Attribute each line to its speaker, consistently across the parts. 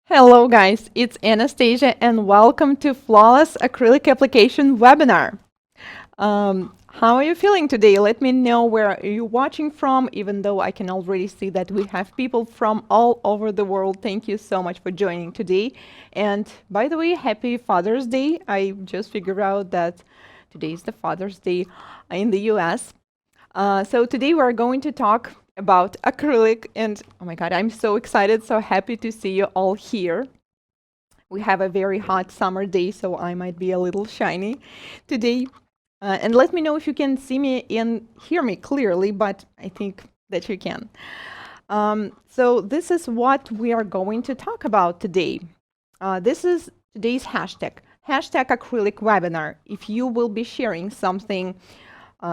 Speaker 1: Hello guys, it's Anastasia and welcome to Flawless Acrylic Application webinar. How are you feeling today? Let me know where you're watching from, even though I can already see that we have people from all over the world. Thank you so much for joining today. And by the way, happy Father's Day. I just figured out that today is the Father's Day in the US. So today we're going to talk about acrylic, and oh my God, I'm so excited, so happy to see you all here. We have a very hot summer day, so I might be a little shiny today. And let me know if you can see me and hear me clearly, but I think that you can. So this is what we are going to talk about today. This is today's hashtag acrylic webinar. If you will be sharing something,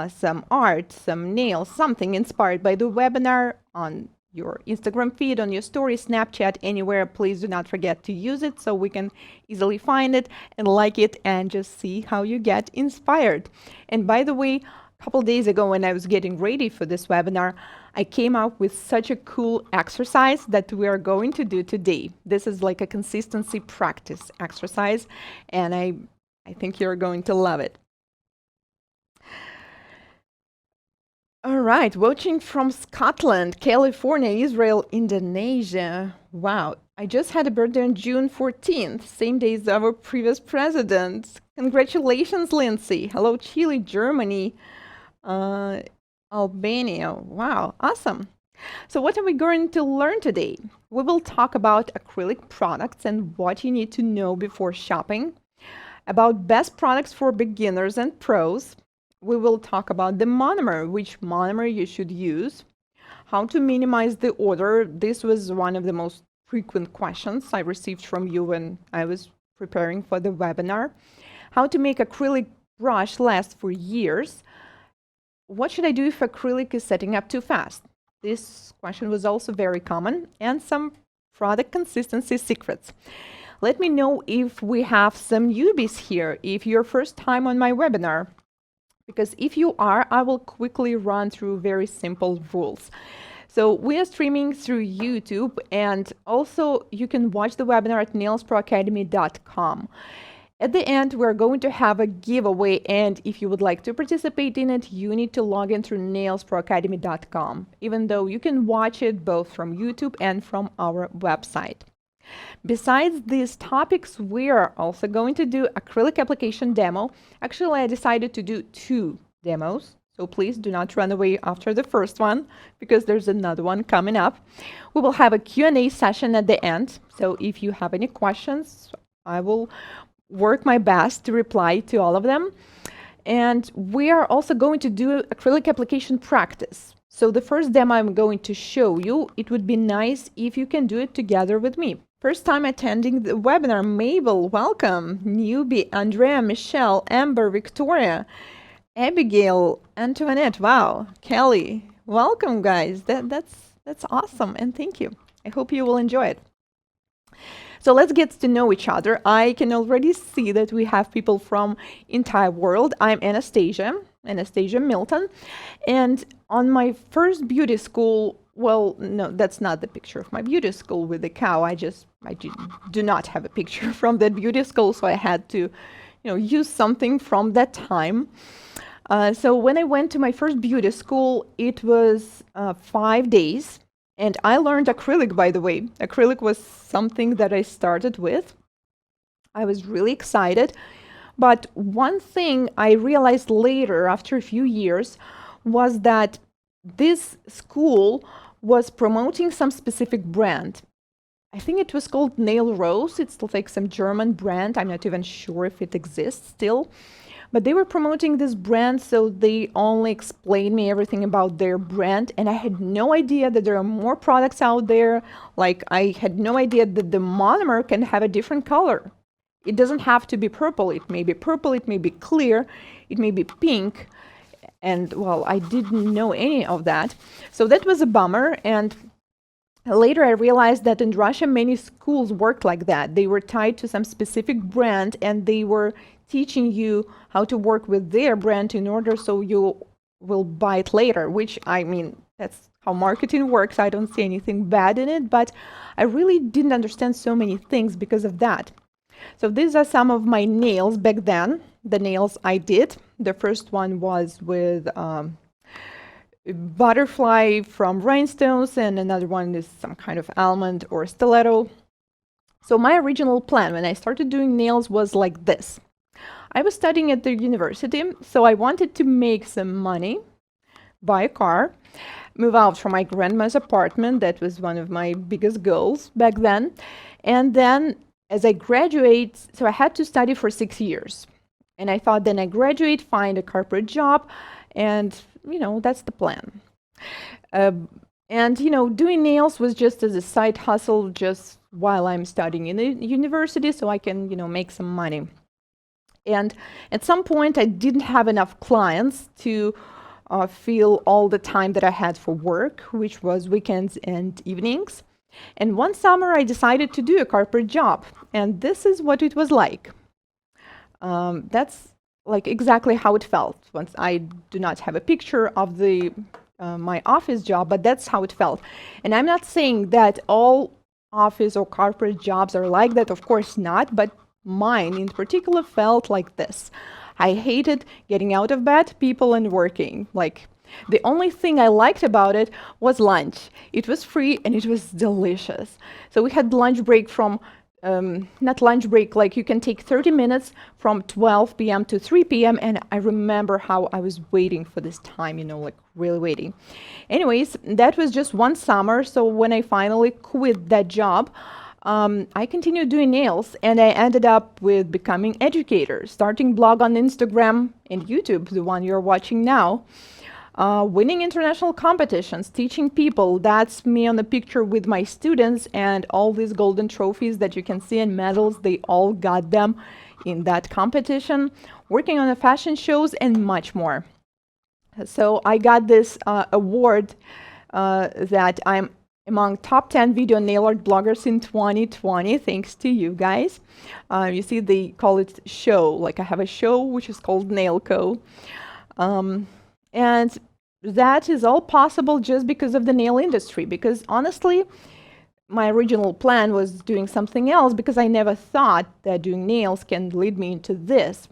Speaker 1: some art, some nails, something inspired by the webinar on your Instagram feed, on your story, Snapchat, anywhere, please do not forget to use it so we can easily find it and like it and just see how you get inspired. And by the way, a couple days ago when I was getting ready for this webinar, I came up with such a cool exercise that we are going to do today. This is like a consistency practice exercise, and I think you're going to love it. All right, watching from Scotland, California, Israel, Indonesia. Wow, I just had a birthday on June 14th, same day as our previous president. Congratulations, Lindsay. Hello, Chile, Germany, Albania. Wow, awesome. So what are we going to learn today? We will talk about acrylic products and what you need to know before shopping, about best products for beginners and pros. We will talk about the monomer, which monomer you should use, how to minimize the odor. This was one of the most frequent questions I received from you when I was preparing for the webinar. How to make acrylic brush last for years. What should I do if acrylic is setting up too fast? This question was also very common, and some product consistency secrets. Let me know if we have some newbies here, if you're first time on my webinar. Because if you are, I will quickly run through very simple rules. So we are streaming through YouTube, and also you can watch the webinar at nailsproacademy.com. At the end, we're going to have a giveaway, and if you would like to participate in it, you need to log in through nailsproacademy.com, even though you can watch it both from YouTube and from our website. Besides these topics, we are also going to do acrylic application demo. Actually, I decided to do 2 demos, so please do not run away after the first one because there's another one coming up. We will have a Q&A session at the end, so if you have any questions, I will work my best to reply to all of them. And we are also going to do acrylic application practice. So the first demo I'm going to show you, it would be nice if you can do it together with me. First time attending the webinar, Mabel, welcome. Newbie, Andrea, Michelle, Amber, Victoria, Abigail, Antoinette, wow. Kelly, welcome guys. That's awesome, and thank you. I hope you will enjoy it. So let's get to know each other. I can already see that we have people from entire world. I'm Anastasia Milton, and on my first beauty school, well, no, that's not the picture of my beauty school with the cow. I do not have a picture from that beauty school, so I had to, use something from that time. So when I went to my first beauty school, it was 5 days, and I learned acrylic, by the way. Acrylic was something that I started with. I was really excited, but one thing I realized later, after a few years, was that this school was promoting some specific brand. I think it was called Nail Rose. It's like some German brand. I'm not even sure if it exists still. But they were promoting this brand, so they only explained me everything about their brand. And I had no idea that there are more products out there. Like, I had no idea that the monomer can have a different color. It doesn't have to be purple. It may be purple, it may be clear, it may be pink. And well, I didn't know any of that. So that was a bummer. And later I realized that in Russia, many schools worked like that. They were tied to some specific brand, and they were teaching you how to work with their brand in order so you will buy it later, which, I mean, That's how marketing works. I don't see anything bad in it, but I really didn't understand so many things because of that. So these are some of my nails back then, the nails I did. The first one was with butterfly from rhinestones, and another one is some kind of almond or stiletto. So my original plan when I started doing nails was like this. I was studying at the university, so I wanted to make some money, buy a car, move out from my grandma's apartment. That was one of my biggest goals back then. And then as I graduate, so I had to study for 6 years. And I thought then I graduate, find a corporate job, and, that's the plan. And, doing nails was just as a side hustle just while I'm studying in the university so I can, make some money. And at some point, I didn't have enough clients to fill all the time that I had for work, which was weekends and evenings. And one summer, I decided to do a corporate job. And this is what it was like. That's like exactly how it felt. Once I do not have a picture of the my office job, but that's how it felt. And I'm not saying that all office or corporate jobs are like that, of course not, but mine in particular felt like this. I hated getting out of bed, people, and working. Like, the only thing I liked about it was lunch. It was free and it was delicious. So we had lunch break from not lunch break, like you can take 30 minutes from 12 p.m. to 3 p.m. And I remember how I was waiting for this time, like really waiting. Anyways, that was just one summer. So when I finally quit that job, I continued doing nails, and I ended up with becoming educator, starting blog on Instagram and YouTube, the one you're watching now. Winning international competitions, teaching people. That's me on the picture with my students, and all these golden trophies that you can see and medals, they all got them in that competition. Working on the fashion shows and much more. So I got this award that I'm among top 10 video nail art bloggers in 2020, thanks to you guys. You see, they call it show. Like, I have a show which is called Nail Co. And that is all possible just because of the nail industry. Because honestly, my original plan was doing something else, because I never thought that doing nails can lead me into this.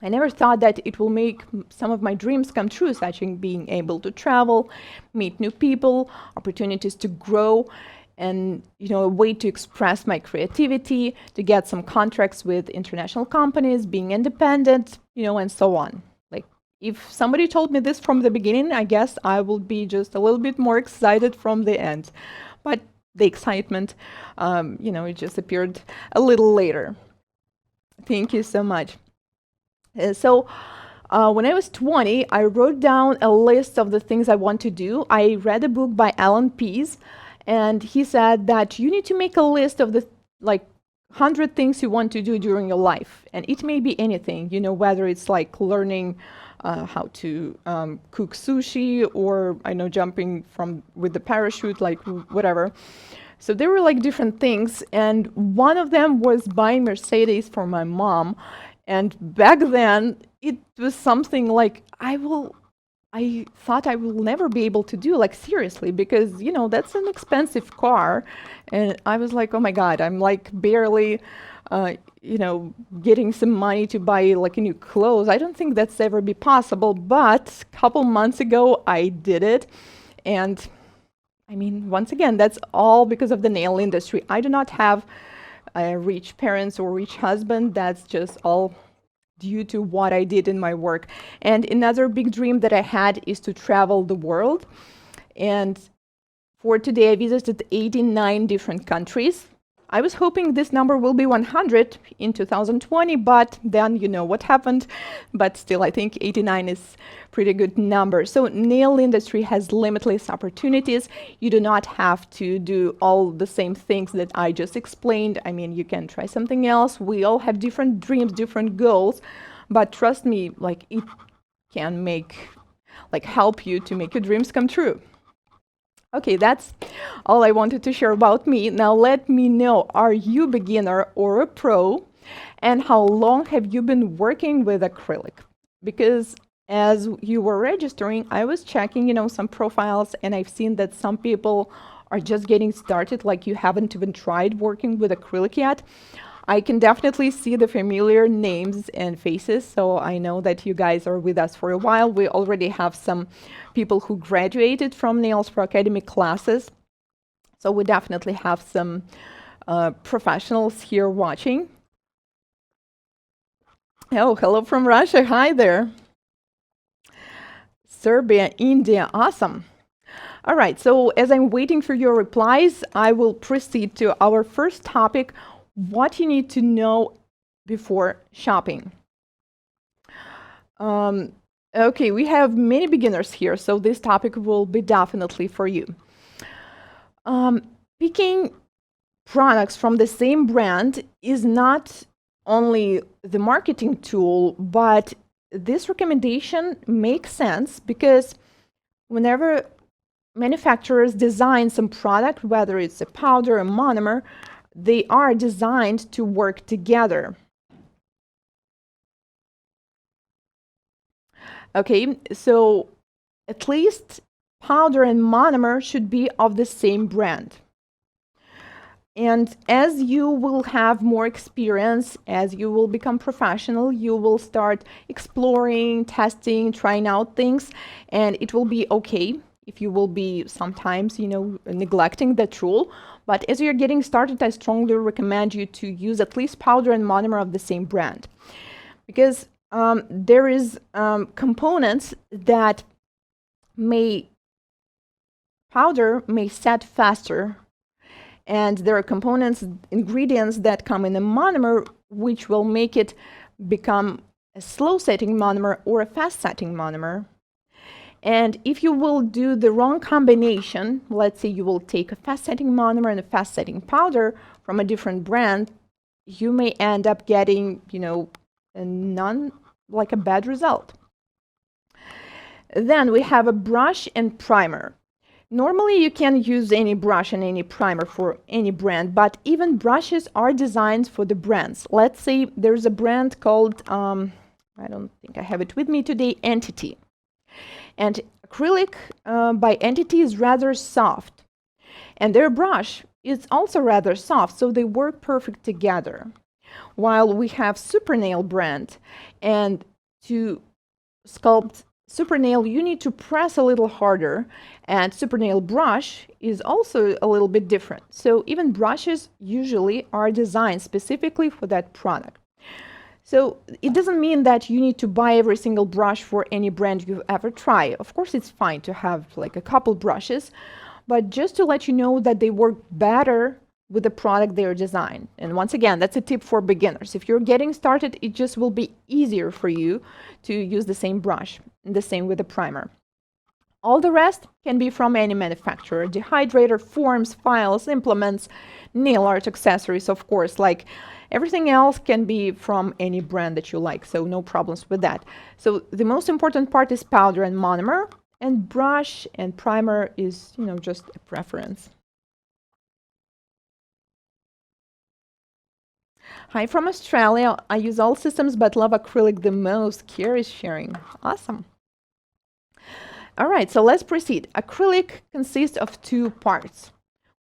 Speaker 1: I never thought that it will make some of my dreams come true, such as being able to travel, meet new people, opportunities to grow, and a way to express my creativity, to get some contracts with international companies, being independent, and so on. Like, if somebody told me this from the beginning, I guess I will be just a little bit more excited from the end. But the excitement, it just appeared a little later. Thank you so much. So when I was 20, I wrote down a list of the things I want to do. I read a book by Alan Pease, and he said that you need to make a list of the 100 things you want to do during your life. And it may be anything, whether it's like learning how to cook sushi, or jumping with the parachute, like whatever. So there were different things, and one of them was buying Mercedes for my mom. And back then, it was something like I thought I will never be able to do, seriously, because, that's an expensive car. And I was like, oh my God, I'm barely, getting some money to buy a new clothes. I don't think that's ever be possible. But a couple months ago, I did it. And once again, that's all because of the nail industry. I do not have rich parents or rich husband. That's just all due to what I did in my work. And another big dream that I had is to travel the world. And for today, I visited 89 different countries. I was hoping this number will be 100 in 2020, but then what happened. But still, I think 89 is pretty good number. So nail industry has limitless opportunities. You do not have to do all the same things that I just explained. You can try something else. We all have different dreams, different goals, but trust me, it can help you to make your dreams come true. Okay, that's all I wanted to share about me. Now let me know, are you a beginner or a pro? And how long have you been working with acrylic? Because as you were registering, I was checking, some profiles, and I've seen that some people are just getting started, like you haven't even tried working with acrylic yet. I can definitely see the familiar names and faces, so I know that you guys are with us for a while. We already have some people who graduated from Nails Pro Academy classes, so we definitely have some professionals here watching. Oh, hello from Russia. Hi there. Serbia, India, awesome. All right, so as I'm waiting for your replies, I will proceed to our first topic, what you need to know before shopping. Okay, we have many beginners here, so this topic will be definitely for you. Picking products from the same brand is not only the marketing tool, but this recommendation makes sense because whenever manufacturers design some product, whether it's a powder or monomer, they are designed to work together. Okay, so at least powder and monomer should be of the same brand. And as you will have more experience, as you will become professional, you will start exploring, testing, trying out things, and it will be okay if you will be sometimes, neglecting that rule. But as you're getting started, I strongly recommend you to use at least powder and monomer of the same brand. Because there is components that powder may set faster, and there are ingredients that come in a monomer, which will make it become a slow-setting monomer or a fast-setting monomer. And if you will do the wrong combination, let's say you will take a fast-setting monomer and a fast-setting powder from a different brand, you may end up getting, a bad result. Then we have a brush and primer. Normally, you can use any brush and any primer for any brand, but even brushes are designed for the brands. Let's say there's a brand called, I don't think I have it with me today, Entity. And acrylic by Entity is rather soft. And their brush is also rather soft, so they work perfect together. While we have Supernail brand, and to sculpt Supernail, you need to press a little harder, and Supernail brush is also a little bit different. So even brushes usually are designed specifically for that product. So it doesn't mean that you need to buy every single brush for any brand you've ever tried. Of course, it's fine to have like a couple brushes, but just to let you know that they work better with the product they are designed. And once again, that's a tip for beginners. If you're getting started, it just will be easier for you to use the same brush, and the same with the primer. All the rest can be from any manufacturer: dehydrator, forms, files, implements, nail art accessories, of course. Like everything else can be from any brand that you like, so no problems with that. So the most important part is powder and monomer, and brush and primer is, just a preference. Hi from Australia. I use all systems but love acrylic the most. Care is sharing. Awesome. All right, so let's proceed. Acrylic consists of two parts.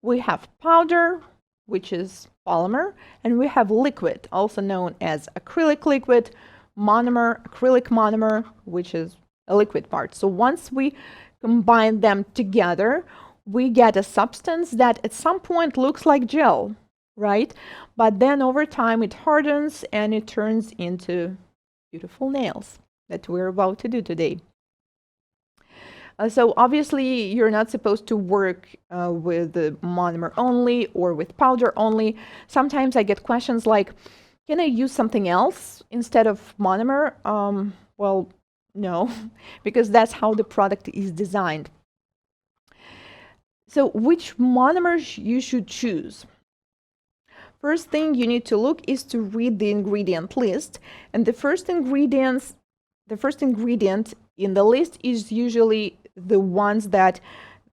Speaker 1: We have powder, which is polymer, and we have liquid, also known as acrylic liquid, monomer, acrylic monomer, which is a liquid part. So once we combine them together, we get a substance that at some point looks like gel, right? But then over time it hardens and it turns into beautiful nails that we're about to do today. So obviously you're not supposed to work with the monomer only or with powder only. Sometimes I get questions like, can I use something else instead of monomer? Well, no, because that's how the product is designed. So which monomers you should choose? First thing you need to look is to read the ingredient list, and the first ingredient in the list is usually the ones that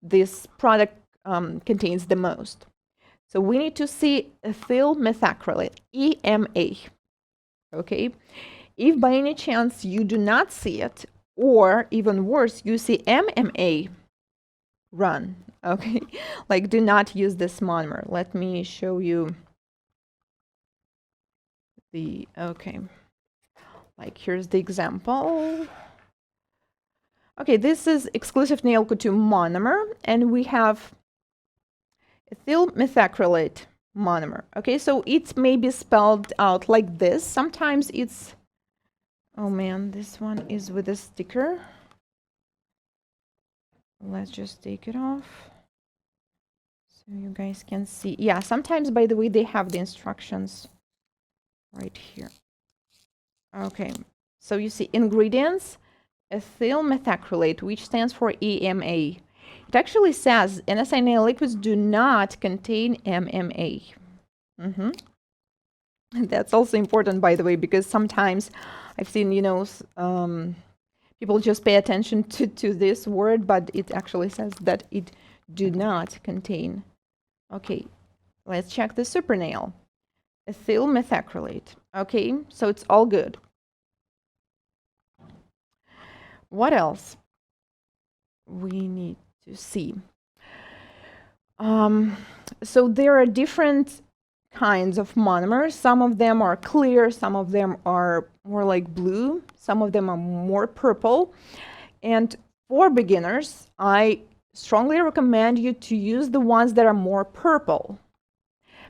Speaker 1: this product contains the most. So we need to see ethyl methacrylate, EMA. Okay, if by any chance you do not see it, or even worse, you see MMA, run. Okay, like do not use this monomer. Let me show you the, okay, like here's the example. Okay, this is exclusive nail couture monomer, and we have ethyl methacrylate monomer. Okay, so it may be spelled out like this. Sometimes it's, oh man, this one is with a sticker. Let's just take it off so you guys can see. Yeah, sometimes, by the way, they have the instructions right here. Okay, so you see ingredients, ethyl methacrylate, which stands for EMA. It actually says NSI nail liquids do not contain MMA. That's also important, by the way, because sometimes I've seen, people just pay attention to this word, but it actually says that it do not contain. Okay, let's check the super nail. Ethyl methacrylate. Okay, so it's all good. What else we need to see? So there are different kinds of monomers. Some of them are clear, some of them are more like blue, some of them are more purple. And for beginners, I strongly recommend you to use the ones that are more purple,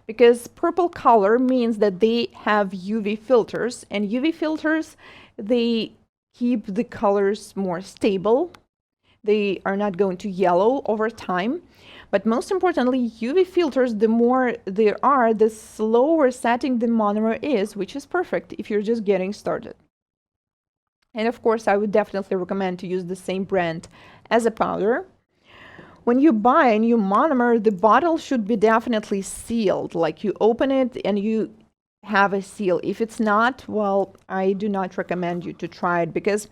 Speaker 1: because purple color means that they have UV filters, and UV filters, they keep the colors more stable. They are not going to yellow over time. But most importantly, UV filters, the more there are, the slower setting the monomer is, which is perfect if you're just getting started. And of course, I would definitely recommend to use the same brand as a powder. When you buy a new monomer, the bottle should be definitely sealed. Like you open it and you have a seal. If it's not, well, I do not recommend you to try it, because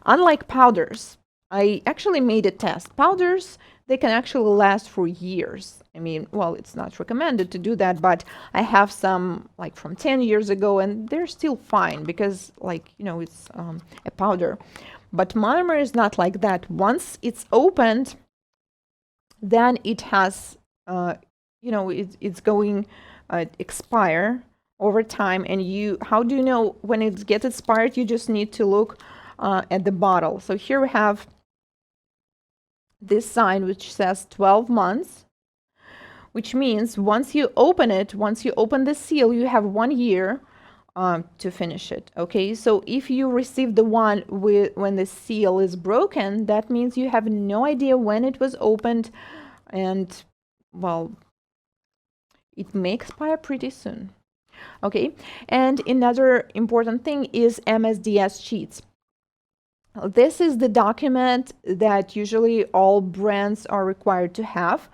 Speaker 1: unlike powders, I actually made a test. Powders, they can actually last for years. I mean, well, it's not recommended to do that, but I have some like from 10 years ago, and they're still fine because, like, it's a powder. But monomer is not like that. Once it's opened, then it has, it's going expire over time. And how do you know when it gets expired? You just need to look at the bottle. So here we have this sign which says 12 months, which means once you open the seal, you have 1 year to finish it. Okay, so if you receive the one when the seal is broken, that means you have no idea when it was opened, and well, it may expire pretty soon. Okay, and another important thing is MSDS sheets. This is the document that usually all brands are required to have.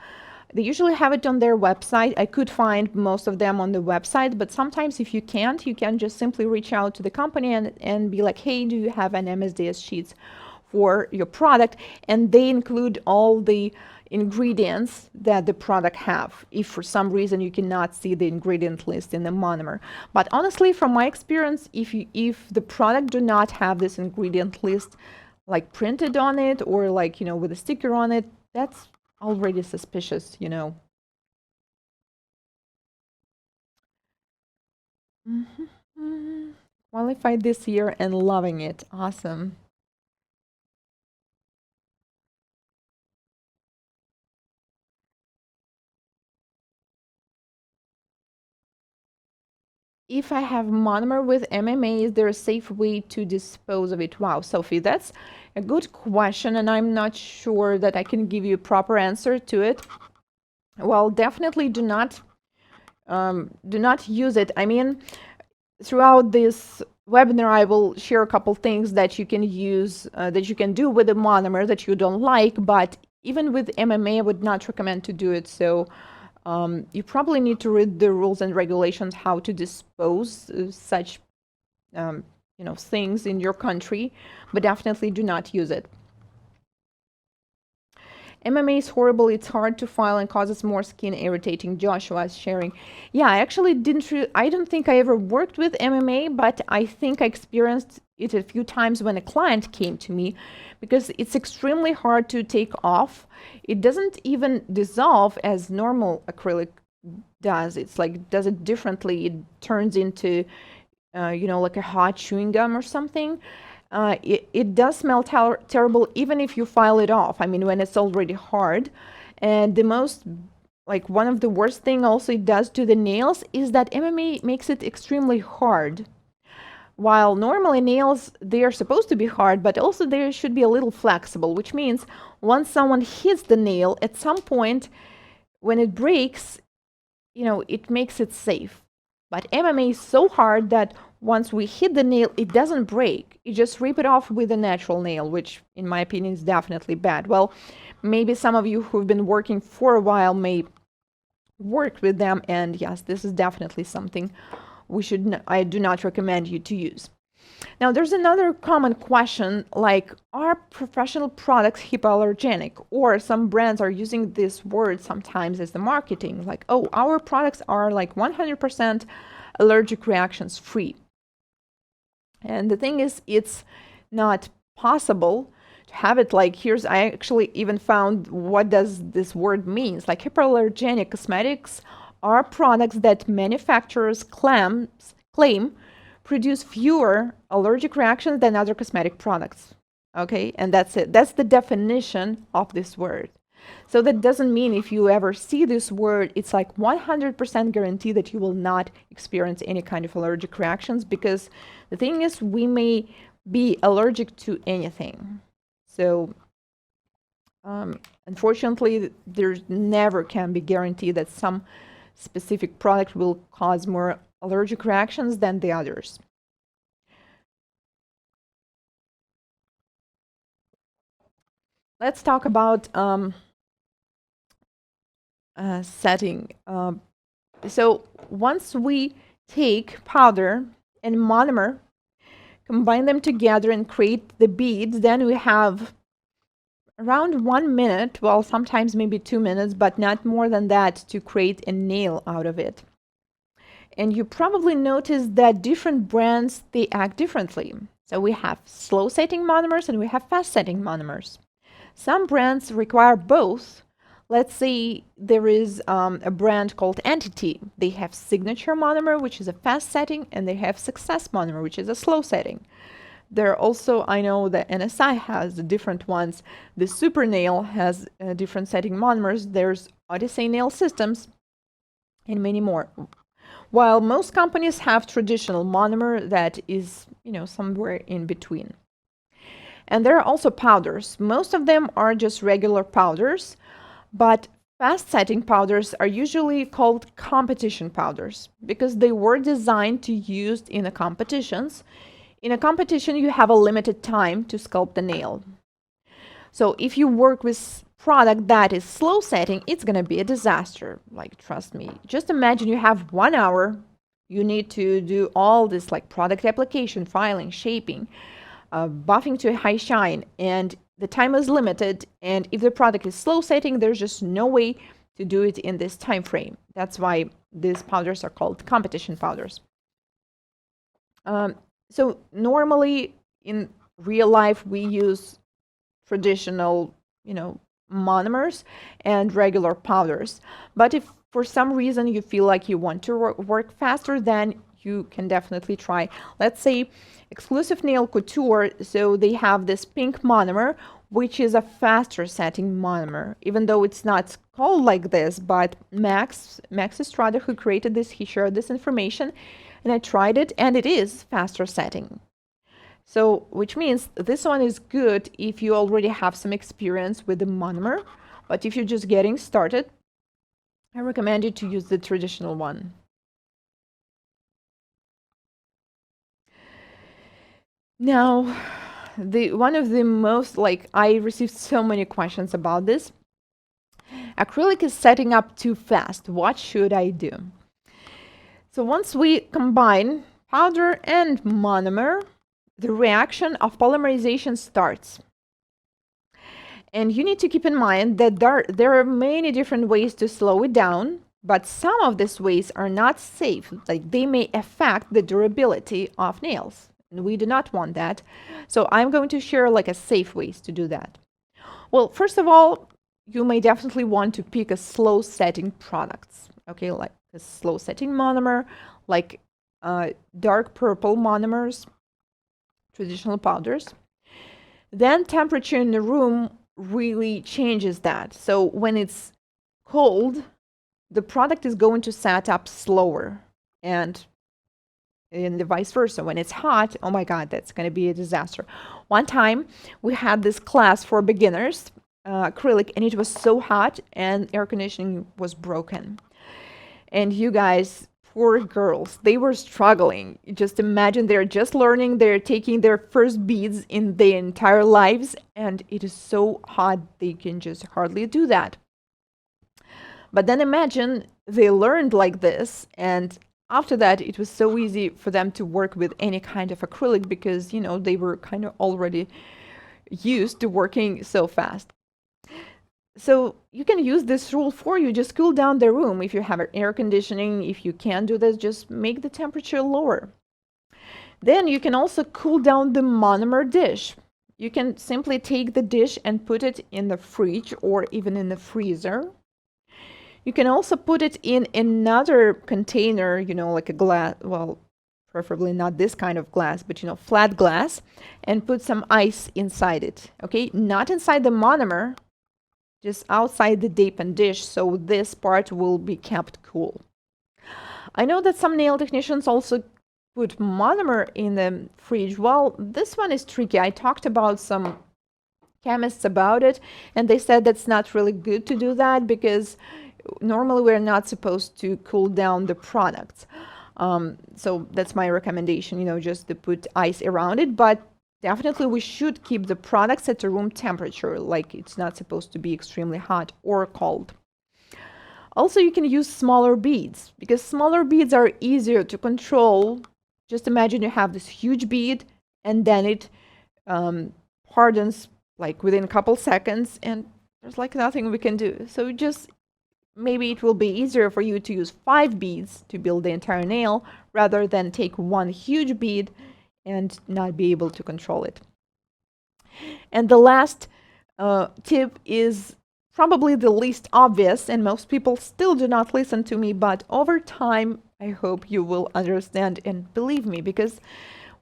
Speaker 1: They usually have it on their website. I could find most of them on the website, but sometimes if you can't, you can just simply reach out to the company and be like, hey, do you have an MSDS sheets for your product? And they include all the ingredients that the product have, if for some reason you cannot see the ingredient list in the monomer. But honestly, from my experience, if the product do not have this ingredient list like printed on it, or like with a sticker on it, that's already suspicious. Qualified this year and loving it. Awesome. If I have monomer with MMA, is there a safe way to dispose of it? Wow, Sophie, that's a good question, and I'm not sure that I can give you a proper answer to it. Well, definitely do not use it. I mean, throughout this webinar, I will share a couple things that you can use, that you can do with the monomer that you don't like, but even with MMA, I would not recommend to do it. So you probably need to read the rules and regulations how to dispose such things in your country, but definitely do not use it. MMA is horrible. It's hard to file and causes more skin irritating. Joshua is sharing. Yeah, I actually I don't think I ever worked with MMA, but I think I experienced it a few times when a client came to me, because it's extremely hard to take off. It doesn't even dissolve as normal acrylic does. It's like, does it differently. It turns into, like a hot chewing gum or something. It does smell terrible even if you file it off. I mean, when it's already hard. And one of the worst thing also it does to the nails is that MMA makes it extremely hard. While normally nails, they are supposed to be hard, but also they should be a little flexible, which means once someone hits the nail, at some point when it breaks, it makes it safe. But MMA is so hard that once we hit the nail, it doesn't break. You just rip it off with a natural nail, which in my opinion is definitely bad. Well, maybe some of you who've been working for a while may work with them, and yes, this is definitely something I do not recommend you to use. Now, there's another common question, like, are professional products hypoallergenic? Or some brands are using this word sometimes as the marketing, like, oh, our products are like 100% allergic reactions free. And the thing is, it's not possible to have it like, I actually even found what does this word means. Like, hypoallergenic cosmetics are products that manufacturers claim produce fewer allergic reactions than other cosmetic products. Okay, and that's it. That's the definition of this word. So that doesn't mean if you ever see this word, it's like 100% guarantee that you will not experience any kind of allergic reactions, because the thing is, we may be allergic to anything. So unfortunately, there's never can be guaranteed that some specific product will cause more allergic reactions than the others. Let's talk about setting. So once we take powder and monomer, combine them together and create the beads, then we have around 1 minute, well, sometimes maybe 2 minutes, but not more than that, to create a nail out of it. And you probably noticed that different brands, they act differently. So we have slow setting monomers and we have fast setting monomers. Some brands require both. Let's say there is a brand called Entity. They have Signature monomer, which is a fast setting, and they have Success monomer, which is a slow setting. There are also, I know that NSI has different ones. The Super Nail has different setting monomers. There's Odyssey Nail Systems and many more. While most companies have traditional monomer that is, somewhere in between. And there are also powders. Most of them are just regular powders, but fast setting powders are usually called competition powders because they were designed to be used in the competitions. In a competition, you have a limited time to sculpt the nail. So if you work with product that is slow setting, it's going to be a disaster. Like, trust me. Just imagine you have 1 hour. You need to do all this, like product application, filing, shaping, buffing to a high shine, and the time is limited. And if the product is slow setting, there's just no way to do it in this time frame. That's why these powders are called competition powders. So normally in real life, we use traditional, monomers and regular powders. But if for some reason you feel like you want to work faster, then you can definitely try. Let's say Exclusive Nail Couture. So they have this pink monomer, which is a faster setting monomer, even though it's not called like this. But Max Estrada, who created this, he shared this information, and I tried it, and it is faster setting. So, which means this one is good if you already have some experience with the monomer, but if you're just getting started, I recommend you to use the traditional one. Now, one of the most, I received so many questions about this. Acrylic is setting up too fast. What should I do? So once we combine powder and monomer, the reaction of polymerization starts. And you need to keep in mind that there are many different ways to slow it down, but some of these ways are not safe. Like they may affect the durability of nails, and we do not want that. So I'm going to share like a safe ways to do that. Well, first of all, you may definitely want to pick a slow setting products, okay, like a slow setting monomer, like dark purple monomers, traditional powders. Then temperature in the room really changes that. So when it's cold, the product is going to set up slower, and the vice versa. When it's hot, oh my God, that's going to be a disaster. One time we had this class for beginners, acrylic, and it was so hot and air conditioning was broken. And you guys, poor girls, they were struggling. Just imagine they're just learning, they're taking their first beads in their entire lives, and it is so hot they can just hardly do that. But then imagine they learned like this, and after that, it was so easy for them to work with any kind of acrylic because, you know, they were kind of already used to working so fast. So you can use this rule for you. Just cool down the room. If you have air conditioning, if you can't do this, just make the temperature lower. Then you can also cool down the monomer dish. You can simply take the dish and put it in the fridge or even in the freezer. You can also put it in another container, you know, like a glass, well, preferably not this kind of glass, but, you know, flat glass, and put some ice inside it, okay? Not inside the monomer, just outside the dampened dish, so this part will be kept cool. I know that some nail technicians also put monomer in the fridge. Well, this one is tricky. I talked about some chemists about it, and they said that's not really good to do that because normally we're not supposed to cool down the products. So that's my recommendation, you know, just to put ice around it. But definitely we should keep the products at a room temperature, like it's not supposed to be extremely hot or cold. Also, you can use smaller beads because smaller beads are easier to control. Just imagine you have this huge bead and then it hardens like within a couple seconds and there's like nothing we can do. So just maybe it will be easier for you to use 5 beads to build the entire nail rather than take one huge bead and not be able to control it. And the last tip is probably the least obvious, and most people still do not listen to me, but over time, I hope you will understand and believe me, because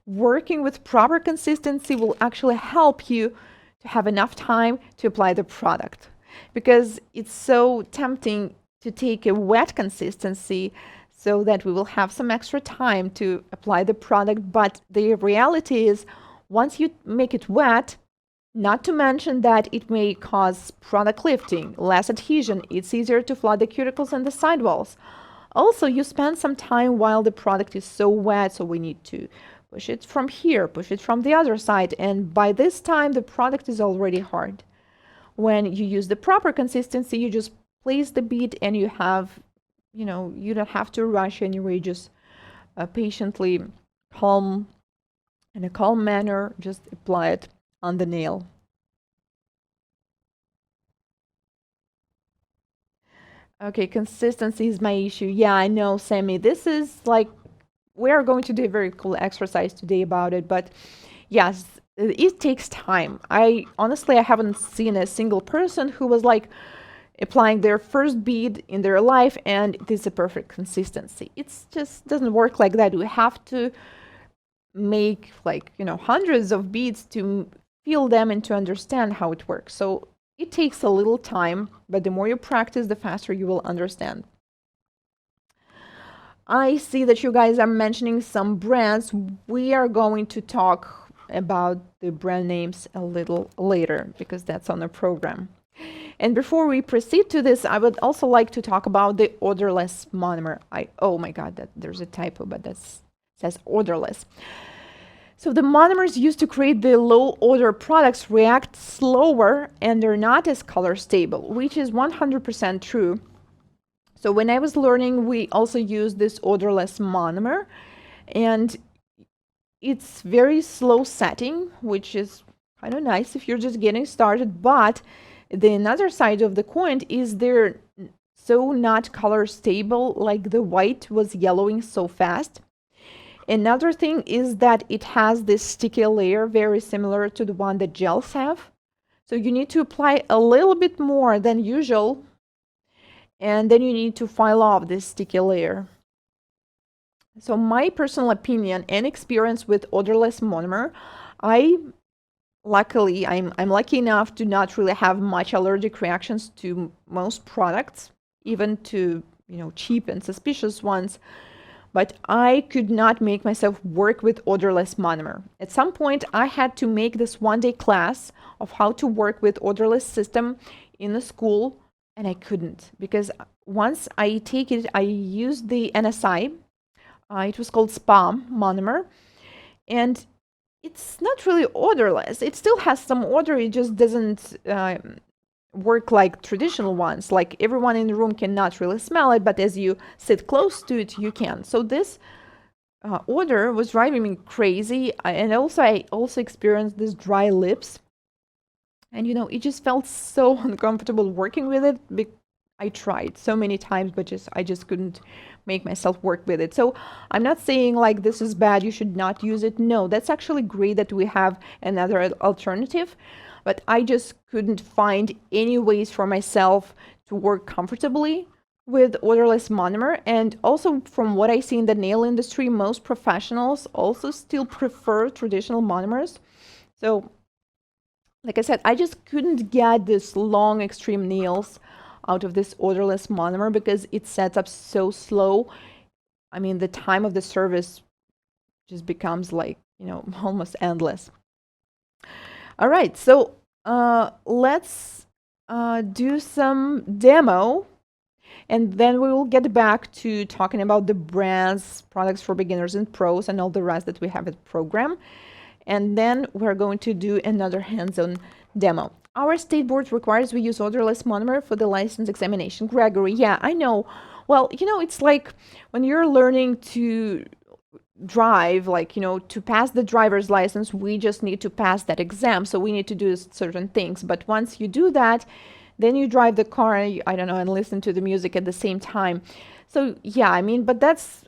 Speaker 1: working with proper consistency will actually help you to have enough time to apply the product. Because it's so tempting to take a wet consistency so that we will have some extra time to apply the product. But the reality is, once you make it wet, not to mention that it may cause product lifting, less adhesion, it's easier to flood the cuticles and the sidewalls. Also, you spend some time while the product is so wet, so we need to push it from here, push it from the other side, and by this time the product is already hard. When you use the proper consistency, you just place the bead and you have, you know, you don't have to rush anyway, just patiently, calm, in a calm manner, just apply it on the nail. Okay, consistency is my issue. Yeah, I know, Sammy. This is like, we are going to do a very cool exercise today about it, but yes, it takes time. I haven't seen a single person who was like applying their first bead in their life and it is a perfect consistency. It's just doesn't work like that. We have to make like, you know, hundreds of beads to feel them and to understand how it works. So it takes a little time, but the more you practice, the faster you will understand. I see that you guys are mentioning some brands. We are going to talk about the brand names a little later because that's on the program. And before we proceed to this, I would also like to talk about the odorless monomer. Oh my God, there's a typo, but that says odorless. So the monomers used to create the low odor products react slower and they're not as color stable, which is 100% true. So when I was learning, we also used this odorless monomer, and it's very slow setting, which is kind of nice if you're just getting started, but the another side of the coin is they're so not color stable, like the white was yellowing so fast. Another thing is that it has this sticky layer very similar to the one that gels have. So you need to apply a little bit more than usual, and then you need to file off this sticky layer. So my personal opinion and experience with odorless monomer, luckily I'm lucky enough to not really have much allergic reactions to most products, even to cheap and suspicious ones. But I could not make myself work with odorless monomer. At some point, I had to make this one-day class of how to work with odorless system in the school, and I couldn't, because once I take it, I used the NSI. It was called SPA monomer, and it's not really odorless. It still has some odor. It just doesn't work like traditional ones. Like everyone in the room cannot really smell it, but as you sit close to it, you can. So this odor was driving me crazy, and I also experienced these dry lips, and it just felt so uncomfortable working with it. I tried so many times, but I just couldn't make myself work with it. So I'm not saying like this is bad, you should not use it. No, that's actually great that we have another alternative, but I just couldn't find any ways for myself to work comfortably with odorless monomer. And also from what I see in the nail industry, most professionals also still prefer traditional monomers. So like I said, I just couldn't get this long extreme nails out of this odorless monomer because it sets up so slow. I mean, the time of the service just becomes like, almost endless. All right, so let's do some demo, and then we will get back to talking about the brands, products for beginners and pros, and all the rest that we have in the program. And then we're going to do another hands-on demo. Our state board requires we use odorless monomer for the license examination. Gregory, yeah, I know. Well, it's like when you're learning to drive, like, to pass the driver's license, we just need to pass that exam. So we need to do certain things. But once you do that, then you drive the car, I don't know, and listen to the music at the same time. So yeah,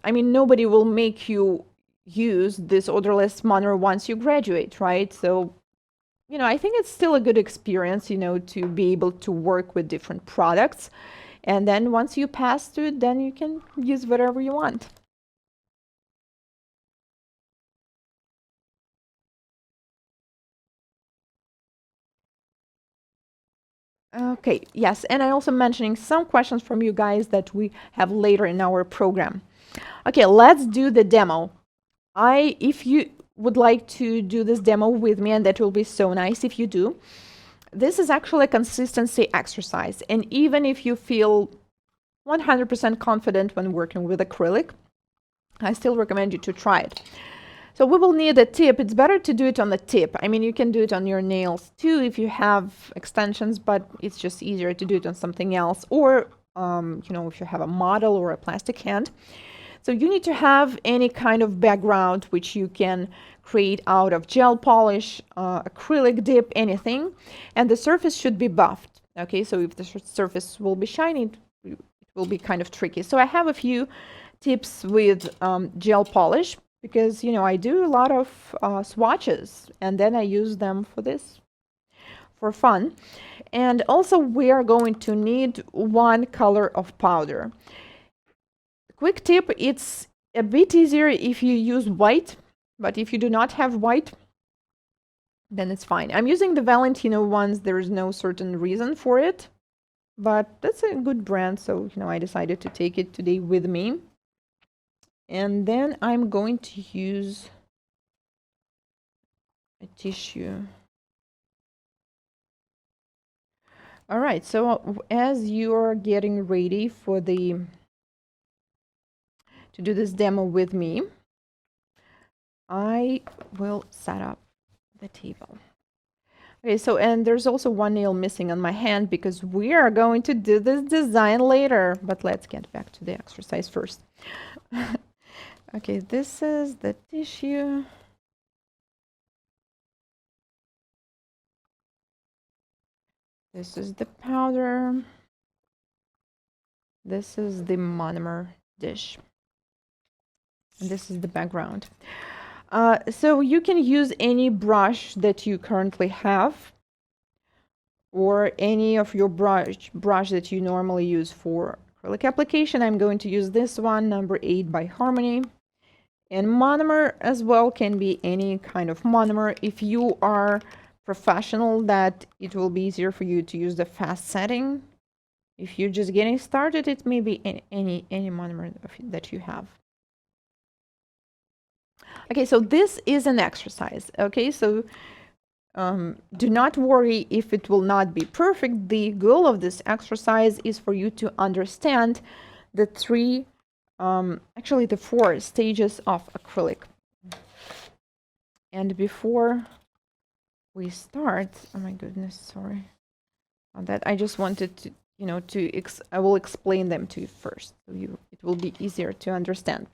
Speaker 1: nobody will make you use this odorless monomer once you graduate, right? So I think it's still a good experience, to be able to work with different products. And then once you pass through it, then you can use whatever you want. Okay, yes, and I also mentioning some questions from you guys that we have later in our program. Okay, let's do the demo. If you would like to do this demo with me, and that will be so nice if you do, this is actually a consistency exercise. And even if you feel 100% confident when working with acrylic, I still recommend you to try it. So we will need a tip. It's better to do it on the tip. You can do it on your nails too if you have extensions, but it's just easier to do it on something else. Or, if you have a model or a plastic hand. So you need to have any kind of background which you can create out of gel polish, acrylic dip, anything. And the surface should be buffed. Okay, so if the surface will be shiny, it will be kind of tricky. So I have a few tips with gel polish because, I do a lot of swatches, and then I use them for this, for fun. And also we are going to need one color of powder. Quick tip, it's a bit easier if you use white, but if you do not have white, then it's fine. I'm using the Valentino ones. There is no certain reason for it, but that's a good brand, so I decided to take it today with me. And then I'm going to use a tissue. All right, so as you're getting ready to do this demo with me, I will set up the table. Okay, so, and there's also one nail missing on my hand because we are going to do this design later, but let's get back to the exercise first. Okay, this is the tissue. This is the powder. This is the monomer dish. And this is the background. So you can use any brush that you currently have, or any of your brush that you normally use for acrylic application. I'm going to use this one, number 8 by Harmony. And monomer as well can be any kind of monomer. If you are professional, that it will be easier for you to use the fast setting. If you're just getting started, it may be any monomer that you have. Okay, so this is an exercise. Okay, so do not worry if it will not be perfect. The goal of this exercise is for you to understand the actually the 4 stages of acrylic. And before we start, oh my goodness, sorry on that. I just wanted to, I will explain them to you first, so it will be easier to understand.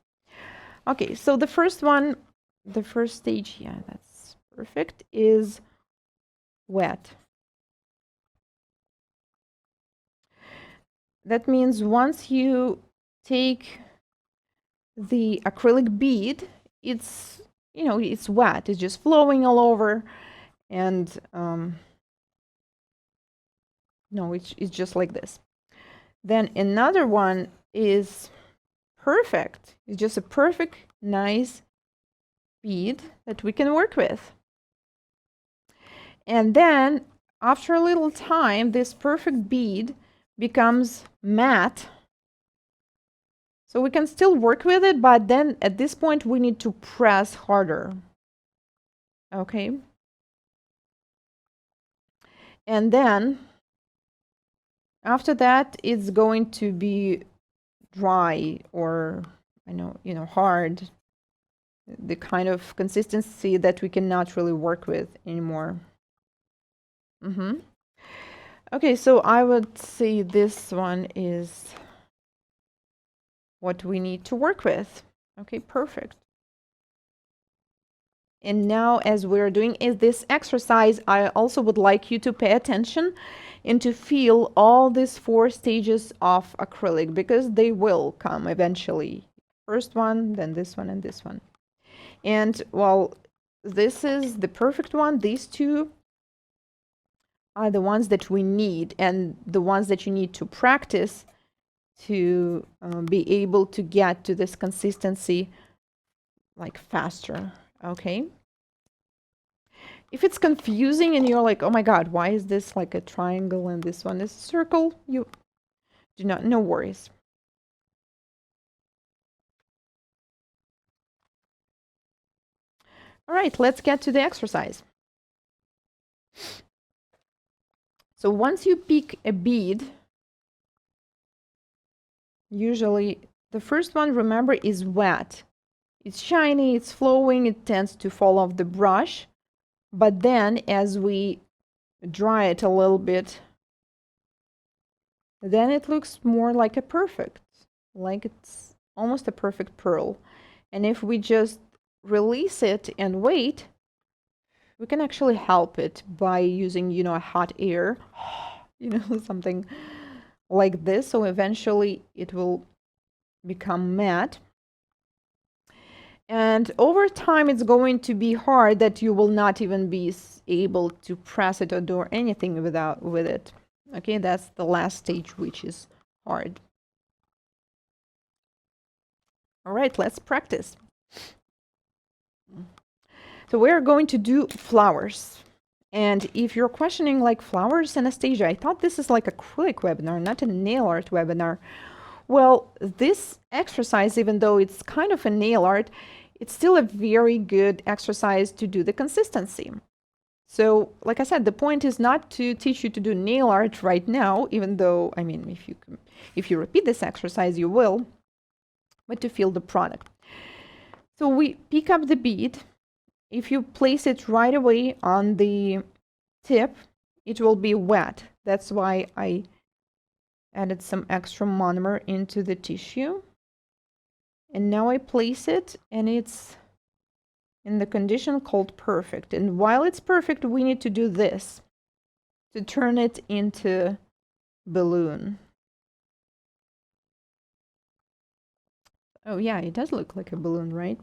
Speaker 1: Okay, so the first one, the first stage, yeah, that's perfect, is wet. That means once you take the acrylic bead, it's, it's wet, it's just flowing all over, and no, it's just like this. Then another one is perfect. It's just a perfect, nice bead that we can work with. And then after a little time, this perfect bead becomes matte. So we can still work with it, but then at this point we need to press harder. Okay. And then after that, it's going to be dry, or hard, the kind of consistency that we cannot really work with anymore. Okay, so I would say this one is what we need to work with. Okay, perfect. And now, as we're doing this exercise, I also would like you to pay attention and to feel all these 4 stages of acrylic, because they will come eventually. First one, then this one, and this one. And well, this is the perfect one. These 2 are the ones that we need, and the ones that you need to practice to be able to get to this consistency like faster. Okay. If it's confusing and you're like, oh my God, why is this like a triangle and this one is a circle? You do not, no worries. All right, let's get to the exercise. So once you pick a bead, usually the first one, remember, is wet. It's shiny, it's flowing, it tends to fall off the brush. But then as we dry it a little bit, then it looks more like a perfect, like it's almost a perfect pearl. And if we just release it and wait, we can actually help it by using, a hot air, something like this. So eventually it will become matte. And over time, it's going to be hard that you will not even be able to press it or do anything with it. Okay, that's the last stage, which is hard. All right, let's practice. So we're going to do flowers. And if you're questioning like flowers, Anastasia, I thought this is like acrylic webinar, not a nail art webinar. Well, this exercise, even though it's kind of a nail art, it's still a very good exercise to do the consistency. So, like I said, the point is not to teach you to do nail art right now, even though, I mean, if you repeat this exercise, you will, but to feel the product. So we pick up the bead. If you place it right away on the tip, it will be wet. That's why I added some extra monomer into the tissue. And now I place it, and it's in the condition called perfect. And while it's perfect, we need to do this to turn it into balloon. Oh yeah, it does look like a balloon, right?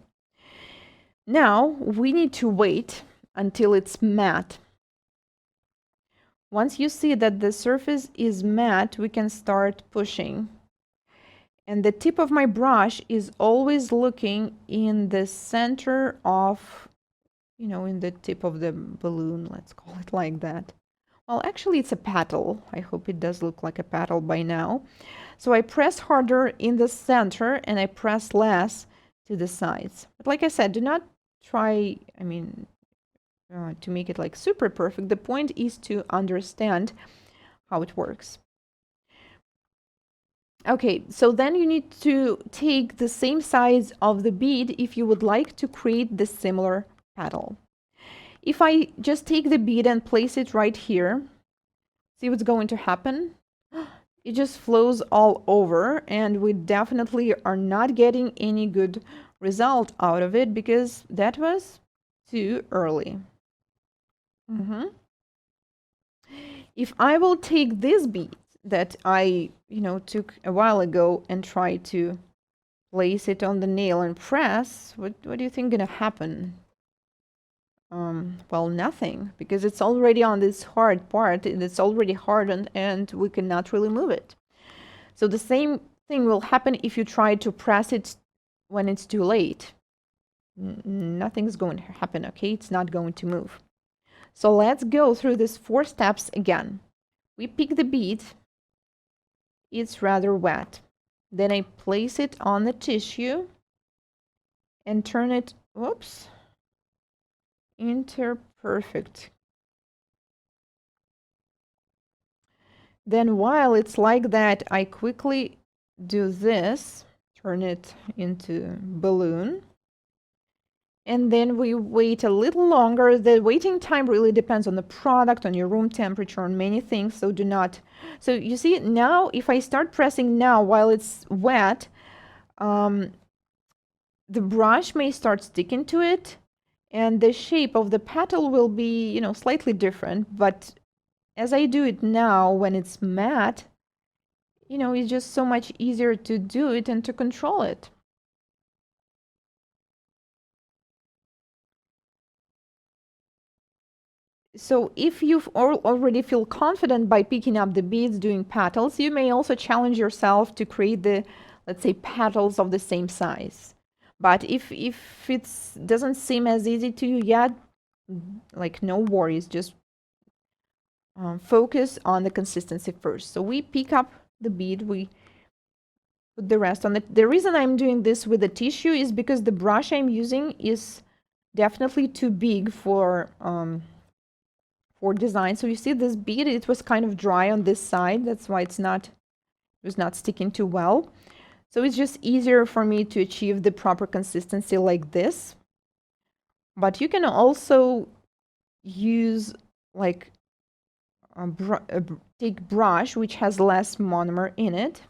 Speaker 1: Now we need to wait until it's matte. Once you see that the surface is matte, we can start pushing. And the tip of my brush is always looking in the center of, in the tip of the balloon, let's call it like that. Well, actually it's a petal. I hope it does look like a petal by now. So I press harder in the center and I press less to the sides. But like I said, do not try, to make it like super perfect. The point is to understand how it works. Okay, so then you need to take the same size of the bead if you would like to create the similar petal. If I just take the bead and place it right here, see what's going to happen? It just flows all over, and we definitely are not getting any good result out of it because that was too early. If I will take this bead that I, took a while ago and try to place it on the nail and press, what do you think gonna happen? Well, nothing, because it's already on this hard part, it's already hardened, and we cannot really move it. So the same thing will happen if you try to press it when it's too late. Nothing's going to happen, okay? It's not going to move. So let's go through these 4 steps again. We pick the bead. It's rather wet. Then I place it on the tissue and turn it, whoops, into perfect. Then while it's like that, I quickly do this, turn it into balloon. And then we wait a little longer. The waiting time really depends on the product, on your room temperature, on many things. So do not. So you see now, if I start pressing now while it's wet, the brush may start sticking to it, and the shape of the petal will be, slightly different. But as I do it now, when it's matte, it's just so much easier to do it and to control it. So if you already feel confident by picking up the beads doing petals, you may also challenge yourself to create the, let's say, petals of the same size. But if it doesn't seem as easy to you yet, like no worries, just focus on the consistency first. So we pick up the bead, we put the rest on it. The reason I'm doing this with the tissue is because the brush I'm using is definitely too big for design. So you see this bead, it was kind of dry on this side. That's why it was not sticking too well. So it's just easier for me to achieve the proper consistency like this. But you can also use like a thick brush which has less monomer in it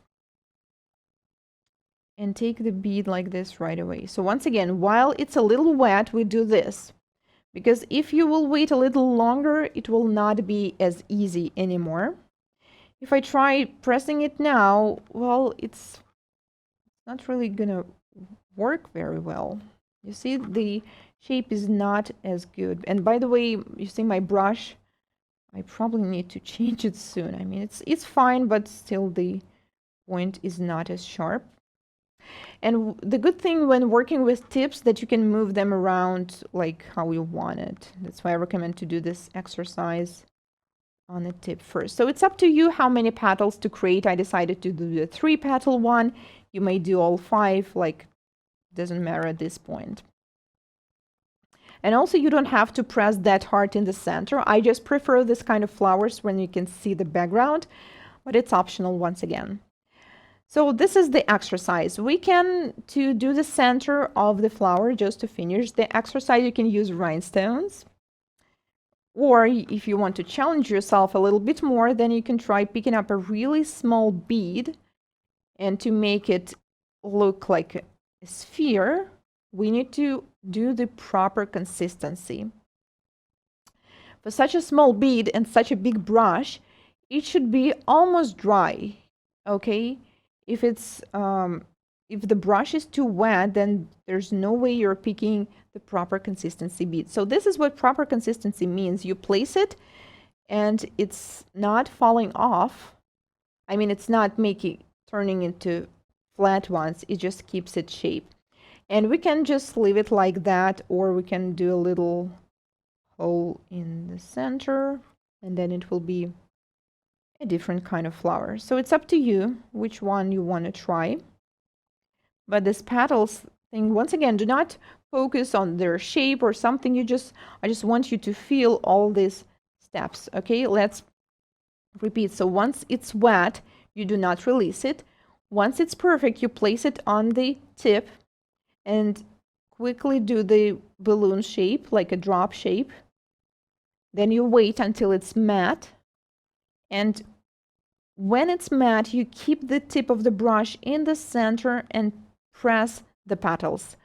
Speaker 1: and take the bead like this right away. So once again, while it's a little wet, we do this. Because if you will wait a little longer, it will not be as easy anymore. If I try pressing it now, well, it's not really gonna work very well. You see, the shape is not as good. And by the way, you see my brush, I probably need to change it soon. I mean, it's fine, but still the point is not as sharp. And the good thing when working with tips that you can move them around like how you want it. That's why I recommend to do this exercise on the tip first. So it's up to you how many petals to create. I decided to do the 3-petal one. You may do all 5, like doesn't matter at this point. And also you don't have to press that hard in the center. I just prefer this kind of flowers when you can see the background, but it's optional once again. So this is the exercise. We can, to do the center of the flower, just to finish the exercise, you can use rhinestones. Or if you want to challenge yourself a little bit more, then you can try picking up a really small bead. And to make it look like a sphere, we need to do the proper consistency. For such a small bead and such a big brush, it should be almost dry, okay? If it's if the brush is too wet, then there's no way you're picking the proper consistency bead. So this is what proper consistency means. You place it and it's not falling off. I mean, it's not turning into flat ones. It just keeps its shape. And we can just leave it like that, or we can do a little hole in the center, and then it will be a different kind of flower. So it's up to you which one you want to try. But this petals thing, once again, do not focus on their shape or something. I just want you to feel all these steps. Okay, let's repeat. So once it's wet, you do not release it. Once it's perfect, you place it on the tip and quickly do the balloon shape, like a drop shape. Then you wait until it's matte. And when it's matte, you keep the tip of the brush in the center and press the petals.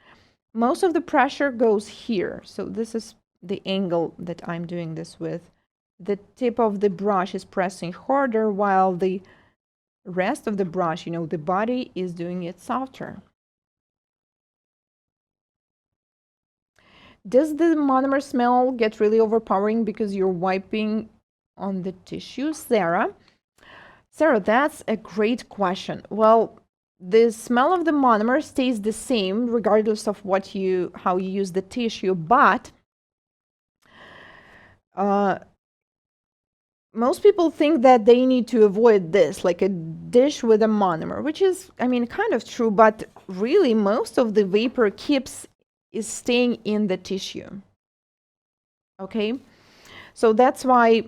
Speaker 1: Most of the pressure goes here. So this is the angle that I'm doing this with. The tip of the brush is pressing harder while the rest of the brush, you know, the body is doing it softer. Does the monomer smell get really overpowering because you're wiping on the tissue, Sarah? Sarah, that's a great question. Well, the smell of the monomer stays the same regardless of how you use the tissue, but most people think that they need to avoid this, like a dish with a monomer, which is, I mean, kind of true, but really most of the vapor is staying in the tissue. Okay, so that's why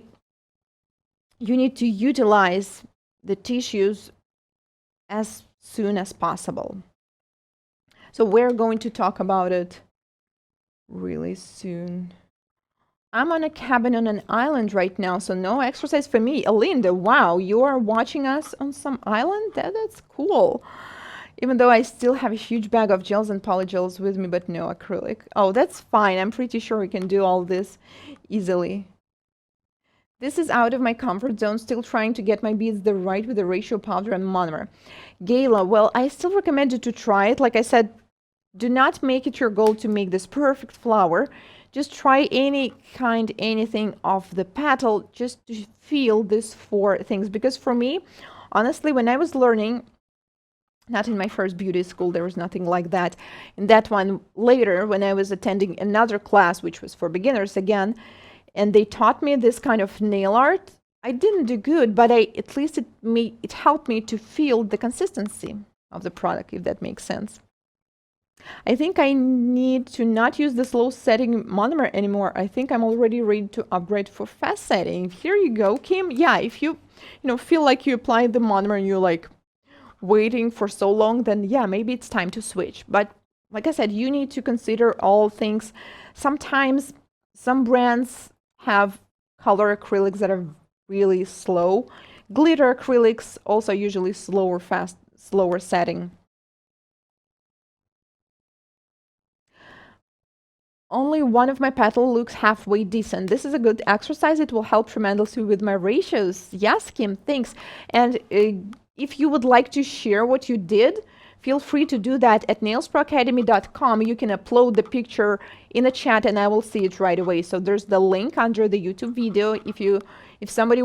Speaker 1: you need to utilize the tissues as soon as possible. So we're going to talk about it really soon. I'm on a cabin on an island right now, so no exercise for me. Alinda, wow, you are watching us on some island? That's cool. Even though I still have a huge bag of gels and polygels with me, but no acrylic. Oh, that's fine. I'm pretty sure we can do all this easily. This is out of my comfort zone, still trying to get my beads right with the ratio powder and monomer. Gayla, well, I still recommend you to try it. Like I said, do not make it your goal to make this perfect flower. Just try anything of the petal just to feel these 4 things. Because for me, honestly, when I was learning, not in my first beauty school, there was nothing like that. In that one, later, when I was attending another class, which was for beginners again, and they taught me this kind of nail art, I didn't do good, but at least it helped me to feel the consistency of the product, if that makes sense. I think I need to not use this low setting monomer anymore. I think I'm already ready to upgrade for fast setting. Here you go, Kim. Yeah, if you feel like you applied the monomer and you're like waiting for so long, then yeah, maybe it's time to switch. But like I said, you need to consider all things. Sometimes some brands have color acrylics that are really slow. Glitter acrylics also usually slower setting. Only one of my petals looks halfway decent. This is a good exercise. It will help tremendously with my ratios. Yes, Kim, thanks. And if you would like to share what you did, feel free to do that at nailsproacademy.com. You can upload the picture in the chat and I will see it right away. So there's the link under the YouTube video. If somebody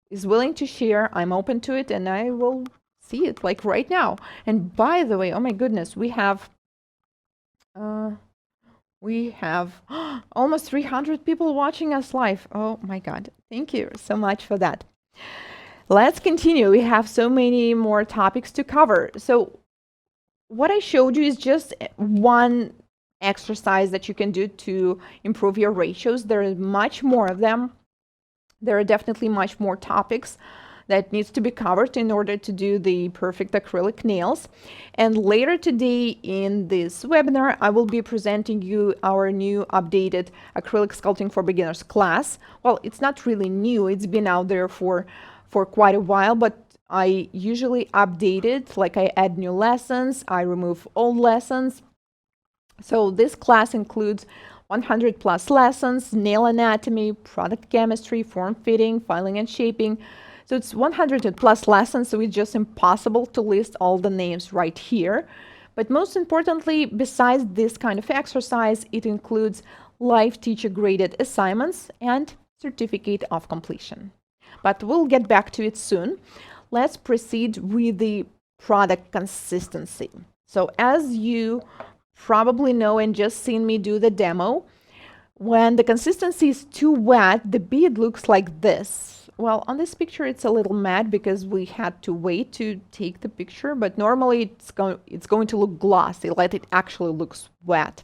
Speaker 1: is willing to share, I'm open to it and I will see it like right now. And by the way, oh my goodness, we have almost 300 people watching us live. Oh my God. Thank you so much for that. Let's continue. We have so many more topics to cover. So what I showed you is just one exercise that you can do to improve your ratios. There are much more of them. There are definitely much more topics that needs to be covered in order to do the perfect acrylic nails. And later today in this webinar, I will be presenting you our new updated acrylic sculpting for beginners class. Well, it's not really new. It's been out there for quite a while, but I usually update it, like I add new lessons, I remove old lessons. So this class includes 100 plus lessons, nail anatomy, product chemistry, form fitting, filing and shaping. So it's 100 plus lessons, so it's just impossible to list all the names right here. But most importantly, besides this kind of exercise, it includes live teacher graded assignments and certificate of completion. But we'll get back to it soon. Let's proceed with the product consistency. So as you probably know and just seen me do the demo, when the consistency is too wet, the bead looks like this. Well, on this picture it's a little matte because we had to wait to take the picture, but normally it's going to look glossy, like it actually looks wet.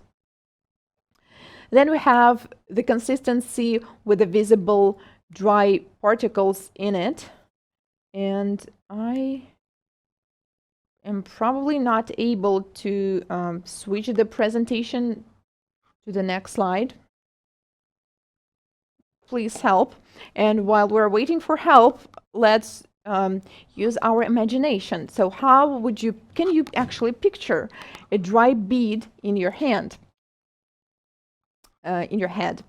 Speaker 1: Then we have the consistency with the visible dry particles in it, and I am probably not able to switch the presentation to the next slide. Please help. And while we're waiting for help, let's use our imagination. So how can you actually picture a dry bead in your hand, in your head?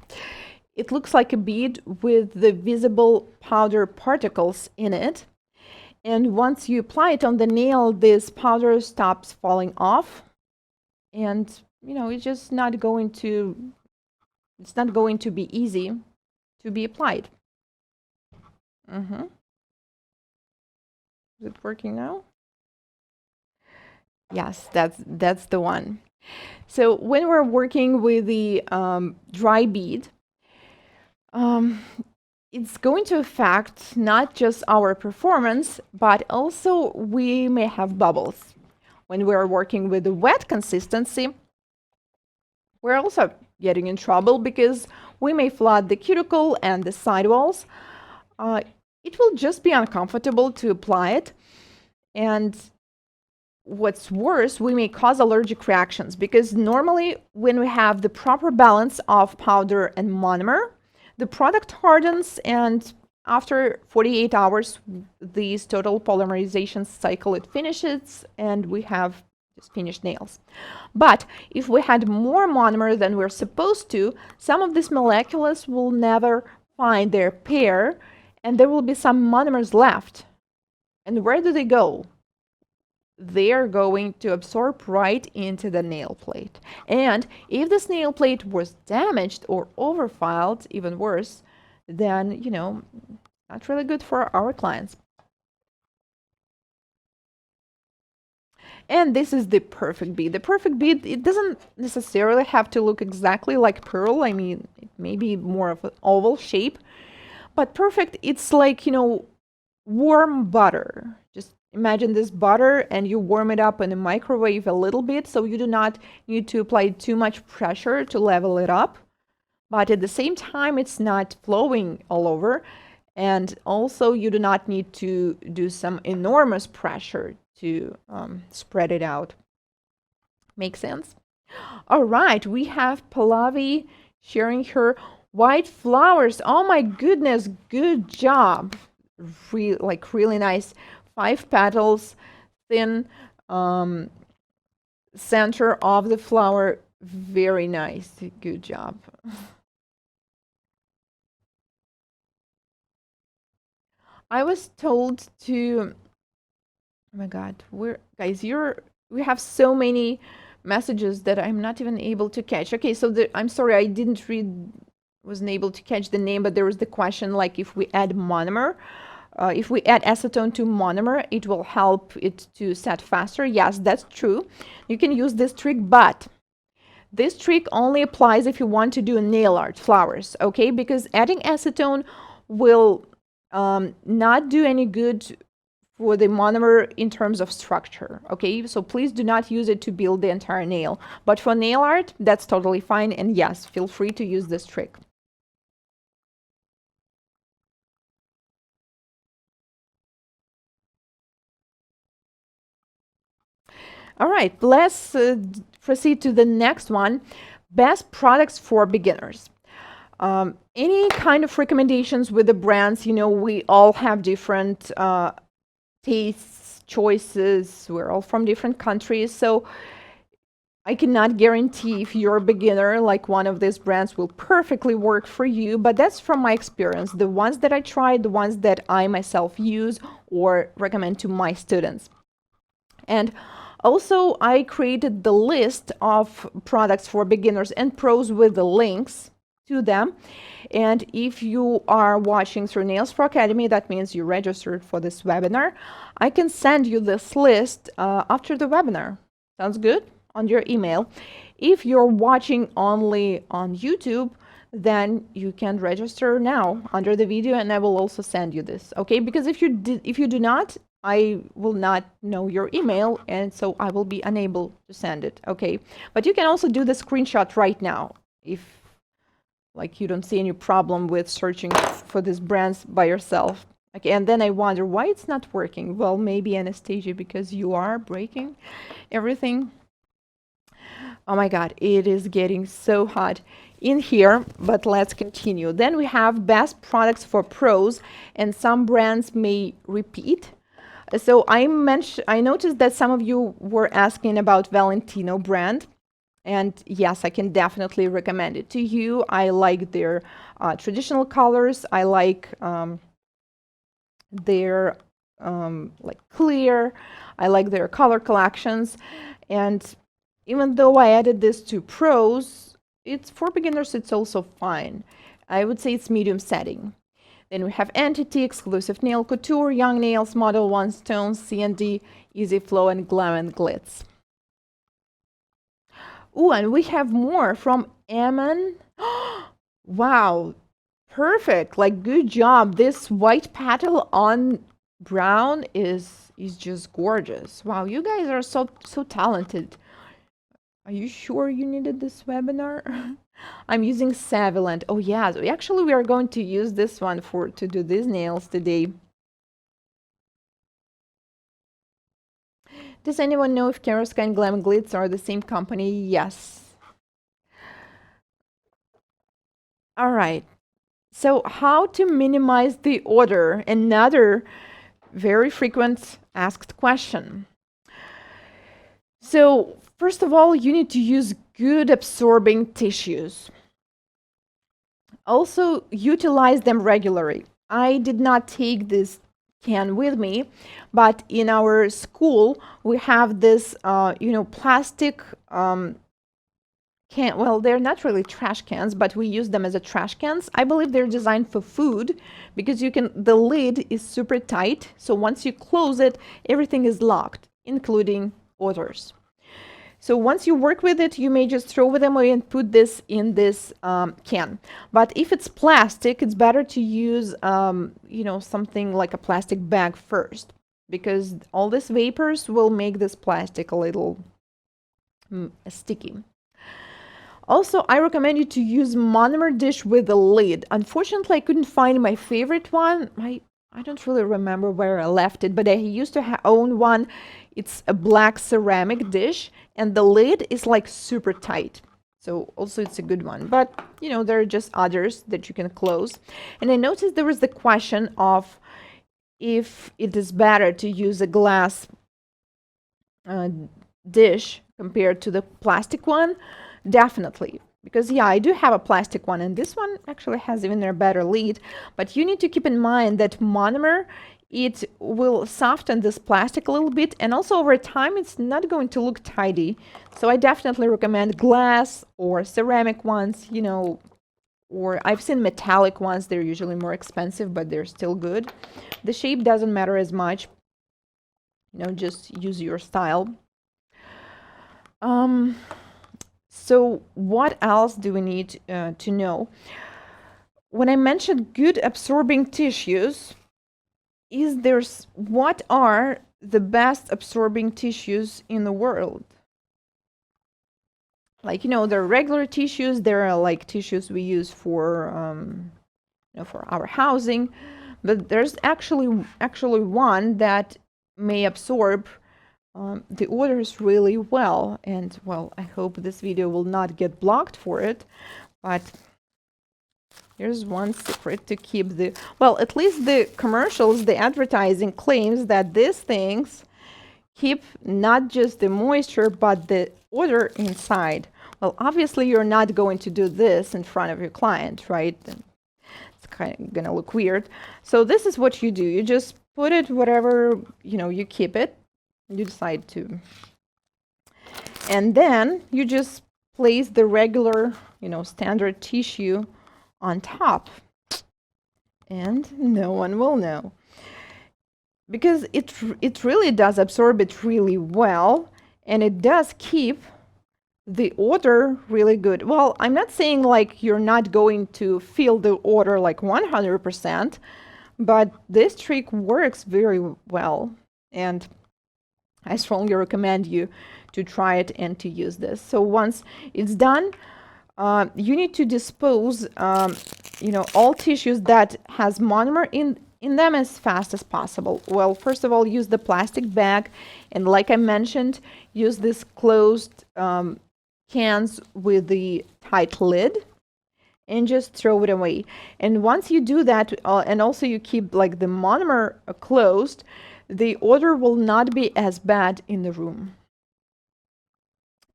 Speaker 1: It looks like a bead with the visible powder particles in it. And once you apply it on the nail, this powder stops falling off. And, it's just not going to, be easy to be applied. Is it working now? Yes, that's the one. So when we're working with the dry bead, it's going to affect not just our performance, but also we may have bubbles. When we're working with the wet consistency, we're also getting in trouble because we may flood the cuticle and the sidewalls. It will just be uncomfortable to apply it. And what's worse, we may cause allergic reactions because normally when we have the proper balance of powder and monomer, the product hardens, and after 48 hours, this total polymerization cycle, it finishes, and we have just finished nails. But if we had more monomer than we're supposed to, some of these molecules will never find their pair, and there will be some monomers left. And where do they go? They are going to absorb right into the nail plate. And if this nail plate was damaged or overfiled, even worse, then, not really good for our clients. And this is the perfect bead. The perfect bead, it doesn't necessarily have to look exactly like pearl. I mean, it may be more of an oval shape. But perfect, it's like, warm butter. Just imagine this butter and you warm it up in a microwave a little bit, so you do not need to apply too much pressure to level it up. But at the same time, it's not flowing all over. And also, you do not need to do some enormous pressure to spread it out. Make sense? All right, we have Pallavi sharing her white flowers. Oh my goodness, good job. Really nice. 5 petals, thin center of the flower. Very nice. Good job. I was told to, oh my God, we have so many messages that I'm not even able to catch. Okay, so I'm sorry, I wasn't able to catch the name, but there was the question like if we add monomer, if we add acetone to monomer, it will help it to set faster. Yes, that's true. You can use this trick, but this trick only applies if you want to do nail art flowers, okay? Because adding acetone will not do any good for the monomer in terms of structure, okay? So please do not use it to build the entire nail. But for nail art, that's totally fine. And yes, feel free to use this trick. All right, let's proceed to the next one. Best products for beginners. Any kind of recommendations with the brands, we all have different tastes, choices. We're all from different countries. So I cannot guarantee if you're a beginner, like one of these brands will perfectly work for you, but that's from my experience. The ones that I tried, the ones that I myself use or recommend to my students. And also, I created the list of products for beginners and pros with the links to them. And if you are watching through Nails Pro Academy, that means you registered for this webinar. I can send you this list after the webinar. Sounds good? On your email. If you're watching only on YouTube, then you can register now under the video, and I will also send you this. Okay? Because if you do not, I will not know your email, and so I will be unable to send it. Okay? But you can also do the screenshot right now if like you don't see any problem with searching for these brands by yourself. Okay, and then I wonder why it's not working. Well, maybe Anastasia, because you are breaking everything. Oh my God, it is getting so hot in here, but let's continue. Then we have best products for pros, and some brands may repeat. So I noticed that some of you were asking about Valentino brand. And yes, I can definitely recommend it to you. I like their traditional colors. I like their like clear. I like their color collections. And even though I added this to pros, it's for beginners, it's also fine. I would say it's medium setting. Then we have Entity, Exclusive Nail Couture, Young Nails, Model 1 Stones, C&D, Easy Flow, and Glam and Glitz. Oh, and we have more from Eman. Wow, perfect. Like, good job. This white petal on brown is just gorgeous. Wow, you guys are so talented. Are you sure you needed this webinar? I'm using Saviland. Oh yes, actually we are going to use this one to do these nails today. Does anyone know if Keroska and Glam Glitz are the same company? Yes. All right. So how to minimize the odor? Another very frequent asked question. So first of all, you need to use good absorbing tissues. Also, utilize them regularly. I did not take this can with me, but in our school we have this plastic can. Well, they're not really trash cans, but we use them as a trash cans. I believe they're designed for food because the lid is super tight, so once you close it, everything is locked, including odors. So once you work with it, you may just throw them away and put this in this can. But if it's plastic, it's better to use, something like a plastic bag first, because all these vapors will make this plastic a little sticky. Also, I recommend you to use monomer dish with a lid. Unfortunately, I couldn't find my favorite one. I don't really remember where I left it, but I used to own one. It's a black ceramic dish, and the lid is like super tight. So also it's a good one. But, there are just others that you can close. And I noticed there was the question of if it is better to use a glass dish compared to the plastic one. Definitely. Because, yeah, I do have a plastic one, and this one actually has even a better lid. But you need to keep in mind that monomer, it will soften this plastic a little bit, and also over time it's not going to look tidy. So I definitely recommend glass or ceramic ones, or I've seen metallic ones. They're usually more expensive, but they're still good. The shape doesn't matter as much. Just use your style. So what else do we need to know? When I mentioned good absorbing tissues, what are the best absorbing tissues in the world? Like, there are regular tissues. There are like tissues we use for our housing, but there's actually one that may absorb the odors really well. And well, I hope this video will not get blocked for it, but here's one secret to keep at least the commercials, the advertising claims that these things keep not just the moisture, but the order inside. Well, obviously you're not going to do this in front of your client, right? It's kind of gonna look weird. So this is what you do. You just put it wherever, you keep it. You decide to. And then you just place the regular, standard tissue on top. And no one will know. Because it really does absorb it really well, and it does keep the odor really good. Well, I'm not saying like you're not going to feel the odor like 100%, but this trick works very well, and I strongly recommend you to try it and to use this. So once it's done, you need to dispose, all tissues that has monomer in them as fast as possible. Well, first of all, use the plastic bag, and like I mentioned, use this closed cans with the tight lid, and just throw it away. And once you do that, and also you keep like the monomer closed, the odor will not be as bad in the room.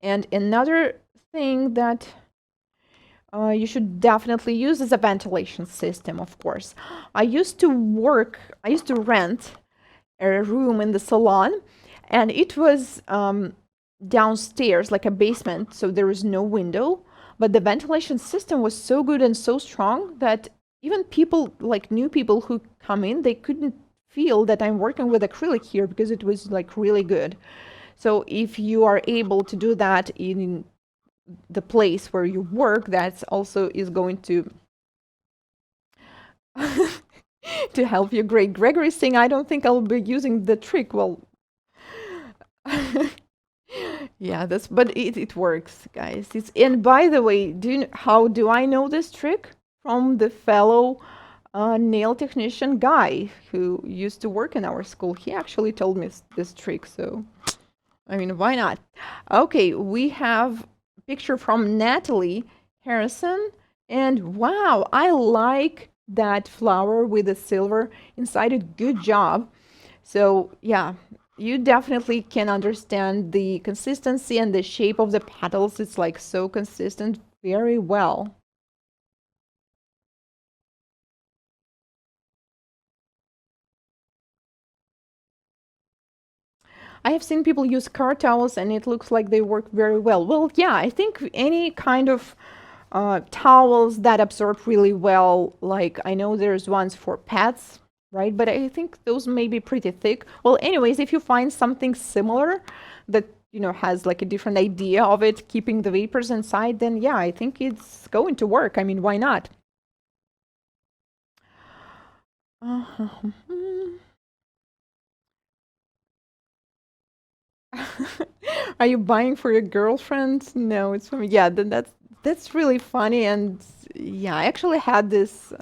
Speaker 1: And another thing that you should definitely use is a ventilation system, of course. I used to rent a room in the salon, and it was downstairs, like a basement, so there was no window, but the ventilation system was so good and so strong that even people, like new people who come in, they couldn't feel that I'm working with acrylic here because it was like really good. So if you are able to do that in the place where you work, that's also is going to to help you. Great. Gregory's saying, I don't think I'll be using the trick. Well, yeah, but it works, guys. And by the way, how do I know this trick? From the fellow nail technician guy who used to work in our school. He actually told me this trick, so I mean, why not? Okay, we have a picture from Natalie Harrison, and wow, I like that flower with the silver inside it. Good job. So yeah, you definitely can understand the consistency and the shape of the petals. It's like so consistent, very well. I have seen people use car towels and it looks like they work very well. Well, yeah, I think any kind of towels that absorb really well, like I know there's ones for pets, right? But I think those may be pretty thick. Well, anyways, if you find something similar that, has like a different idea of it, keeping the vapors inside, then yeah, I think it's going to work. I mean, why not? Are you buying for your girlfriend? No, it's for me. Yeah, then that's really funny. And yeah, I actually had this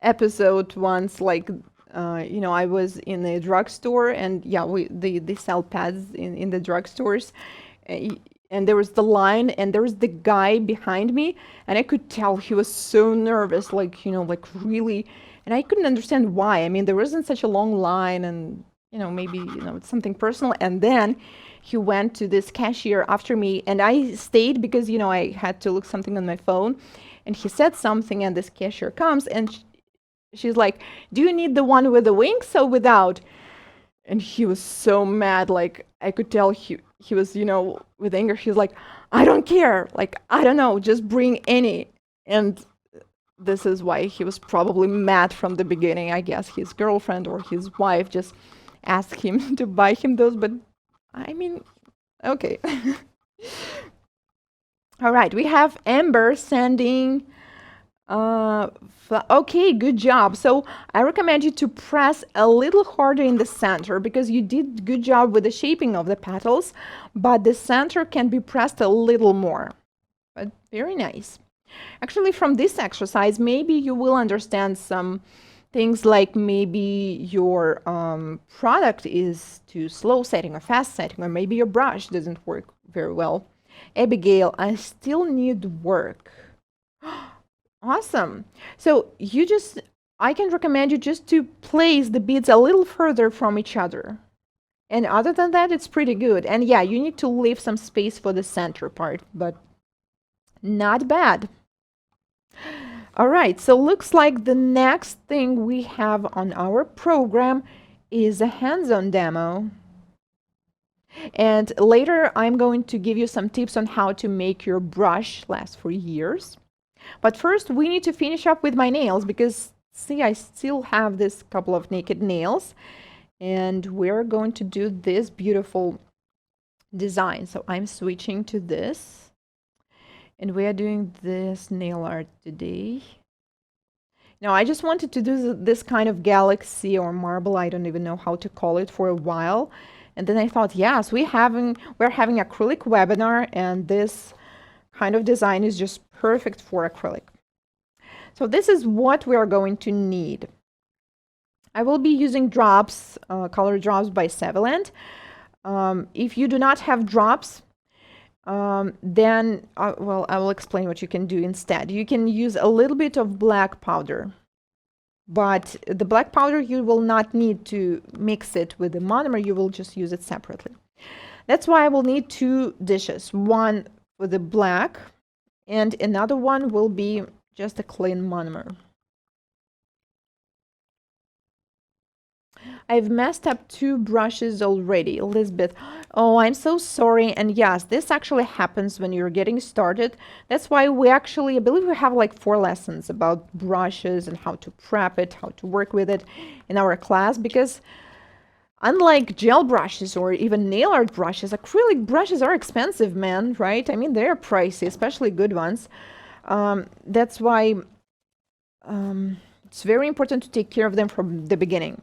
Speaker 1: episode once, like I was in a drugstore, and yeah, they sell pads in the drugstores, and there was the line, and there was the guy behind me, and I could tell he was so nervous, like like really, and I couldn't understand why. I mean, there wasn't such a long line, and maybe it's something personal. And then he went to this cashier after me, and I stayed because I had to look something on my phone, and he said something, and this cashier comes, and she's like, do you need the one with the wings or without? And he was so mad, like I could tell he was with anger. He's like, I don't care, like I don't know, just bring any. And this is why he was probably mad from the beginning. I guess his girlfriend or his wife just asked him to buy him those, but I mean, okay. All right, we have Amber sending okay, good job. So I recommend you to press a little harder in the center because you did good job with the shaping of the petals, but the center can be pressed a little more. But very nice. Actually, from this exercise, maybe you will understand some things, like maybe your product is too slow setting or fast setting, or maybe your brush doesn't work very well. Abigail, I still need work. Awesome. So I can recommend you just to place the beads a little further from each other. And other than that, it's pretty good. And yeah, you need to leave some space for the center part, but not bad. All right, so looks like the next thing we have on our program is a hands-on demo. And later, I'm going to give you some tips on how to make your brush last for years. But first, we need to finish up with my nails because, see, I still have this couple of naked nails. And we're going to do this beautiful design. So I'm switching to this. And we are doing this nail art today. Now, I just wanted to do this kind of galaxy or marble. I don't even know how to call it for a while. And then I thought, yes, we're having acrylic webinar, and this kind of design is just perfect for acrylic. So this is what we are going to need. I will be using drops, color drops by Seviland. If you do not have drops, then, well, I will explain what you can do instead. You can use a little bit of black powder. But the black powder, you will not need to mix it with the monomer. You will just use it separately. That's why I will need 2 dishes. One with the black, and another one will be just a clean monomer. I've messed up 2 brushes already, Elizabeth. Oh, I'm so sorry. And yes, this actually happens when you're getting started. That's why we actually, I believe we have like 4 lessons about brushes and how to prep it, how to work with it in our class, because unlike gel brushes or even nail art brushes, acrylic brushes are expensive, man, right? I mean, they're pricey, especially good ones. That's why it's very important to take care of them from the beginning.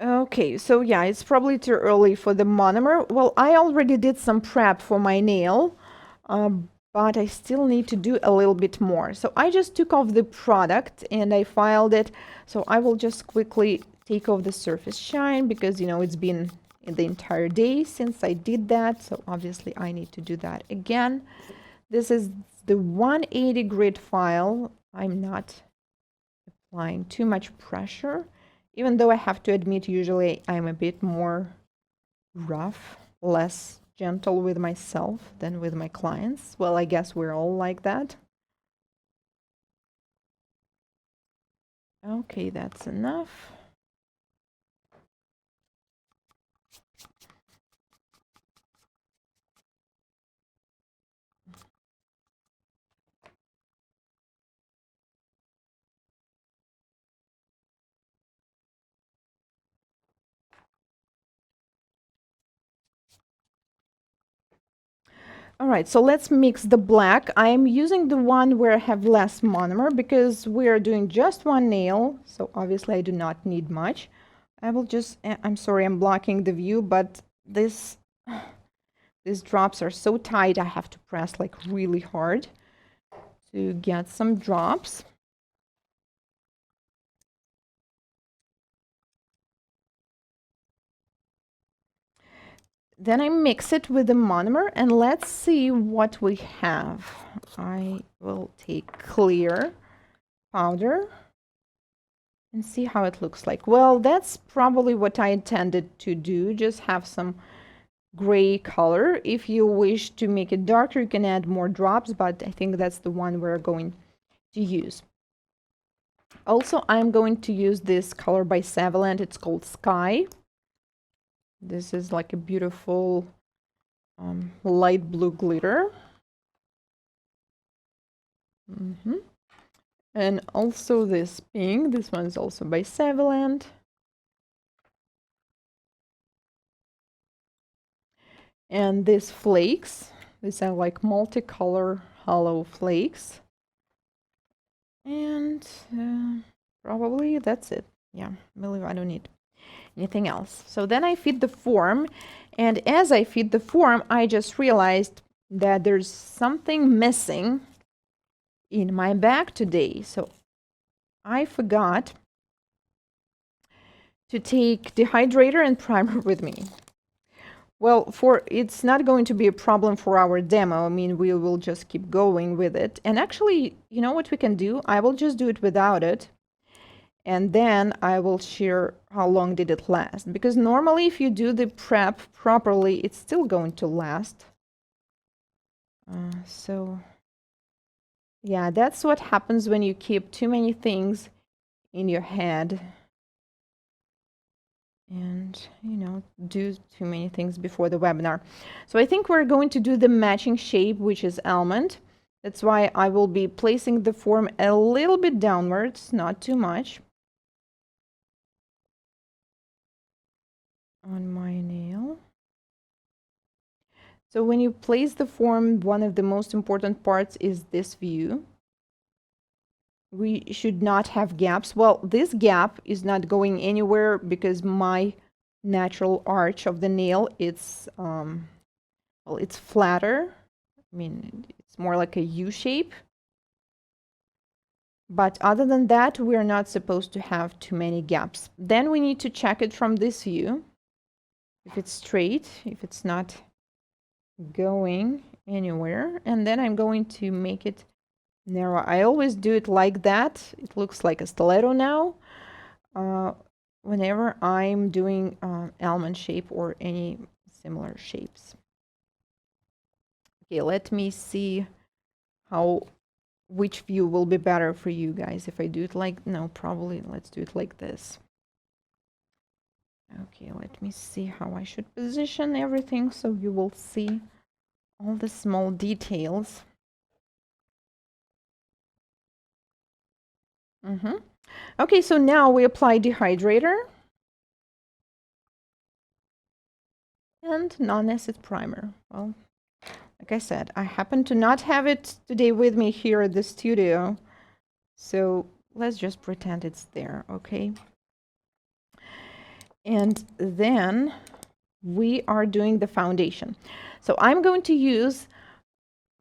Speaker 1: Okay, so yeah, it's probably too early for the monomer. Well, I already did some prep for my nail, but I still need to do a little bit more. So I just took off the product and I filed it. So I will just quickly take off the surface shine because, you know, it's been the entire day since I did that. So obviously I need to do that again. This is the 180 grit file. I'm not applying too much pressure. Even though I have to admit, usually I'm a bit more rough, less gentle with myself than with my clients. Well, I guess we're all like that. Okay, that's enough. All right, so let's mix the black. I'm using the one where I have less monomer because we are doing just one nail. So obviously I do not need much. I will just, I'm sorry, I'm blocking the view, but these drops are so tight. I have to press like really hard to get some drops. Then I mix it with the monomer and let's see what we have. I will take clear powder and see how it looks like. Well, that's probably what I intended to do, just have some gray color. If you wish to make it darker, you can add more drops, but I think that's the one we're going to use. Also, I'm going to use this color by Seviland. It's called Sky. This is like a beautiful light blue glitter. And also this pink. This one's also by Seviland. And these flakes. These are like multicolor hollow flakes. And probably that's it. Yeah, I believe I don't need anything else. So then I feed the form, and as I feed the form, I just realized that there's something missing in my bag today. So I forgot to take dehydrator and primer with me. Well, it's not going to be a problem for our demo. I mean, we will just keep going with it. And actually, you know what we can do? I will just do it without it. And then I will share how long did it last. Because normally if you do the prep properly, it's still going to last. So yeah, that's what happens when you keep too many things in your head. And, you know, do too many things before the webinar. So I think we're going to do the matching shape, which is almond. That's why I will be placing the form a little bit downwards, not too much, on my nail. So when you place the form, one of the most important parts is this view. We should not have gaps. Well, this gap is not going anywhere because my natural arch of the nail, it's well, it's flatter. I mean, it's more like a U shape. But other than that, we're not supposed to have too many gaps. Then we need to check it from this view. If it's straight, if it's not going anywhere. And then I'm going to make it narrow. I always do it like that. It looks like a stiletto now. Whenever I'm doing almond shape or any similar shapes. Okay, let me see which view will be better for you guys. If I do it like, no, probably let's do it like this. Okay, let me see how I should position everything so you will see all the small details. Okay, so now we apply dehydrator and non-acid primer. Well, like I said, I happen to not have it today with me here at the studio, so let's just pretend it's there, okay? And then we are doing the foundation. So I'm going to use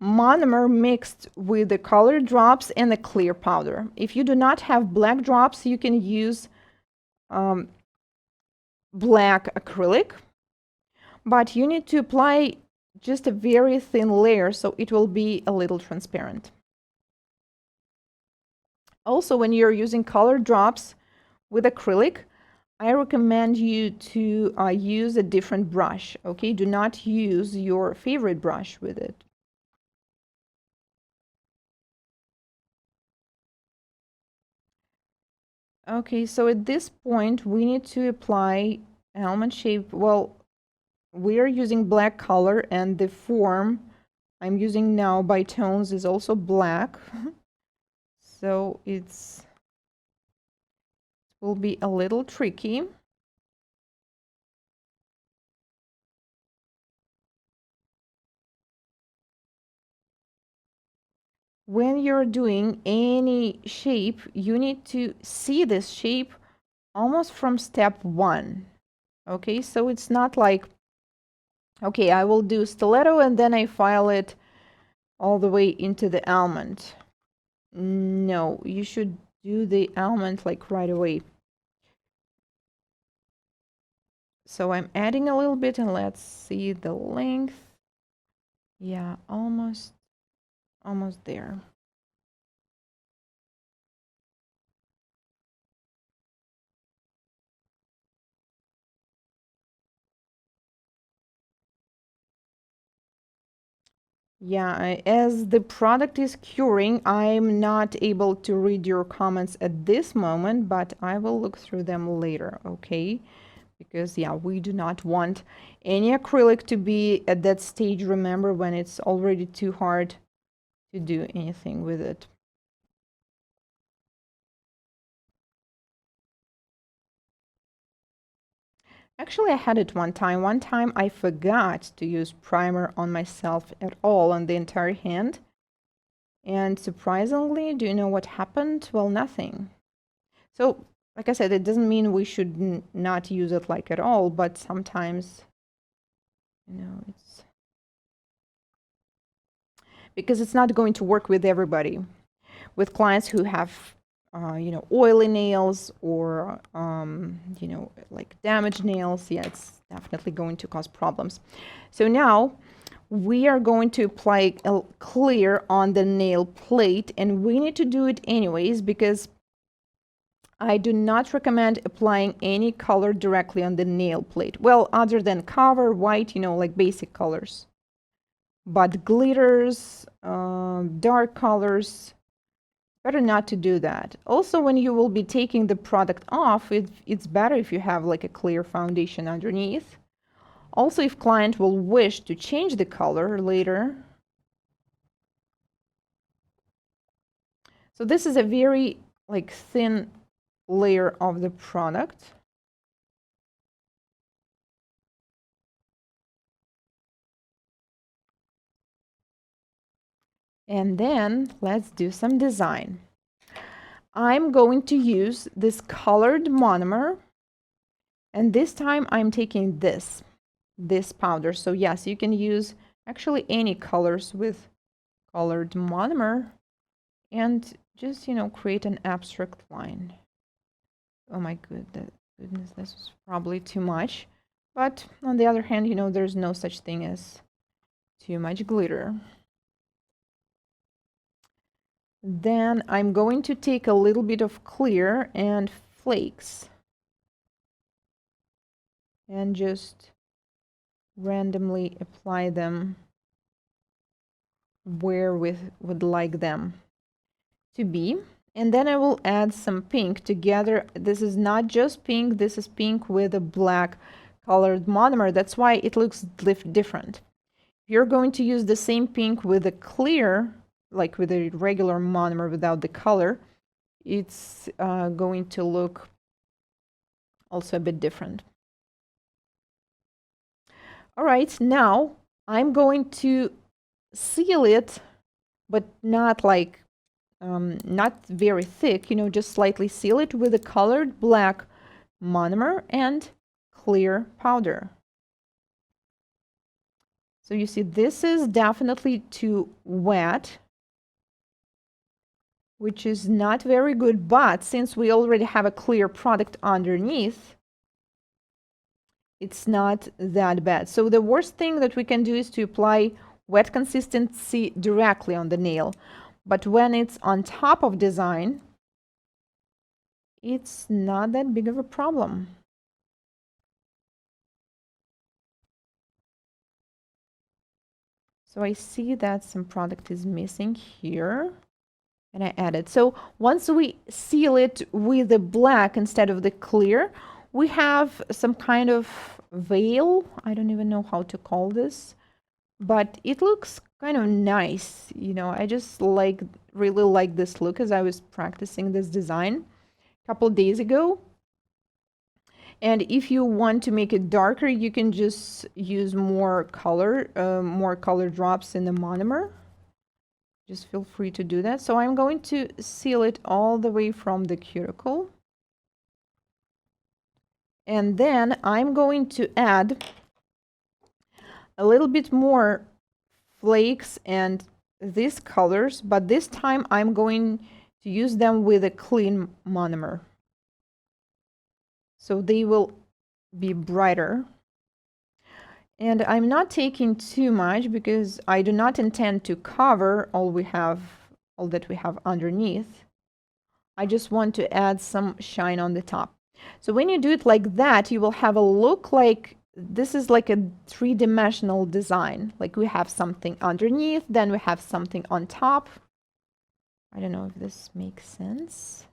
Speaker 1: monomer mixed with the color drops and the clear powder. If you do not have black drops, you can use black acrylic, but you need to apply just a very thin layer so it will be a little transparent. Also, when you're using color drops with acrylic, I recommend you to use a different brush, okay? Do not use your favorite brush with it. Okay, so at this point, we need to apply almond shape. Well, we are using black color, and the form I'm using now by Tones is also black. So it will be a little tricky. When you're doing any shape, you need to see this shape almost from step one. Okay, so it's not like, okay, I will do stiletto and then I file it all the way into the almond. No, you should do the almond like right away. So I'm adding a little bit and let's see the length. Yeah, almost there. Yeah, as the product is curing, I'm not able to read your comments at this moment, but I will look through them later, okay? Because, yeah, we do not want any acrylic to be at that stage, remember, when it's already too hard to do anything with it. Actually, I had it one time. One time I forgot to use primer on myself at all on the entire hand. And surprisingly, do you know what happened? Well, nothing. So, like I said, it doesn't mean we should not use it like at all, but sometimes, you know, it's because it's not going to work with everybody. With clients who have, you know, oily nails or, you know, like damaged nails, yeah, it's definitely going to cause problems. So now we are going to apply a clear on the nail plate, and we need to do it anyways because I do not recommend applying any color directly on the nail plate. Well, other than cover, white, like basic colors. But glitters, dark colors, better not to do that. Also, when you will be taking the product off, it's better if you have like a clear foundation underneath. Also, if client will wish to change the color later. So this is a very like thin layer of the product. And then let's do some design. I'm going to use this colored monomer, and this time I'm taking this powder. So yes, you can use actually any colors with colored monomer and just, create an abstract line. Oh my goodness, this was probably too much. But on the other hand, there's no such thing as too much glitter. Then I'm going to take a little bit of clear and flakes and just randomly apply them where we would like them to be. And then I will add some pink together. This is not just pink, this is pink with a black colored monomer. That's why it looks different. If you're going to use the same pink with a clear, like with a regular monomer without the color, it's going to look also a bit different. All right, now I'm going to seal it, but not like not very thick, just slightly seal it with a colored black monomer and clear powder. So you see, this is definitely too wet, which is not very good, but since we already have a clear product underneath, it's not that bad. So the worst thing that we can do is to apply wet consistency directly on the nail. But when it's on top of design, it's not that big of a problem. So I see that some product is missing here, and I added. So once we seal it with the black instead of the clear, we have some kind of veil. I don't even know how to call this, but it looks kind of nice. I just really like this look as I was practicing this design a couple of days ago. And if you want to make it darker, you can just use more color drops in the monomer. Just feel free to do that. So I'm going to seal it all the way from the cuticle. And then I'm going to add a little bit more flakes and these colors, but this time I'm going to use them with a clean monomer. So they will be brighter. And I'm not taking too much because I do not intend to cover all that we have underneath. I just want to add some shine on the top. So when you do it like that, you will have a look like this is like a three-dimensional design. Like we have something underneath, then we have something on top. I don't know if this makes sense.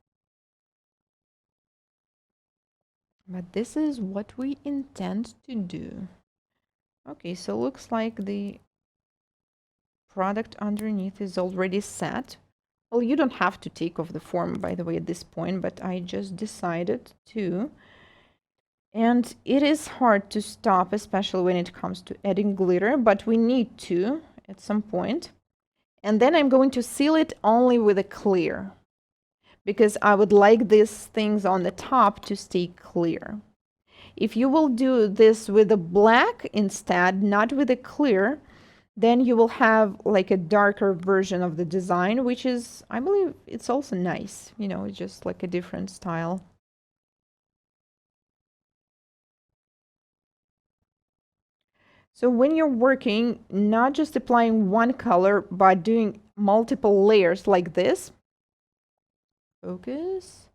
Speaker 1: But this is what we intend to do. Okay, so looks like the product underneath is already set. Well, you don't have to take off the form, by the way, at this point, but I just decided to. And it is hard to stop, especially when it comes to adding glitter, but we need to at some point. And then I'm going to seal it only with a clear, because I would like these things on the top to stay clear. If you will do this with a black instead, not with a clear, then you will have like a darker version of the design, which is, I believe, it's also nice. It's just like a different style. So when you're working, not just applying one color, but doing multiple layers like this, focus,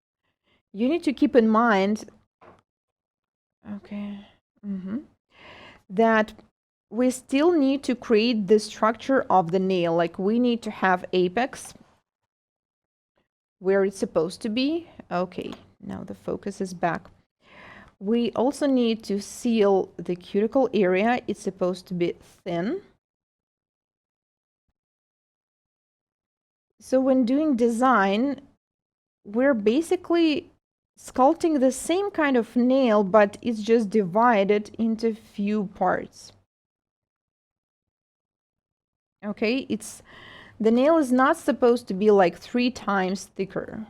Speaker 1: you need to keep in mind, okay, that we still need to create the structure of the nail. Like we need to have apex where it's supposed to be. Okay, now the focus is back. We also need to seal the cuticle area. It's supposed to be thin. So when doing design, we're basically sculpting the same kind of nail, but it's just divided into few parts. Okay, the nail is not supposed to be like 3 times thicker.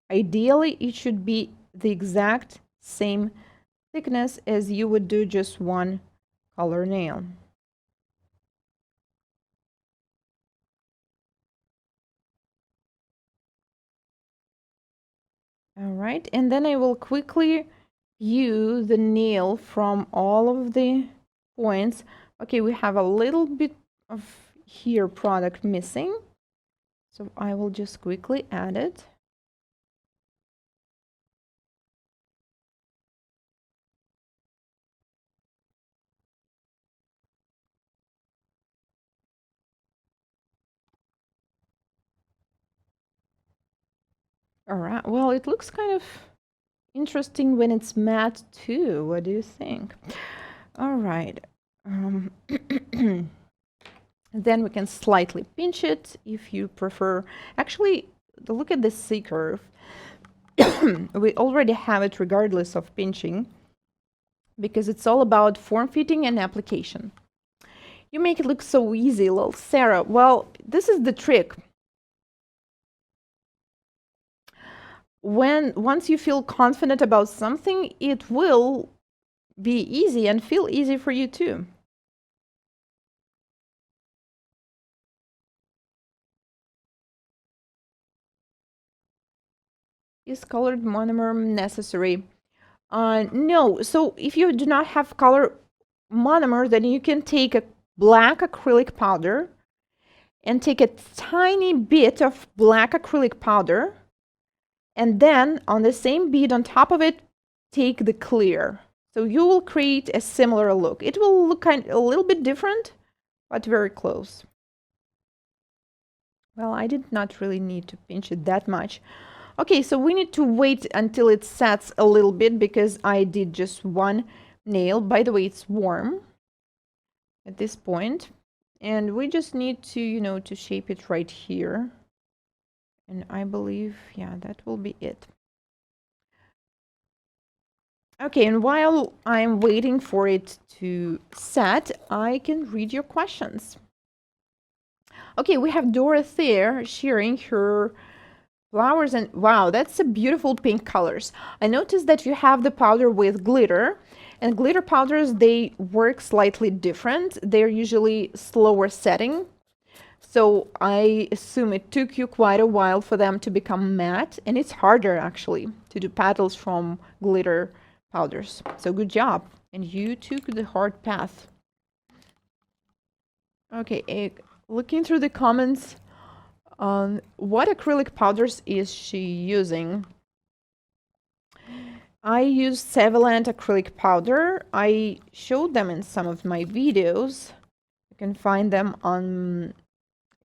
Speaker 1: Ideally, it should be the exact same thickness as you would do just one color nail. All right, and then I will quickly view the nail from all of the points. Okay, we have a little bit of here product missing, so I will just quickly add it. All right, well, it looks kind of interesting when it's matte too. What do you think? All right. Then we can slightly pinch it if you prefer. Actually, look at this C curve. We already have it regardless of pinching because it's all about form fitting and application. You make it look so easy, little Sarah. Well, this is the trick. Once you feel confident about something, it will be easy and feel easy for you too. Is colored monomer necessary? No. So if you do not have color monomer, then you can take a black acrylic powder and take a tiny bit of black acrylic powder, and then on the same bead on top of it, take the clear. So you will create a similar look. It will look a little bit different, but very close. Well, I did not really need to pinch it that much. Okay, so we need to wait until it sets a little bit because I did just one nail. By the way, it's warm at this point. And we just need to, to shape it right here. And I believe, yeah, that will be it. Okay, and while I'm waiting for it to set, I can read your questions. Okay, we have Dorothea sharing her flowers, and wow, that's a beautiful pink colors. I noticed that you have the powder with glitter, and glitter powders, they work slightly different. They're usually slower setting. So I assume it took you quite a while for them to become matte, and it's harder actually to do petals from glitter powders. So good job. And you took the hard path. Okay, looking through the comments, what acrylic powders is she using? I use Sevalant acrylic powder. I showed them in some of my videos. You can find them on,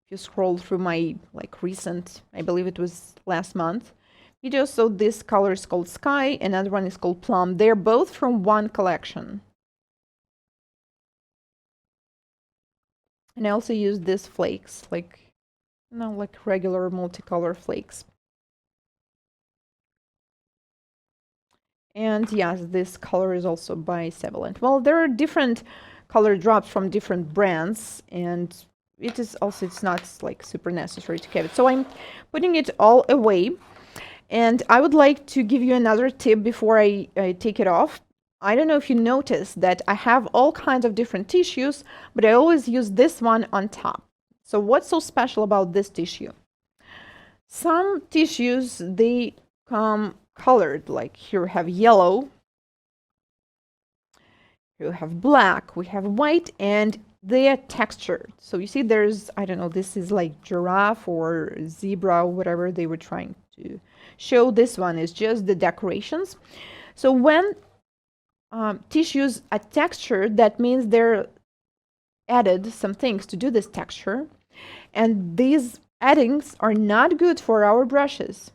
Speaker 1: if you scroll through my recent, I believe it was last month, videos. So this color is called Sky, another one is called Plum. They're both from one collection. And I also use these flakes, like regular multicolor flakes. And yes, this color is also by Sevalant. Well, there are different color drops from different brands, and it's not super necessary to have it. So I'm putting it all away, and I would like to give you another tip before I take it off. I don't know if you noticed that I have all kinds of different tissues, but I always use this one on top. So what's so special about this tissue? Some tissues, they come colored, like here we have yellow, We have black, we have white, and they are textured. So you see there's, I don't know, this is like giraffe or zebra, whatever they were trying to show. This one is just the decorations. So when tissues are textured, that means they're added some things to do this texture. And these addings are not good for our brushes.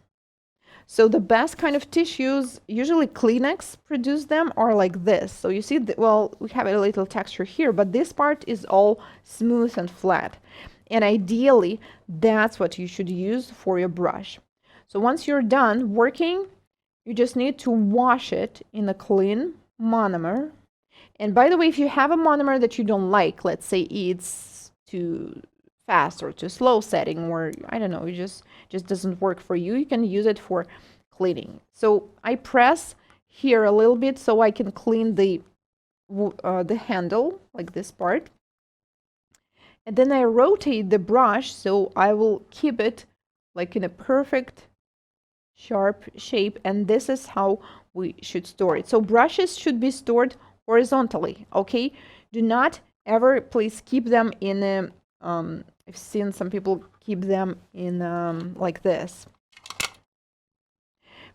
Speaker 1: So the best kind of tissues, usually Kleenex produce them, are like this. So you see, well, we have a little texture here, but this part is all smooth and flat. And ideally, that's what you should use for your brush. So once you're done working, you just need to wash it in a clean monomer. And by the way, if you have a monomer that you don't like, let's say it's too fast or too slow setting, or I don't know, it just doesn't work for you, you can use it for cleaning. So I press here a little bit so I can clean the handle, like this part, and then I rotate the brush so I will keep it like in a perfect sharp shape, and this is how we should store it. So brushes should be stored horizontally, okay? Do not ever, please keep them in a I've seen some people keep them in like this,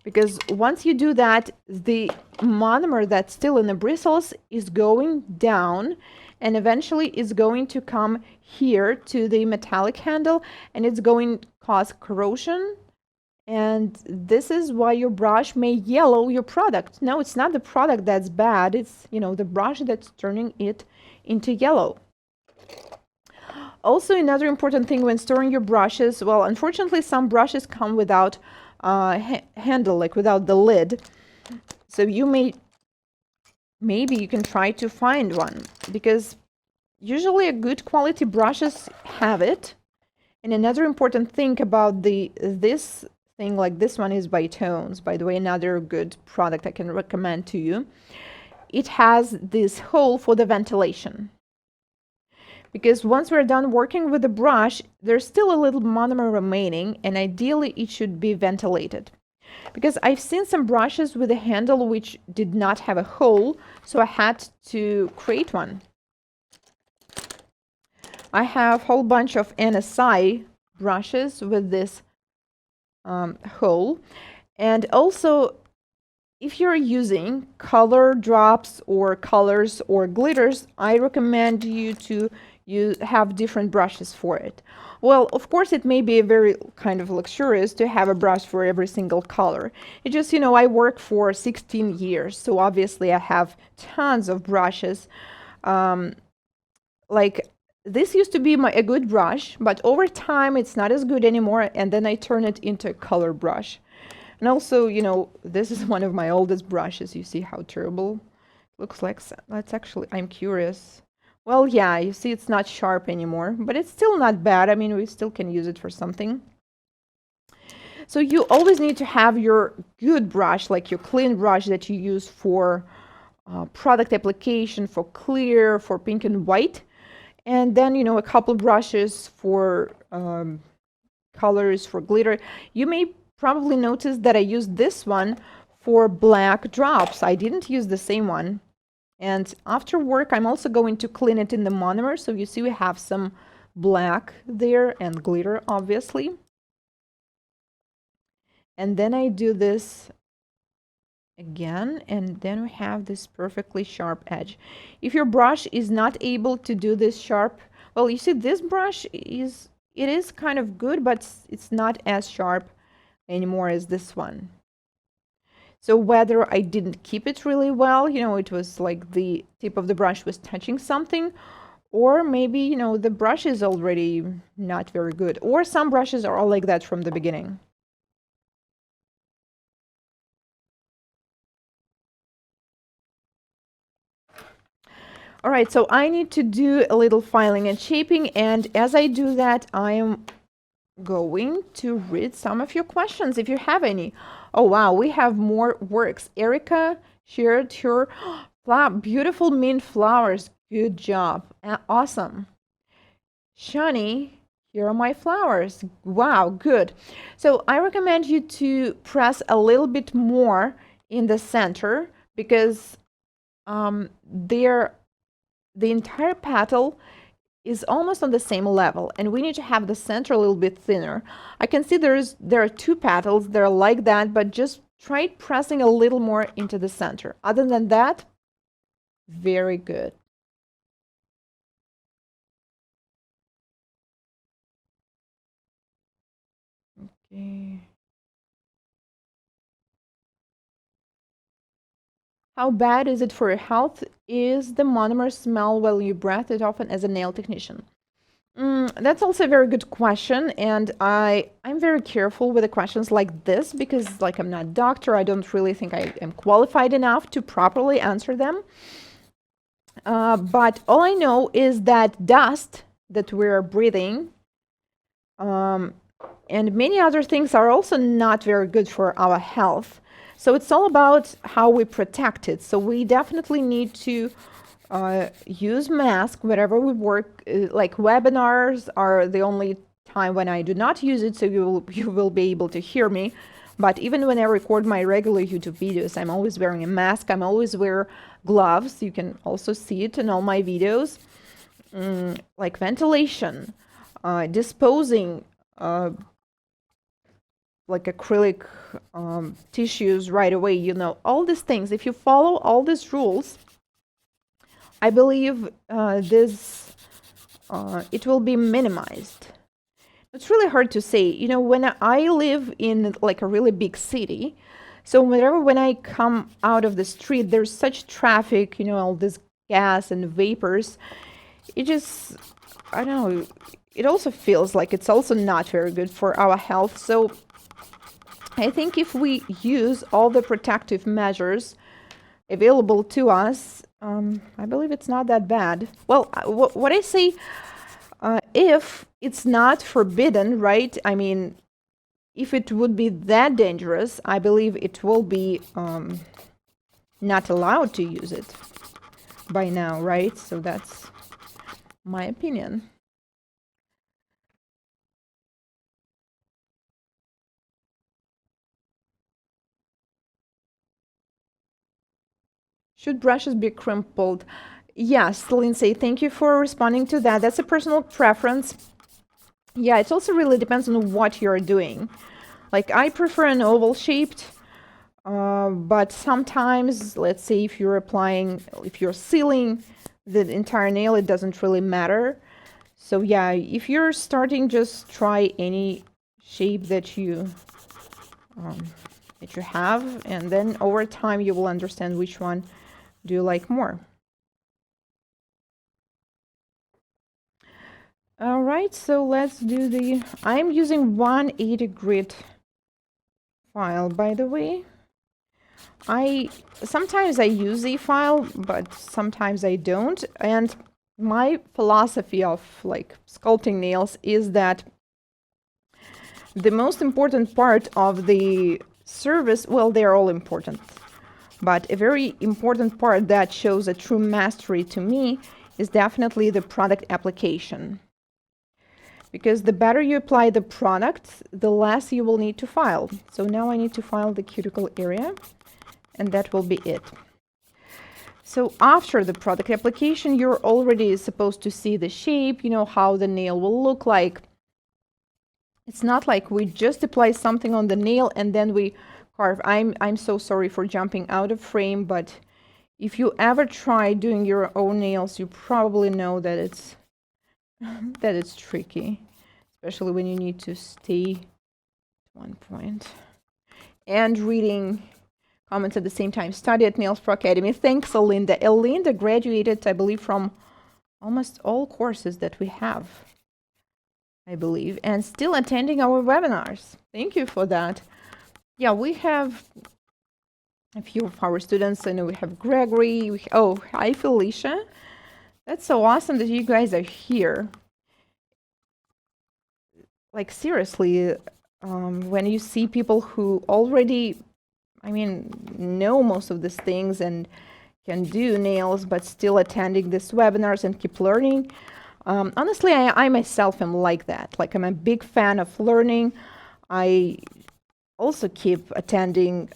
Speaker 1: because once you do that, the monomer that's still in the bristles is going down, and eventually is going to come here to the metallic handle, and it's going to cause corrosion. And this is why your brush may yellow your product. No, it's not the product that's bad, it's, you know, the brush that's turning it into yellow. Also, another important thing when storing your brushes, well, unfortunately, some brushes come without handle, like without the lid. So you maybe you can try to find one, because usually a good quality brushes have it. And another important thing about this thing, like this one, is by Tones, by the way, another good product I can recommend to you. It has this hole for the ventilation. Because once we're done working with the brush, there's still a little monomer remaining, and ideally it should be ventilated. Because I've seen some brushes with a handle which did not have a hole, so I had to create one. I have a whole bunch of NSI brushes with this hole. And also, if you're using color drops or colors or glitters, I recommend you to have different brushes for it. Well, of course, it may be a very kind of luxurious to have a brush for every single color. It just, you know, I work for 16 years, so obviously I have tons of brushes. Like this used to be a good brush, but over time it's not as good anymore, and then I turn it into a color brush. And also, you know, this is one of my oldest brushes. You see how terrible it looks like? That's actually, I'm curious. Well, yeah, you see it's not sharp anymore, but it's still not bad. I mean, we still can use it for something. So you always need to have your good brush, like your clean brush that you use for product application, for clear, for pink and white. And then, you know, a couple brushes for colors, for glitter. You may probably notice that I used this one for black drops. I didn't use the same one. And after work, I'm also going to clean it in the monomer. So you see we have some black there and glitter, obviously. And then I do this again, and then we have this perfectly sharp edge. If your brush is not able to do this sharp, well, you see this brush is kind of good, but it's not as sharp anymore as this one. So whether I didn't keep it really well, you know, it was like the tip of the brush was touching something, or maybe, you know, the brush is already not very good, or some brushes are all like that from the beginning. All right, so I need to do a little filing and shaping, and as I do that, I am going to read some of your questions if you have any. Oh wow, we have more works. Erica shared her beautiful mint flowers. Good job. Awesome. Shani, here are my flowers. Wow, good. So I recommend you to press a little bit more in the center, because the entire petal is almost on the same level, and we need to have the center a little bit thinner. I can see there are two petals that are like that, but just try pressing a little more into the center. Other than that, very good. Okay. How bad is it for your health? Is the monomer smell while you breath it often as a nail technician? That's also a very good question, and I'm very careful with the questions like this because, like, I'm not a doctor. I don't really think I am qualified enough to properly answer them. But all I know is that dust that we're breathing and many other things are also not very good for our health. So it's all about how we protect it. So we definitely need to use mask wherever we work. Like webinars are the only time when I do not use it, so you will be able to hear me. But even when I record my regular YouTube videos, I'm always wearing a mask. I'm always wear gloves. You can also see it in all my videos. Like ventilation, disposing like acrylic tissues right away, you know, all these things. If you follow all these rules, I believe it will be minimized. It's really hard to say. You know, when I live in like a really big city, so when I come out of the street, there's such traffic, you know, all this gas and vapors. It just, I don't know, it also feels like it's also not very good for our health. So I think if we use all the protective measures available to us, I believe it's not that bad. Well, what I say, if it's not forbidden, right? I mean, if it would be that dangerous, I believe it will be not allowed to use it by now, right? So that's my opinion. Should brushes be crimpled? Yes, Lindsay, thank you for responding to that. That's a personal preference. Yeah, it also really depends on what you're doing. Like, I prefer an oval shaped, but sometimes, let's say if you're sealing the entire nail, it doesn't really matter. So yeah, if you're starting, just try any shape that you have, and then over time you will understand which one do you like more. All right, so let's do I'm using 180 grit file, by the way. Sometimes I use a file, but sometimes I don't. And my philosophy of like sculpting nails is that the most important part of the service, well, they're all important, but a very important part that shows a true mastery to me is definitely the product application. Because the better you apply the product, the less you will need to file. So now I need to file the cuticle area, and that will be it. So after the product application, you're already supposed to see the shape, you know, how the nail will look like. It's not like we just apply something on the nail and then we carve. I'm so sorry for jumping out of frame, but if you ever try doing your own nails, you probably know that it's tricky, especially when you need to stay at one point and reading comments at the same time. Study at Nails Pro Academy. Thanks, Alinda. Alinda graduated, I believe, from almost all courses that we have, I believe, and still attending our webinars. Thank you for that. Yeah, we have a few of our students. I know we have Gregory. Oh, hi, Felicia. That's so awesome that you guys are here. Like, seriously, when you see people who already, I mean, know most of these things and can do nails, but still attending these webinars and keep learning. Honestly, I myself am like that. Like, I'm a big fan of learning. I also keep attending,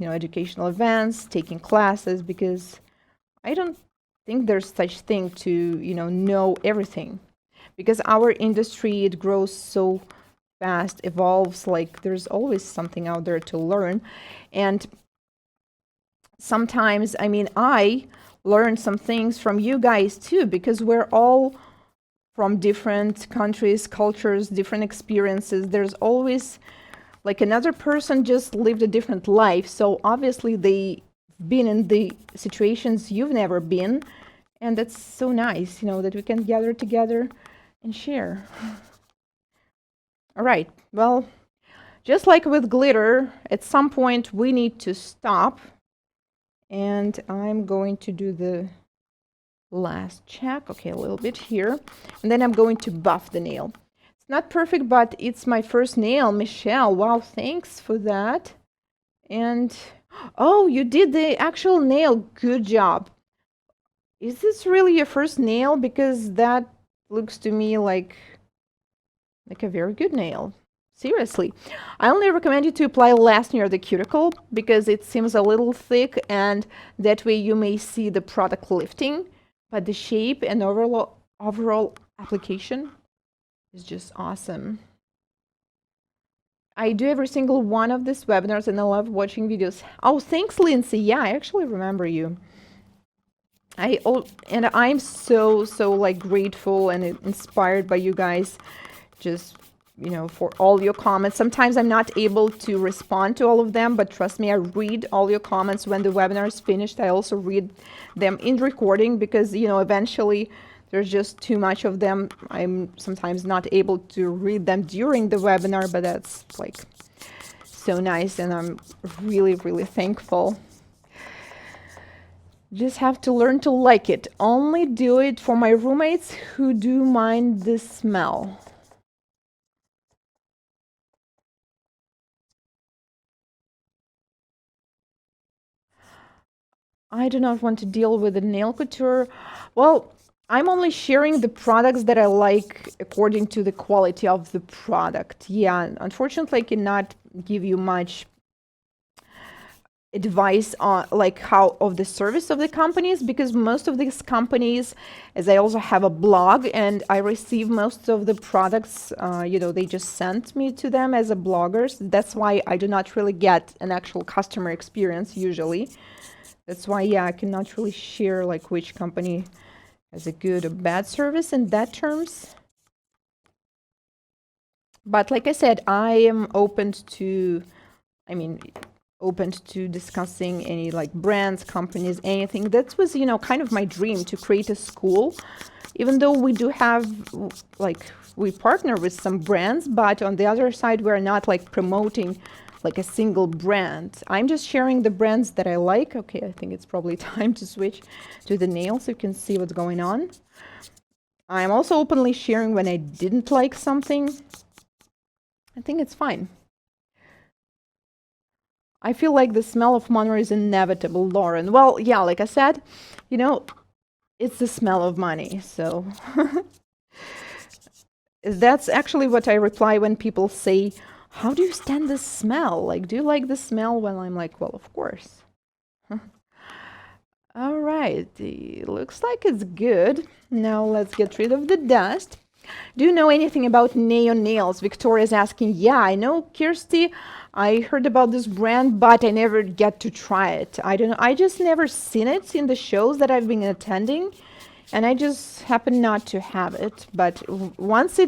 Speaker 1: educational events, taking classes, because I don't think there's such thing to, know everything, because our industry, it grows so fast, evolves, like there's always something out there to learn. And sometimes, I learn some things from you guys too, because we're all from different countries, cultures, different experiences. There's always like another person just lived a different life. So obviously they've been in the situations you've never been. And that's so nice, that we can gather together and share. All right. Well, just like with glitter, at some point we need to stop. And I'm going to do the last check. Okay, a little bit here. And then I'm going to buff the nail. It's not perfect, but it's my first nail. Michelle, wow, thanks for that. And, oh, you did the actual nail. Good job. Is this really your first nail? Because that looks to me like a very good nail. Seriously. I only recommend you to apply less near the cuticle because it seems a little thick, and that way you may see the product lifting, but the shape and overall application is just awesome. I do every single one of these webinars and I love watching videos. Oh, thanks, Lindsay. Yeah, I actually remember you. And I'm so like grateful and inspired by you guys, just for all your comments. Sometimes I'm not able to respond to all of them, but trust me, I read all your comments when the webinar is finished. I also read them in recording because eventually there's just too much of them. I'm sometimes not able to read them during the webinar, but that's like so nice, and I'm really thankful. Just have to learn to like it. Only do it for my roommates who do mind the smell. I do not want to deal with the nail couture. Well, I'm only sharing the products that I like according to the quality of the product. Yeah, unfortunately, I cannot give you much advice on like how of the service of the companies, because most of these companies, as I also have a blog and I receive most of the products, they just sent me to them as a bloggers. That's why I do not really get an actual customer experience usually. That's why, yeah, I cannot really share like which company has a good or bad service in that terms. But like I said, I am open to discussing any like brands, companies, anything. That was, kind of my dream, to create a school, even though we do have we partner with some brands, but on the other side, we're not like promoting like a single brand. I'm just sharing the brands that I like. Okay, I think it's probably time to switch to the nails so you can see what's going on. I'm also openly sharing when I didn't like something. I think it's fine. I feel like the smell of money is inevitable, Lauren. Well, yeah, like I said, it's the smell of money. So that's actually what I reply when people say, how do you stand the smell? Like, do you like the smell? Well, I'm like, well, of course. All right, it looks like it's good. Now let's get rid of the dust. Do you know anything about neon nails? Victoria's asking. Yeah, I know, Kirsty. I heard about this brand, but I never get to try it. I don't know. I just never seen it in the shows that I've been attending, and I just happen not to have it. But once I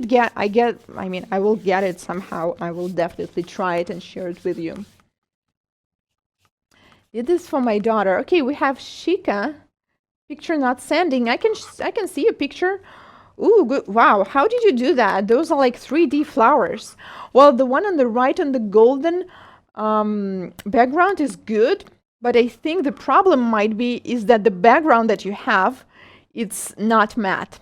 Speaker 1: will get it somehow. I will definitely try it and share it with you. Did this for my daughter. Okay, we have Shika. Picture not sending. I can see a picture. Ooh, good. Wow, how did you do that? Those are like 3D flowers. Well, the one on the right on the golden background is good, but I think the problem might be is that the background that you have, it's not matte.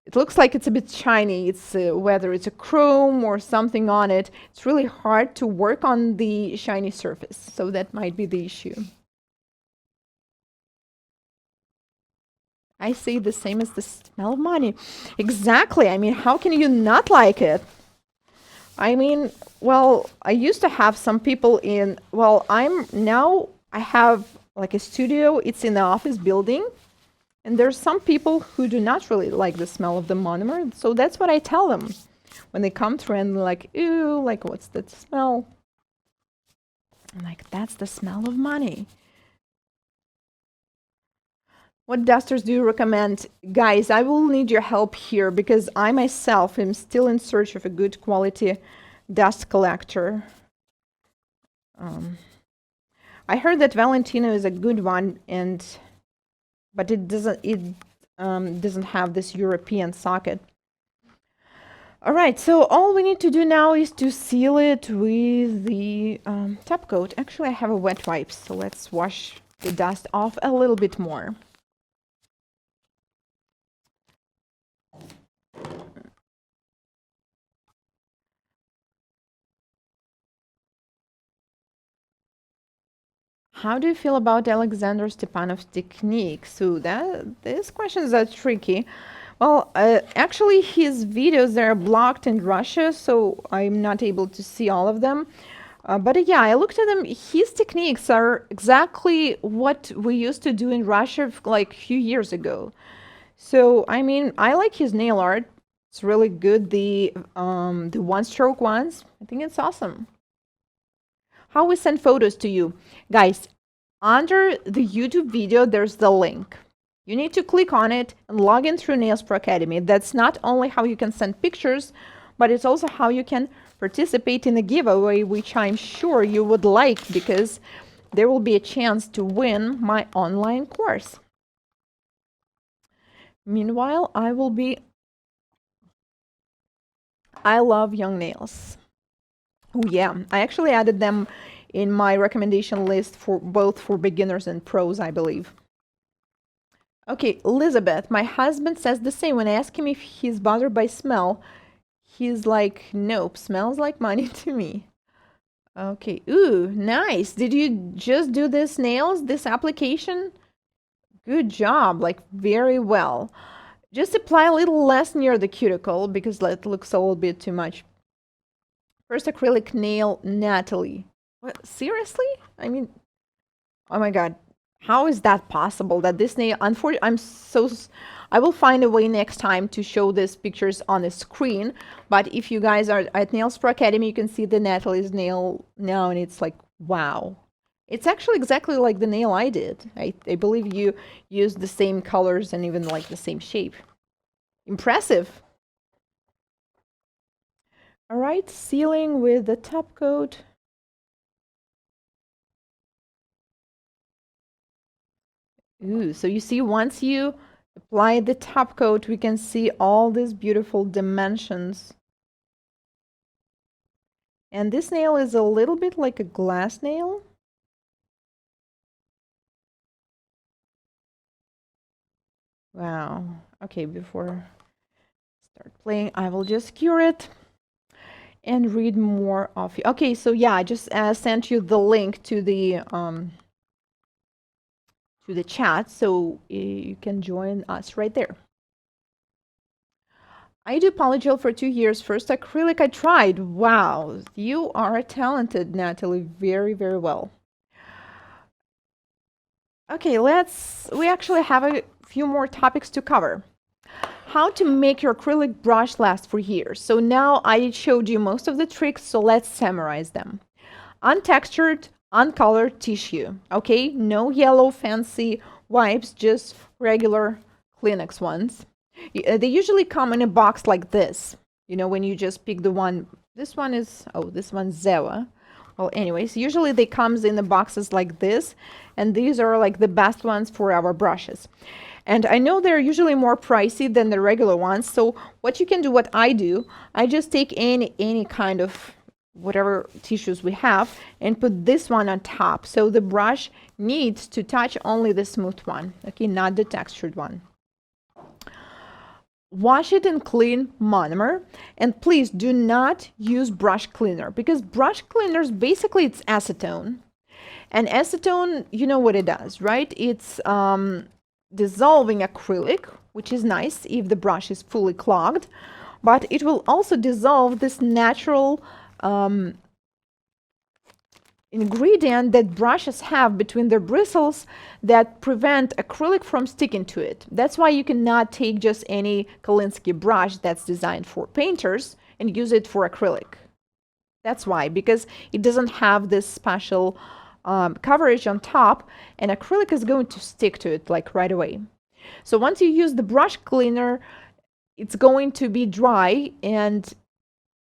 Speaker 1: It looks like it's a bit shiny. It's whether it's a chrome or something on it. It's really hard to work on the shiny surface, so that might be the issue. I say the same as the smell of money. Exactly. How can you not like it? Well, I used to have some people in, I have like a studio. It's in the office building. And there's some people who do not really like the smell of the monomer. So that's what I tell them when they come through and like, ew, like what's that smell? I'm like, that's the smell of money. What dusters do you recommend? Guys, I will need your help here because I myself am still in search of a good quality dust collector. I heard that Valentino is a good one, but it doesn't have this European socket. All right, so all we need to do now is to seal it with the top coat. Actually, I have a wet wipe, so let's wash the dust off a little bit more. How do you feel about Alexander Stepanov's technique? So these questions are tricky. Well, actually, his videos are blocked in Russia, so I'm not able to see all of them. But yeah, I looked at them. His techniques are exactly what we used to do in Russia like a few years ago. So, I mean, I like his nail art. It's really good. The one-stroke ones, I think it's awesome. How we send photos to you. Guys, under the YouTube video, there's the link. You need to click on it and log in through Nails Pro Academy. That's not only how you can send pictures, but it's also how you can participate in a giveaway, which I'm sure you would like because there will be a chance to win my online course. Meanwhile, I love young nails. Oh yeah, I actually added them in my recommendation list for both for beginners and pros, I believe. Okay, Elizabeth, my husband says the same. When I ask him if he's bothered by smell, he's like, nope, smells like money to me. Okay, ooh, nice. Did you just do this nails, this application? Good job, like very well. Just apply a little less near the cuticle because that looks a little bit too much. First acrylic nail, Natalie. What, seriously? I mean, oh my God. How is that possible that this nail, unfortunately, I will find a way next time to show these pictures on the screen. But if you guys are at Nails Pro Academy, you can see the Natalie's nail now, and it's like, wow. It's actually exactly like the nail I did. I believe you used the same colors and even like the same shape. Impressive. All right, sealing with the top coat. Ooh, so you see, once you apply the top coat, we can see all these beautiful dimensions. And this nail is a little bit like a glass nail. Wow. Okay, before I start playing, I will just cure it and read more of it. Okay, so yeah, I just sent you the link to the chat, so you can join us right there. I do polygel for 2 years. First acrylic I tried. Wow, you are talented, Natalie. Very, very well. Okay, we actually have a few more topics to cover. How to make your acrylic brush last for years. So now I showed you most of the tricks, so let's summarize them. Untextured, uncolored tissue. Okay, no yellow fancy wipes, just regular Kleenex ones. They usually come in a box like this. You know, when you just pick the one, this one's Zewa. Well, anyways, usually they comes in the boxes like this, and these are like the best ones for our brushes. And I know they're usually more pricey than the regular ones, so what you can do, what I do, I just take any kind of whatever tissues we have and put this one on top. So the brush needs to touch only the smooth one, okay, not the textured one. Wash it in clean monomer, and please do not use brush cleaner because brush cleaners, basically it's acetone. And acetone, you know what it does, right? It's dissolving acrylic, which is nice if the brush is fully clogged, but it will also dissolve this natural ingredient that brushes have between their bristles that prevent acrylic from sticking to it. That's why you cannot take just any Kolinsky brush that's designed for painters and use it for acrylic. That's why, because it doesn't have this special coverage on top, and acrylic is going to stick to it like right away. So once you use the brush cleaner, it's going to be dry, and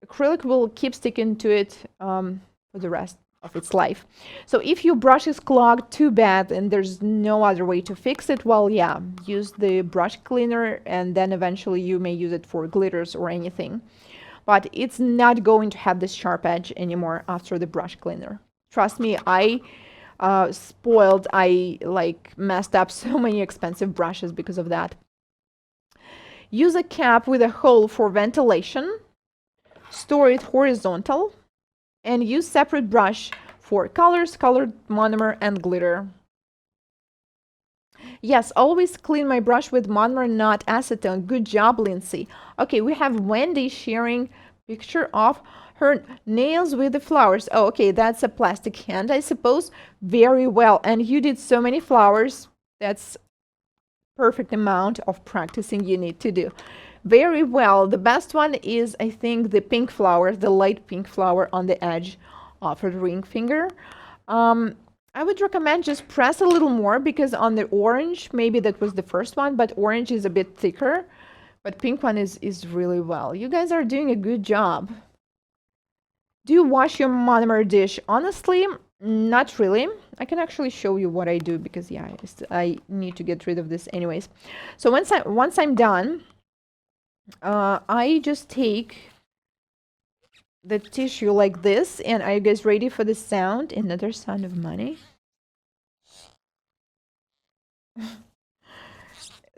Speaker 1: acrylic will keep sticking to it for the rest of its life. So if your brush is clogged too bad and there's no other way to fix it, well, yeah, use the brush cleaner, and then eventually you may use it for glitters or anything. But it's not going to have this sharp edge anymore after the brush cleaner. Trust me, I messed up so many expensive brushes because of that. Use a cap with a hole for ventilation. Store it horizontal. And use separate brush for colors, colored monomer, and glitter. Yes, always clean my brush with monomer, not acetone. Good job, Lindsay. Okay, we have Wendy sharing picture of her nails with the flowers. Oh, okay, that's a plastic hand, I suppose. Very well. And you did so many flowers. That's perfect amount of practicing you need to do. Very well. The best one is, I think, the pink flower, the light pink flower on the edge of her ring finger. I would recommend just press a little more, because on the orange, maybe that was the first one, but orange is a bit thicker. But pink one is really well. You guys are doing a good job. Do you wash your monomer dish? Honestly, not really. I can actually show you what I do, because yeah, I need to get rid of this anyways. So once I'm done, I just take the tissue like this, and are you guys ready for the sound? Another sound of money.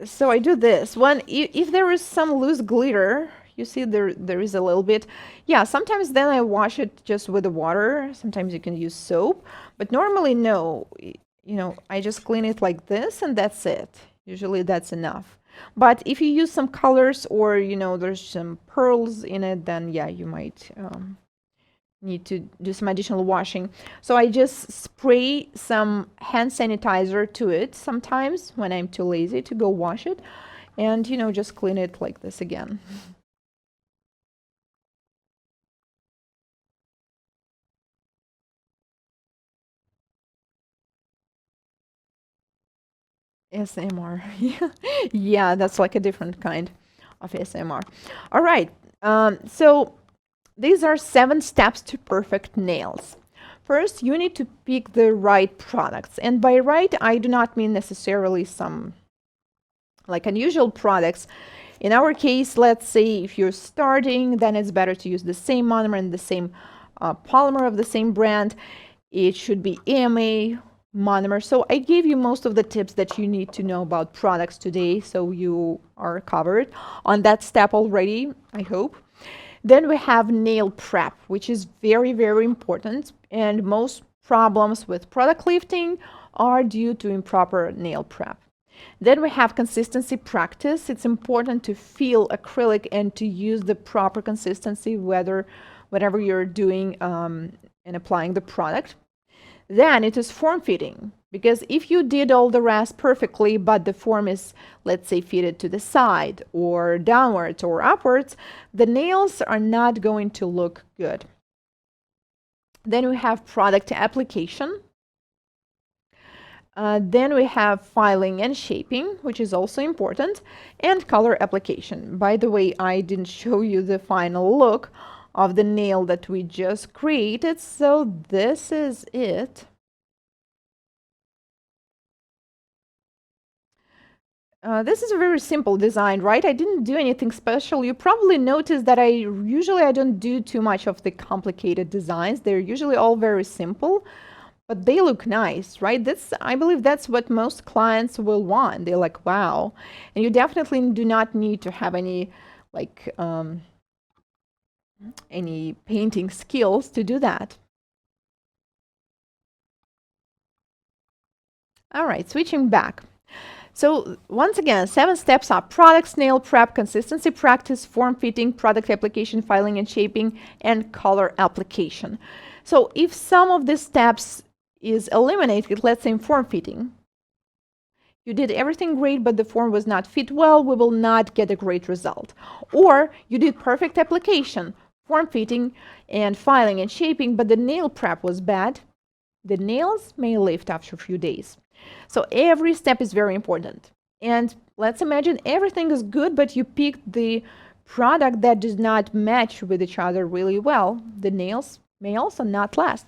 Speaker 1: So I do this. If there is some loose glitter, you see there is a little bit. Yeah, sometimes then I wash it just with the water. Sometimes you can use soap, but normally no. I just clean it like this, and that's it. Usually that's enough. But if you use some colors, or there's some pearls in it, then yeah, you might need to do some additional washing. So I just spray some hand sanitizer to it sometimes when I'm too lazy to go wash it, and just clean it like this again. ASMR. Yeah, that's like a different kind of ASMR. All right. So these are 7 steps to perfect nails. First, you need to pick the right products. And by right, I do not mean necessarily some like unusual products. In our case, let's say if you're starting, then it's better to use the same monomer and the same polymer of the same brand. It should be EMA monomer. So I gave you most of the tips that you need to know about products today, so you are covered on that step already, I hope. Then we have nail prep, which is very, very important, and most problems with product lifting are due to improper nail prep. Then we have consistency practice. It's important to feel acrylic and to use the proper consistency whatever you're doing and applying the product. Then it is form fitting, because if you did all the rest perfectly, but the form is, let's say, fitted to the side or downwards or upwards, the nails are not going to look good. Then we have product application. Then we have filing and shaping, which is also important, and color application. By the way, I didn't show you the final look of the nail that we just created, so this is it. This is a very simple design, right? I didn't do anything special. You probably noticed that I don't do too much of the complicated designs. They're usually all very simple, but they look nice, right? I believe that's what most clients will want. They're like, wow. And you definitely do not need to have any painting skills to do that. All right, switching back. So once again, 7 steps are products, nail prep, consistency practice, form fitting, product application, filing and shaping, and color application. So if some of the steps is eliminated, let's say in form fitting, you did everything great, but the form was not fit well, we will not get a great result. Or you did perfect application, form fitting and filing and shaping, but the nail prep was bad. The nails may lift after a few days. So every step is very important. And let's imagine everything is good, but you picked the product that does not match with each other really well. The nails may also not last.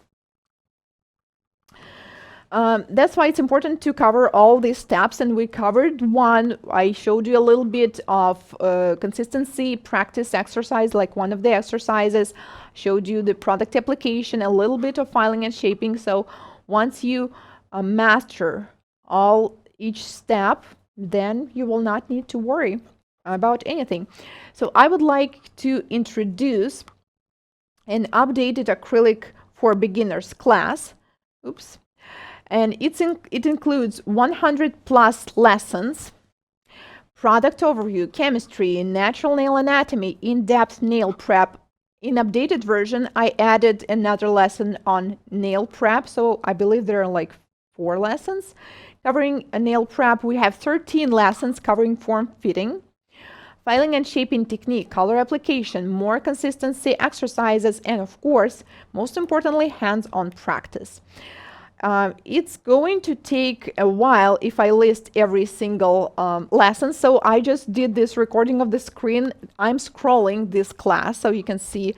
Speaker 1: That's why it's important to cover all these steps, and we covered one. I showed you a little bit of consistency practice exercise, like one of the exercises. Showed you the product application, a little bit of filing and shaping. So once you master each step, then you will not need to worry about anything. So I would like to introduce an updated acrylic for beginners class. Oops. And it includes 100 plus lessons, product overview, chemistry, natural nail anatomy, in-depth nail prep. In updated version, I added another lesson on nail prep. So I believe there are like 4 lessons covering a nail prep. We have 13 lessons covering form fitting, filing and shaping technique, color application, more consistency exercises, and of course, most importantly, hands-on practice. It's going to take a while if I list every single lesson, so I just did this recording of the screen. I'm scrolling this class so you can see,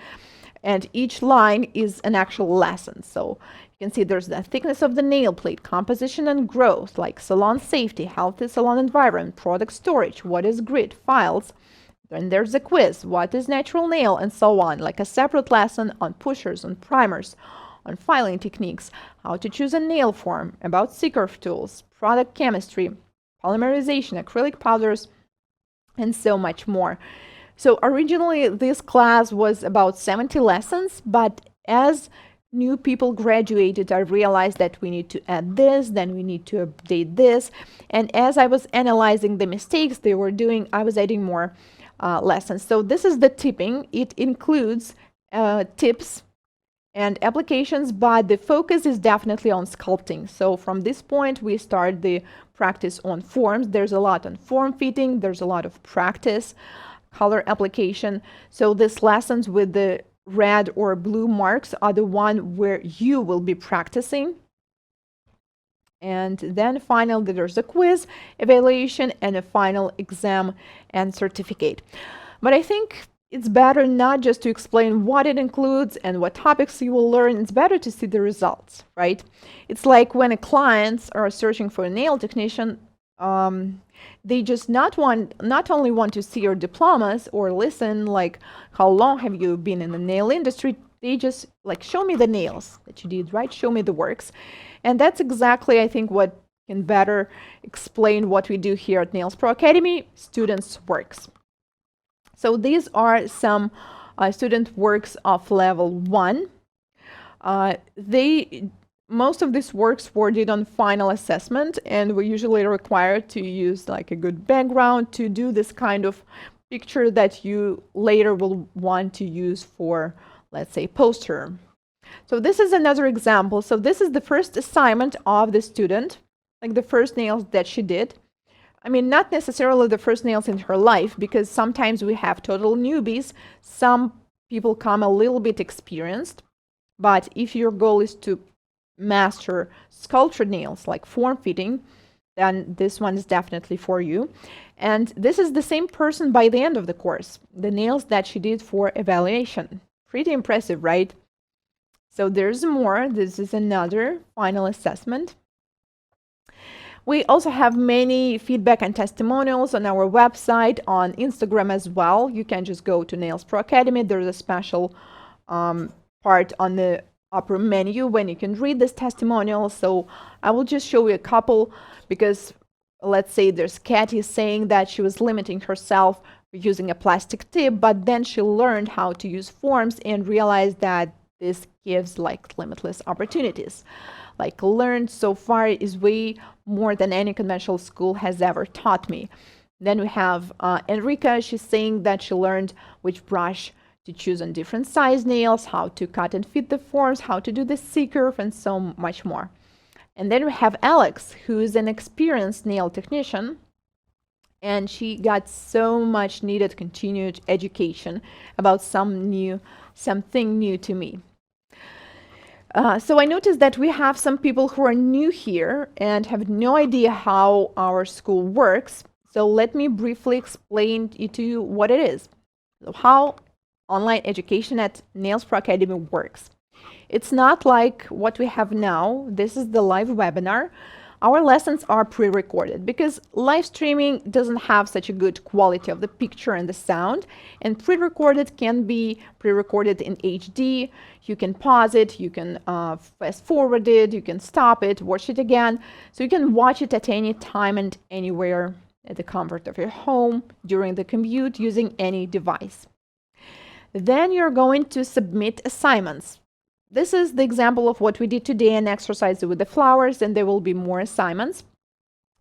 Speaker 1: and each line is an actual lesson. So you can see there's the thickness of the nail plate, composition and growth, like salon safety, healthy salon environment, product storage, what is grit, files. Then there's a quiz, what is natural nail, and so on, like a separate lesson on pushers, on primers, on filing techniques, how to choose a nail form, about C-curve tools, product chemistry, polymerization, acrylic powders, and so much more. So originally this class was about 70 lessons, but as new people graduated, I realized that we need to add this, then we need to update this. And as I was analyzing the mistakes they were doing, I was adding more lessons. So this is the tipping. It includes tips and applications, but the focus is definitely on sculpting. So from this point, we start the practice on forms. There's a lot on form fitting. There's a lot of practice, color application. So these lessons with the red or blue marks are the one where you will be practicing. And then finally, there's a quiz, evaluation, and a final exam and certificate. But I think it's better not just to explain what it includes and what topics you will learn. It's better to see the results, right? It's like when clients are searching for a nail technician, they just not only want to see your diplomas or listen like how long have you been in the nail industry. They just like, show me the nails that you did, right? Show me the works. And that's exactly, I think, what can better explain what we do here at Nails Pro Academy, students' works. So these are some student works of level 1. Most of these works were did on final assessment, and we usually required to use like a good background to do this kind of picture that you later will want to use for, let's say, poster. So this is another example. So this is the first assignment of the student, like the first nails that she did. I mean, not necessarily the first nails in her life, because sometimes we have total newbies. Some people come a little bit experienced, but if your goal is to master sculptured nails like form fitting, then this one is definitely for you. And this is the same person by the end of the course, the nails that she did for evaluation. Pretty impressive, right? So there's more. This is another final assessment. We also have many feedback and testimonials on our website, on Instagram as well. You can just go to Nails Pro Academy. There's a special part on the upper menu when you can read this testimonial. So I will just show you a couple, because let's say there's Katie saying that she was limiting herself using a plastic tip, but then she learned how to use forms and realized that this gives like limitless opportunities. Like learned so far is way more than any conventional school has ever taught me. Then we have Enrica. She's saying that she learned which brush to choose on different size nails, how to cut and fit the forms, how to do the C-curve, and so much more. And then we have Alex, who is an experienced nail technician, and she got so much needed continued education about something new to me. So I noticed that we have some people who are new here and have no idea how our school works. So let me briefly explain to you what it is. So how online education at Nails Pro Academy works. It's not like what we have now. This is the live webinar. Our lessons are pre-recorded because live streaming doesn't have such a good quality of the picture and the sound, and pre-recorded can be pre-recorded in HD. You can pause it, you can fast forward it, you can stop it, watch it again. So you can watch it at any time and anywhere at the comfort of your home during the commute using any device. Then you're going to submit assignments. This is the example of what we did today, an exercise with the flowers, and there will be more assignments.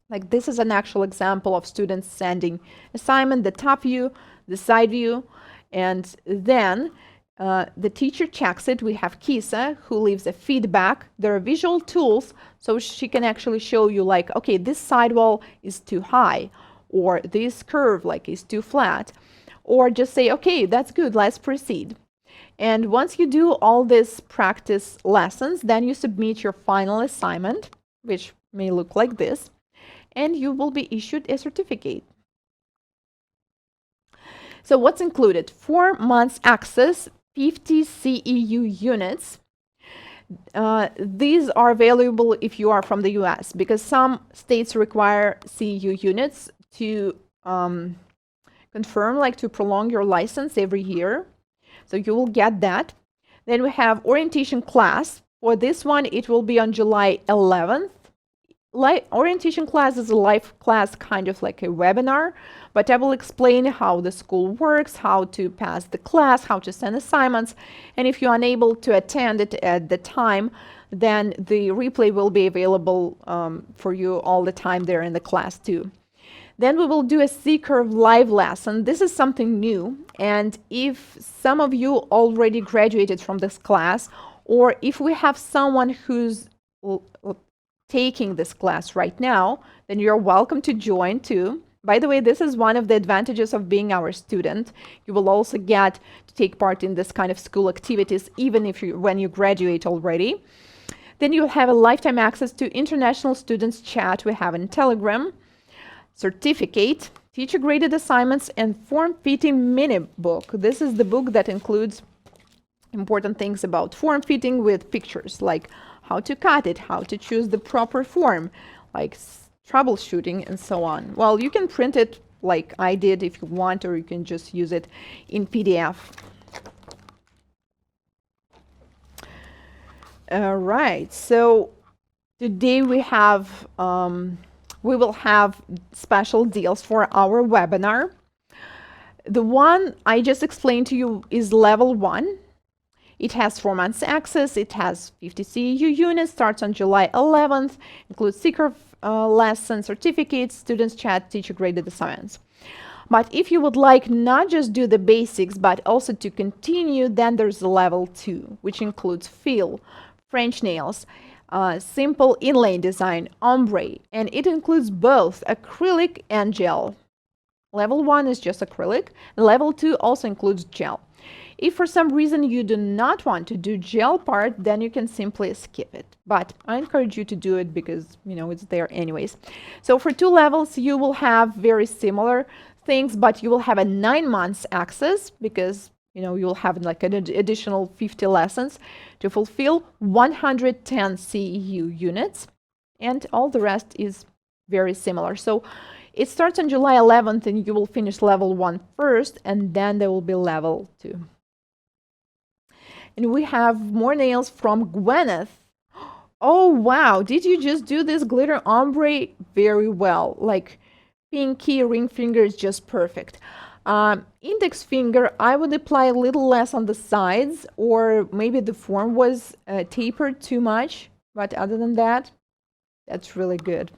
Speaker 1: Like this is an actual example of students sending assignment, the top view, the side view, and then the teacher checks it. We have Kisa who leaves a feedback. There are visual tools, so she can actually show you like, okay, this sidewall is too high, or this curve like is too flat, or just say, okay, that's good, let's proceed. And once you do all these practice lessons, then you submit your final assignment, which may look like this, and you will be issued a certificate. So what's included? 4 months access, 50 CEU units. These are available if you are from the US, because some states require CEU units to confirm, like to prolong your license every year. So you will get that. Then we have orientation class. For this one, it will be on July 11th. Orientation class is a live class, kind of like a webinar, but I will explain how the school works, how to pass the class, how to send assignments. And if you're unable to attend it at the time, then the replay will be available for you all the time there in the class too. Then we will do a C-curve live lesson. This is something new. And if some of you already graduated from this class, or if we have someone who's taking this class right now, then you're welcome to join too. By the way, this is one of the advantages of being our student. You will also get to take part in this kind of school activities, even if when you graduate already. Then you'll have a lifetime access to international students chat we have in Telegram, certificate, teacher graded assignments, and form fitting mini book. This is the book that includes important things about form fitting with pictures, like how to cut it, how to choose the proper form, like troubleshooting and so on. Well, you can print it like I did if you want, or you can just use it in PDF. All right, so today we will have special deals for our webinar. The one I just explained to you is level 1. It has 4 months access, it has 50 CEU units, starts on July 11th, includes C-curve lesson, certificates, students chat, teacher graded assignments. But if you would like not just do the basics, but also to continue, then there's level 2, which includes fill, French nails, simple inlay design, ombre, and it includes both acrylic and gel. Level 1 is just acrylic, and level 2 also includes gel. If for some reason you do not want to do gel part, then you can simply skip it. But I encourage you to do it because, you know, it's there anyways. So for 2 levels, you will have very similar things, but you will have a 9 months access because, you know, you'll have like an additional 50 lessons to fulfill 110 CEU units, and all the rest is very similar. So it starts on July 11th and you will finish level 1 first, and then there will be level 2. And we have more nails from Gwyneth. Oh, wow. Did you just do this glitter ombre? Very well. Like pinky ring finger is just perfect. Index finger, I would apply a little less on the sides, or maybe the form was tapered too much. But other than that, that's really good.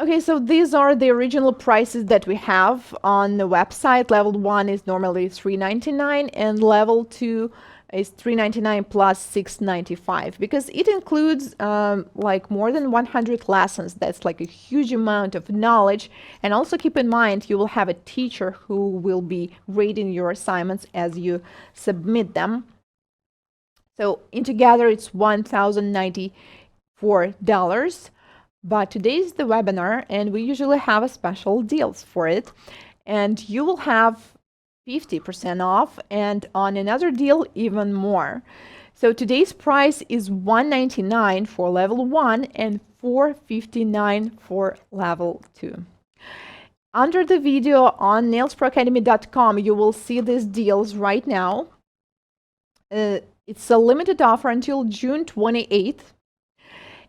Speaker 1: Okay, so these are the original prices that we have on the website. Level 1 is normally $3.99 and level 2 is $3.99 plus $6.95 because it includes like more than 100 lessons. That's like a huge amount of knowledge. And also keep in mind, you will have a teacher who will be grading your assignments as you submit them. So in together, it's $1,094. But today is the webinar, and we usually have a special deals for it. And you will have 50% off, and on another deal, even more. So today's price is $199 for level 1 and $459 for level 2. Under the video on nailsproacademy.com, you will see these deals right now. It's a limited offer until June 28th.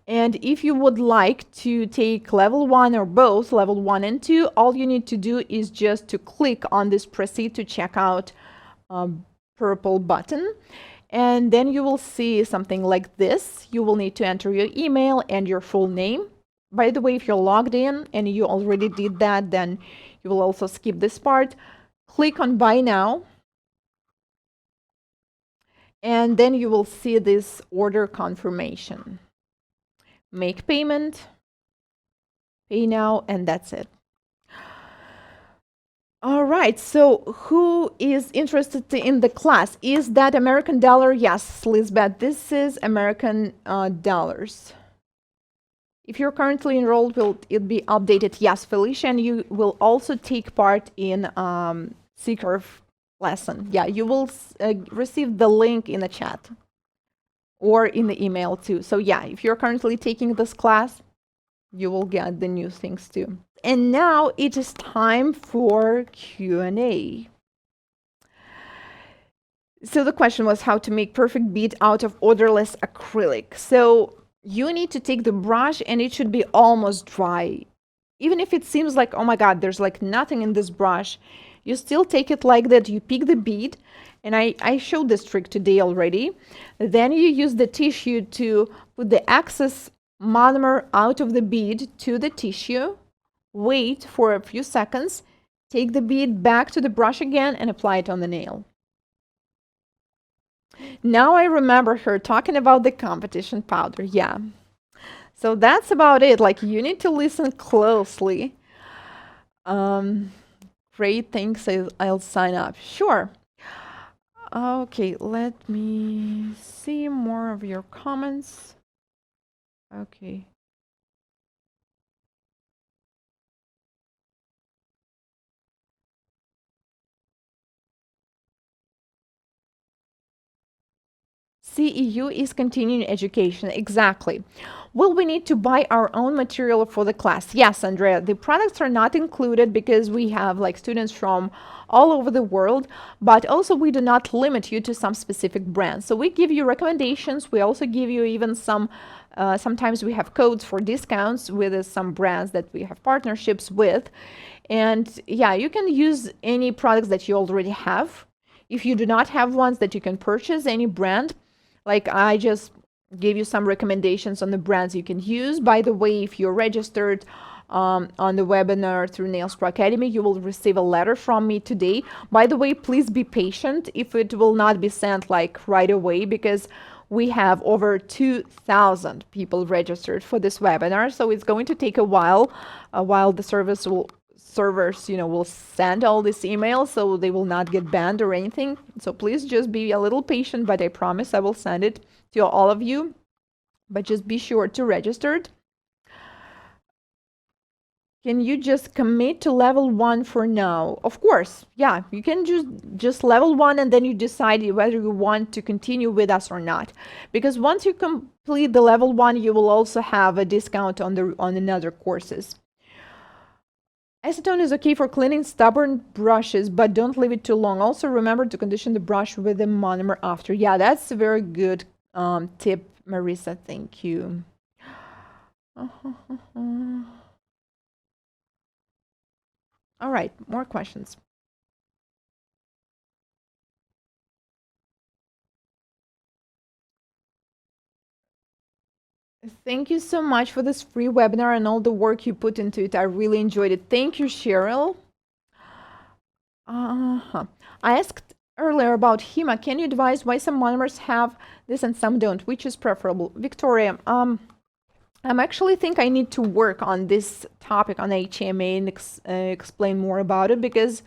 Speaker 1: And if you would like to take level 1 or both, level 1 and 2, all you need to do is just to click on this proceed to checkout purple button. And then you will see something like this. You will need to enter your email and your full name. By the way, if you're logged in and you already did that, then you will also skip this part. Click on buy now. And then you will see this order confirmation. Make payment, pay now, and that's it. All right, so who is interested in the class? Is that American dollar? Yes, Lisbeth, this is American dollars. If you're currently enrolled, will it be updated? Yes, Felicia, and you will also take part in C-Curve lesson. Yeah, you will receive the link in the chat or in the email too. So yeah, if you're currently taking this class, you will get the new things too. And now it is time for Q&A. So the question was how to make perfect bead out of odorless acrylic. So you need to take the brush and it should be almost dry. Even if it seems like, oh my God, there's like nothing in this brush, you still take it like that. You pick the bead, and I showed this trick today already. Then you use the tissue to put the excess monomer out of the bead to the tissue. Wait for a few seconds, take the bead back to the brush again and apply it on the nail. Now I remember her talking about the competition powder. Yeah. So that's about it. Like, you need to listen closely. Great, thanks. I'll sign up. Sure. Okay, let me see more of your comments. Okay. CEU is continuing education. Exactly. Will we need to buy our own material for the class? Yes, Andrea. The products are not included because we have like students from all over the world, but also we do not limit you to some specific brands. So we give you recommendations. We also give you even some, sometimes we have codes for discounts with some brands that we have partnerships with. And yeah, you can use any products that you already have. If you do not have ones that you can purchase, any brand, like I just gave you some recommendations on the brands you can use. By the way, if you're registered on the webinar through Nails Pro Academy, you will receive a letter from me today. By the way, please be patient if it will not be sent like right away, because we have over 2,000 people registered for this webinar. So it's going to take a while the servers will send all these emails, so they will not get banned or anything. So please just be a little patient, but I promise I will send it to all of you. But just be sure to register. Can you just commit to level 1 for now? Of course, yeah, you can just level 1 and then you decide whether you want to continue with us or not. Because once you complete the level 1, you will also have a discount on another courses. Acetone is okay for cleaning stubborn brushes, but don't leave it too long. Also, remember to condition the brush with the monomer after. Yeah, that's a very good tip, Marissa. Thank you. All right, more questions. Thank you so much for this free webinar and all the work you put into it. I really enjoyed it. Thank you, Cheryl. I asked earlier about HEMA. Can you advise why some monomers have this and some don't? Which is preferable? Victoria, I actually think I need to work on this topic on HMA and explain more about it, because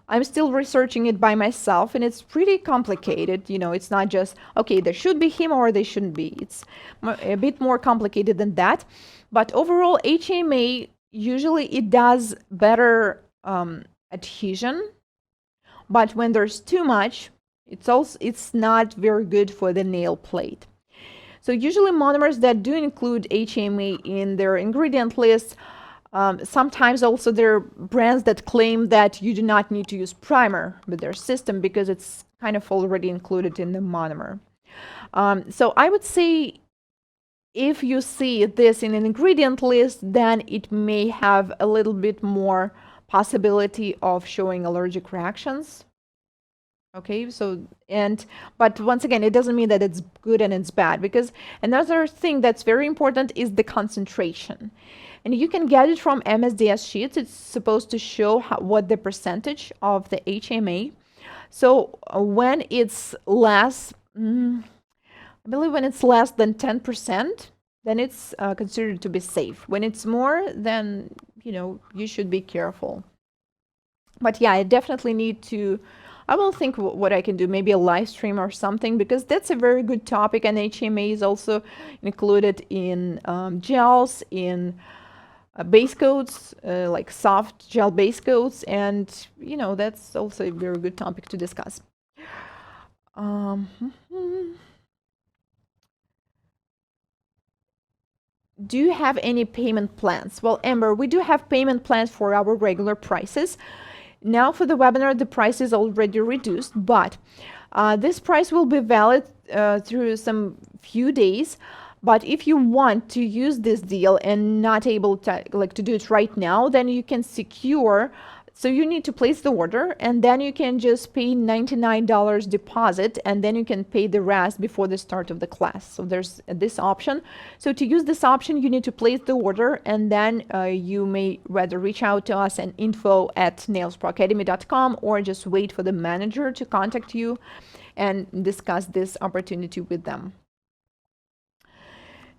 Speaker 1: I'm still researching it by myself and it's pretty complicated. You know, it's not just, okay, there should be HEMA or they shouldn't be. It's a bit more complicated than that. But overall, HMA, usually it does better adhesion. But when there's too much, it's not very good for the nail plate. So usually monomers that do include HMA in their ingredient list, sometimes also there are brands that claim that you do not need to use primer with their system because it's kind of already included in the monomer. So I would say if you see this in an ingredient list, then it may have a little bit more possibility of showing allergic reactions. Okay, so, but once again, it doesn't mean that it's good and it's bad, because another thing that's very important is the concentration. And you can get it from MSDS sheets. It's supposed to show what the percentage of the HMA. So when it's less, I believe when it's less than 10%, then it's considered to be safe. When it's more, then, you know, you should be careful. But yeah, I definitely need to, I will think what I can do, maybe a live stream or something, because that's a very good topic, and HMA is also included in gels, in base coats, like soft gel base coats, and you know, that's also a very good topic to discuss. Do you have any payment plans? Well, Amber, we do have payment plans for our regular prices. Now for the webinar, the price is already reduced, but this price will be valid through some few days. But if you want to use this deal and not able to do it right now, then you can secure. So you need to place the order, and then you can just pay $99 deposit, and then you can pay the rest before the start of the class. So there's this option. So to use this option, you need to place the order, and then you may rather reach out to us at info@nailsproacademy.com, or just wait for the manager to contact you and discuss this opportunity with them.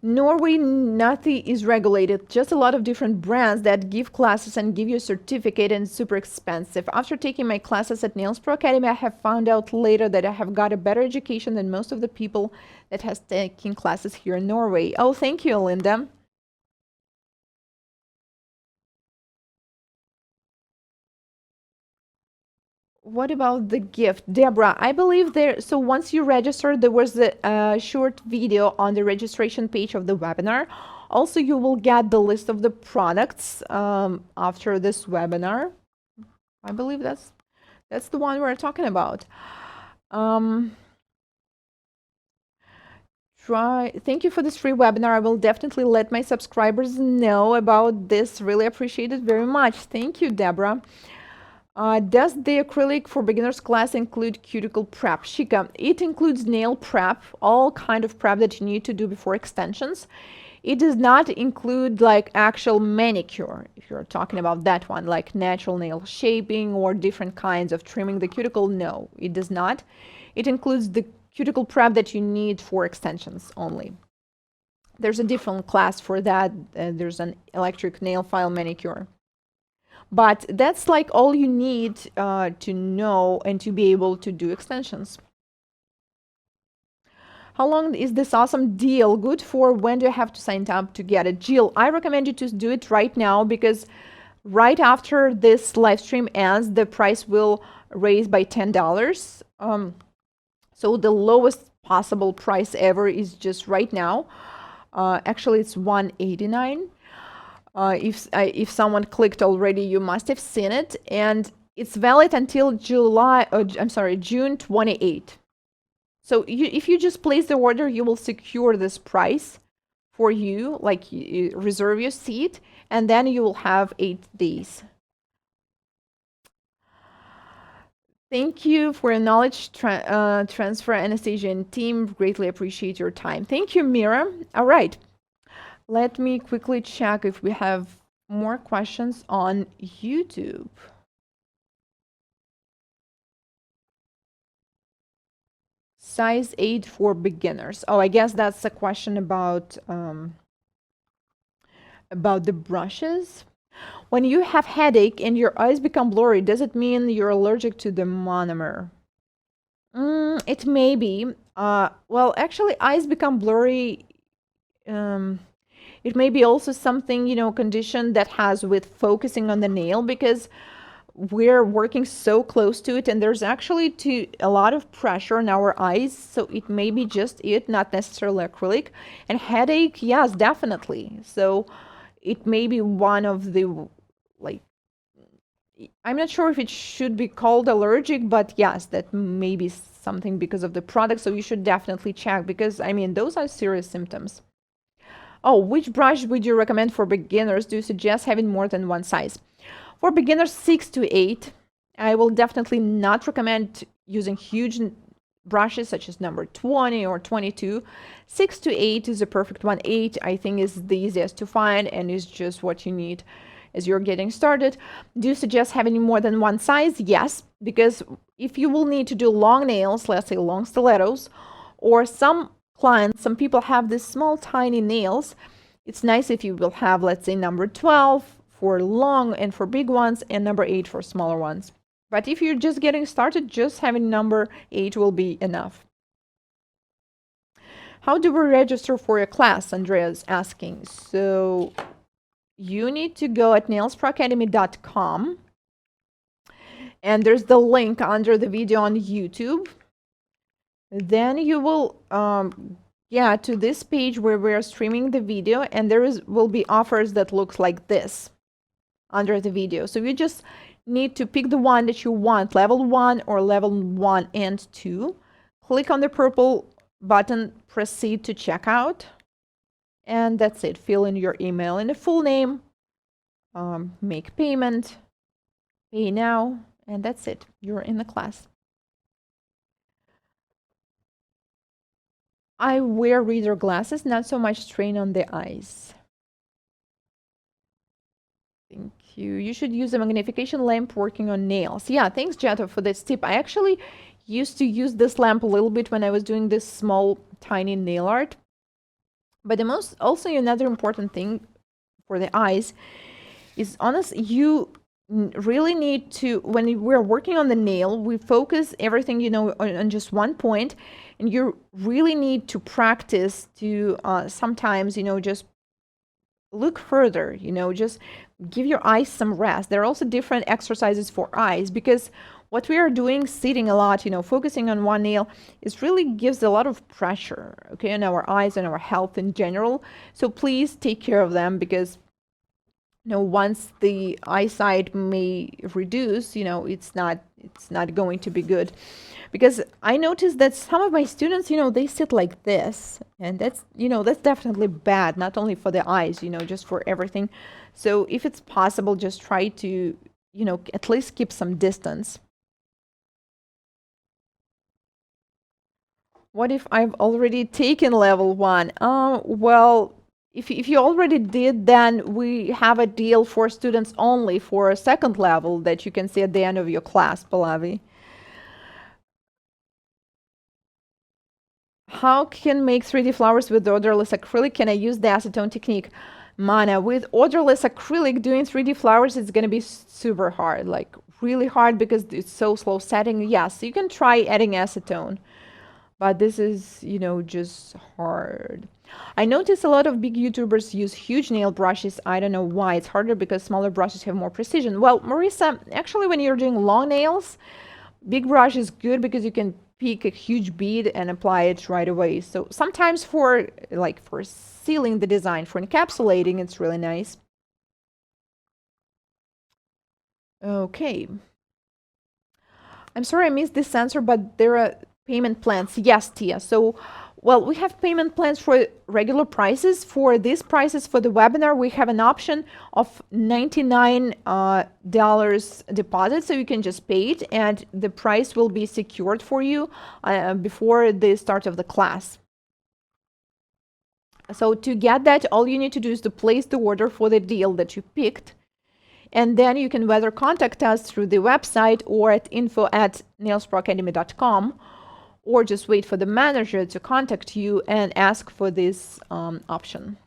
Speaker 1: Norway, nothing is regulated, just a lot of different brands that give classes and give you a certificate, and super expensive. After taking my classes at Nails Pro Academy, I have found out later that I have got a better education than most of the people that has taken classes here in Norway. Oh, thank you, Linda. What about the gift? Deborah, I believe there, so once you register, there was a short video on the registration page of the webinar. Also, you will get the list of the products after this webinar. I believe that's the one we're talking about. Thank you for this free webinar. I will definitely let my subscribers know about this. Really appreciate it very much. Thank you, Deborah. Does the acrylic for beginners class include cuticle prep? Shika, it includes nail prep, all kind of prep that you need to do before extensions. It does not include like actual manicure, if you're talking about that one, like natural nail shaping or different kinds of trimming the cuticle. No, it does not. It includes the cuticle prep that you need for extensions only. There's a different class for that. There's an electric nail file manicure. But that's like all you need to know and to be able to do extensions. How long is this awesome deal good for? When do I have to sign up to get it? Jill, I recommend you to do it right now, because right after this live stream ends, the price will raise by $10. So the lowest possible price ever is just right now. Actually, it's $189. If someone clicked already, you must have seen it, and it's valid until June 28. So if you just place the order, you will secure this price for you, like you reserve your seat, and then you will have 8 days. Thank you for your knowledge transfer, Anastasia and team. Greatly appreciate your time. Thank you, Mira. All right. Let me quickly check if we have more questions on YouTube. Size 8 for beginners. Oh, I guess that's a question about the brushes. When you have headache and your eyes become blurry, does it mean you're allergic to the monomer? It may be. Well, actually, eyes become blurry. It may be also something, condition that has with focusing on the nail, because we're working so close to it and there's actually a lot of pressure on our eyes. So it may be just it, not necessarily acrylic. And headache, yes, definitely. So it may be one of the, like, I'm not sure if it should be called allergic, but yes, that may be something because of the product. So you should definitely check, because I mean, those are serious symptoms. Oh, which brush would you recommend for beginners? Do you suggest having more than one size? For beginners 6 to 8, I will definitely not recommend using huge brushes such as number 20 or 22. 6 to 8 is a perfect one. 8, I think, is the easiest to find and is just what you need as you're getting started. Do you suggest having more than one size? Yes, because if you will need to do long nails, let's say long stilettos, or some clients, some people have these small tiny nails, it's nice if you will have, let's say, number 12 for long and for big ones, and number 8 for smaller ones. But if you're just getting started, just having number 8 will be enough. How do we register for a class? Andrea is asking. So you need to go at nailsproacademy.com, and there's the link under the video on YouTube. Then you will to this page where we're streaming the video, and will be offers that looks like this under the video. So you just need to pick the one that you want, level 1 or level 1 and 2. Click on the purple button, proceed to checkout, and that's it. Fill in your email and the full name, make payment, pay now, and that's it. You're in the class. I wear reader glasses, not so much strain on the eyes. Thank you. You should use a magnification lamp working on nails. Yeah, thanks, Jetta, for this tip. I actually used to use this lamp a little bit when I was doing this small, tiny nail art. But also another important thing for the eyes is, honestly, you really need to, when we're working on the nail, we focus everything, on just one point, and you really need to practice to sometimes, just look further, just give your eyes some rest. There are also different exercises for eyes, because what we are doing, sitting a lot, focusing on one nail, is really gives a lot of pressure, okay, on our eyes and our health in general. So please take care of them, because once the eyesight may reduce, it's not going to be good. Because I noticed that some of my students, they sit like this, and that's definitely bad, not only for the eyes, just for everything. So if it's possible, just try to, at least keep some distance. What if I've already taken level 1? Well, if you already did, then we have a deal for students only for a second level that you can see at the end of your class, Pallavi. How can make 3D flowers with odorless acrylic? Can I use the acetone technique? Mana, with odorless acrylic, doing 3D flowers is going to be super hard, like really hard, because it's so slow setting. Yes, you can try adding acetone, but this is, just hard. I notice a lot of big YouTubers use huge nail brushes. I don't know why. It's harder because smaller brushes have more precision. Well, Marissa, actually, when you're doing long nails, big brush is good because you can pick a huge bead and apply it right away. So sometimes for sealing the design, for encapsulating, it's really nice. Okay. I'm sorry I missed this answer, but there are payment plans. Yes, Tia. So, well, we have payment plans for regular prices. For these prices for the webinar, we have an option of $99 deposit, so you can just pay it, and the price will be secured for you before the start of the class. So to get that, all you need to do is to place the order for the deal that you picked. And then you can whether contact us through the website or at info@nailsproacademy.com, or just wait for the manager to contact you and ask for this option.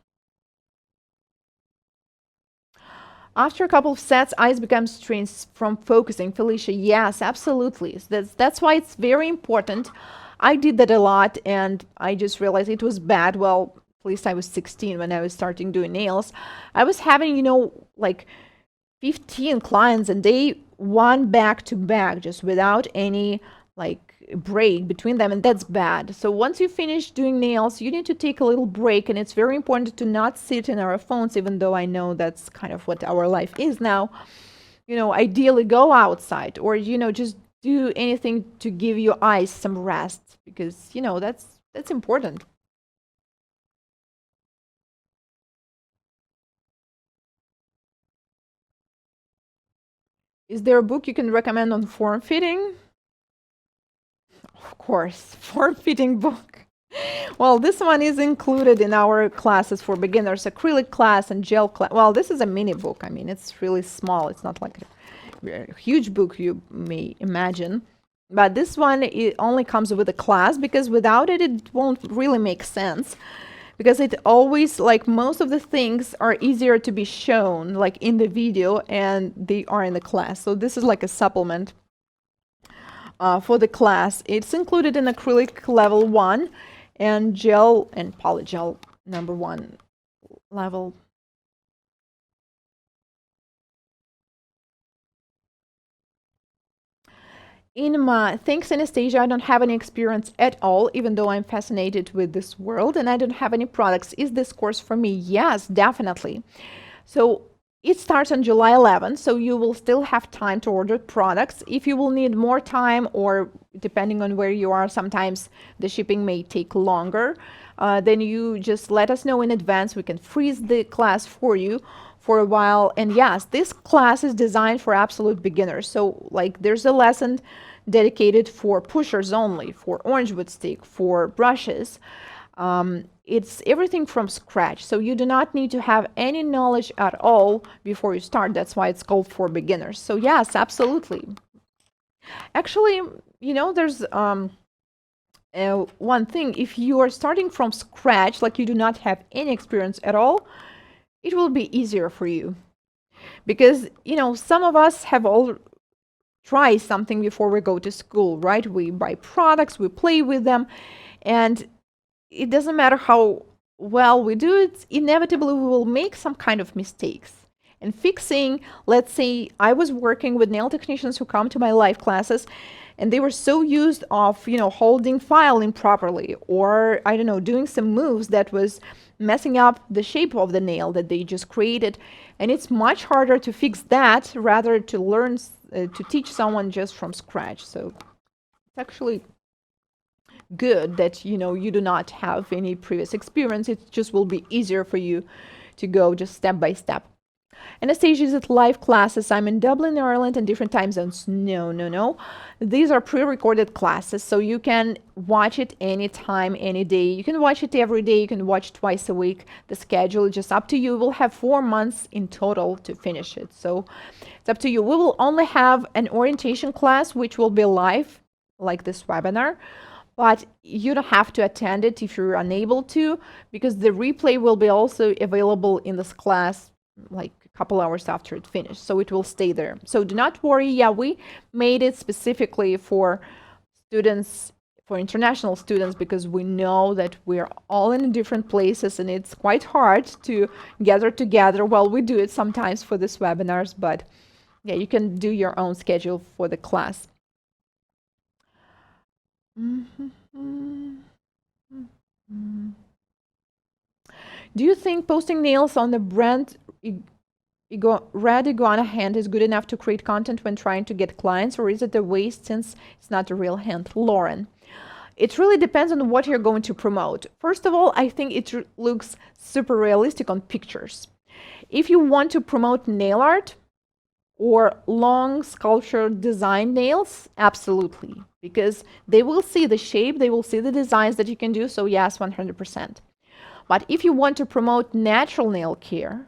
Speaker 1: After a couple of sets, eyes become strained from focusing. Felicia, yes, absolutely. That's why it's very important. I did that a lot, and I just realized it was bad. Well, at least I was 16 when I was starting doing nails. I was having, like 15 clients, and they one back to back, just without any like break between them, and that's bad. So once you finish doing nails, you need to take a little break, and it's very important to not sit in our phones, even though I know that's kind of what our life is now. Ideally go outside, or just do anything to give your eyes some rest, because that's important. Is there a book you can recommend on form fitting? Of course, form fitting book. Well, this one is included in our classes for beginners, acrylic class and gel class. Well, this is a mini book. I mean, it's really small. It's not like a huge book you may imagine. But this one, it only comes with a class, because without it, it won't really make sense. Because it always, like most of the things, are easier to be shown, like in the video, and they are in the class. So this is like a supplement for the class. It's included in acrylic level 1 and gel and polygel number 1 level. Thanks, Anastasia. I don't have any experience at all, even though I'm fascinated with this world, and I don't have any products. Is this course for me? Yes, definitely. So it starts on July 11th, so you will still have time to order products. If you will need more time, or depending on where you are, sometimes the shipping may take longer, then you just let us know in advance. We can freeze the class for you for a while. And yes, this class is designed for absolute beginners. So like there's a lesson dedicated for pushers only, for orange wood stick, for brushes. It's everything from scratch. So you do not need to have any knowledge at all before you start. That's why it's called for beginners. So yes, absolutely. Actually, there's one thing. If you are starting from scratch, like you do not have any experience at all, it will be easier for you. Because, some of us have all tried something before we go to school, right? We buy products, we play with them, and it doesn't matter how well we do it, inevitably we will make some kind of mistakes. And fixing, let's say I was working with nail technicians who come to my live classes, and they were so used of, holding file improperly, or I don't know, doing some moves that was messing up the shape of the nail that they just created. And it's much harder to fix that rather to learn to teach someone just from scratch. So it's actually good that you do not have any previous experience. It just will be easier for you to go just step by step. Anastasia, is it live classes? I'm in Dublin, Ireland, and different time zones. No. These are pre-recorded classes, so you can watch it anytime, any day. You can watch it every day. You can watch twice a week. The schedule is just up to you. We'll have 4 months in total to finish it, so it's up to you. We will only have an orientation class, which will be live, like this webinar. But you don't have to attend it if you're unable to, because the replay will be also available in this class like a couple hours after it finished, so it will stay there. So do not worry. Yeah, we made it specifically for students, for international students, because we know that we're all in different places and it's quite hard to gather together. Well, we do it sometimes for these webinars, but yeah, you can do your own schedule for the class. Do you think posting nails on the brand Red Iguana hand is good enough to create content when trying to get clients, or is it a waste since it's not a real hand? Lauren, it really depends on what you're going to promote. First of all, I think it looks super realistic on pictures. If you want to promote nail art or long sculpture design nails, absolutely, because they will see the shape, they will see the designs that you can do. So yes, 100%. But if you want to promote natural nail care,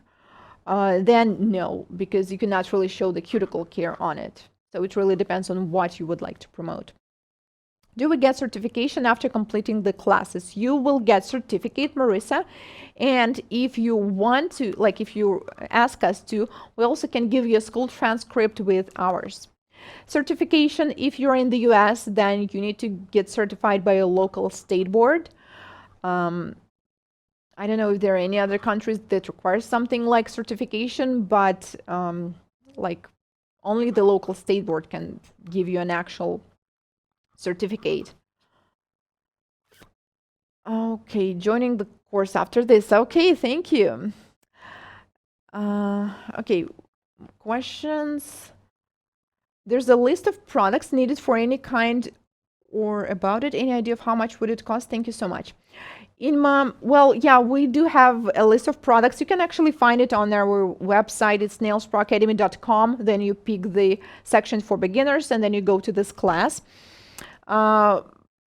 Speaker 1: then no, because you cannot really show the cuticle care on it. So it really depends on what you would like to promote. Do we get certification after completing the classes? You will get certificate, Marissa. And if you want to, like if you ask us to, we also can give you a school transcript with ours. Certification, if you're in the US, then you need to get certified by a local state board. I don't know if there are any other countries that require something like certification, but like only the local state board can give you an actual certificate. Okay, joining the course after this. Okay, thank you. Okay, questions. There's a list of products needed for any kind or about it. Any idea of how much would it cost? Thank you so much. Well, yeah, we do have a list of products. You can actually find it on our website. It's nailsproacademy.com. Then you pick the section for beginners, and then you go to this class.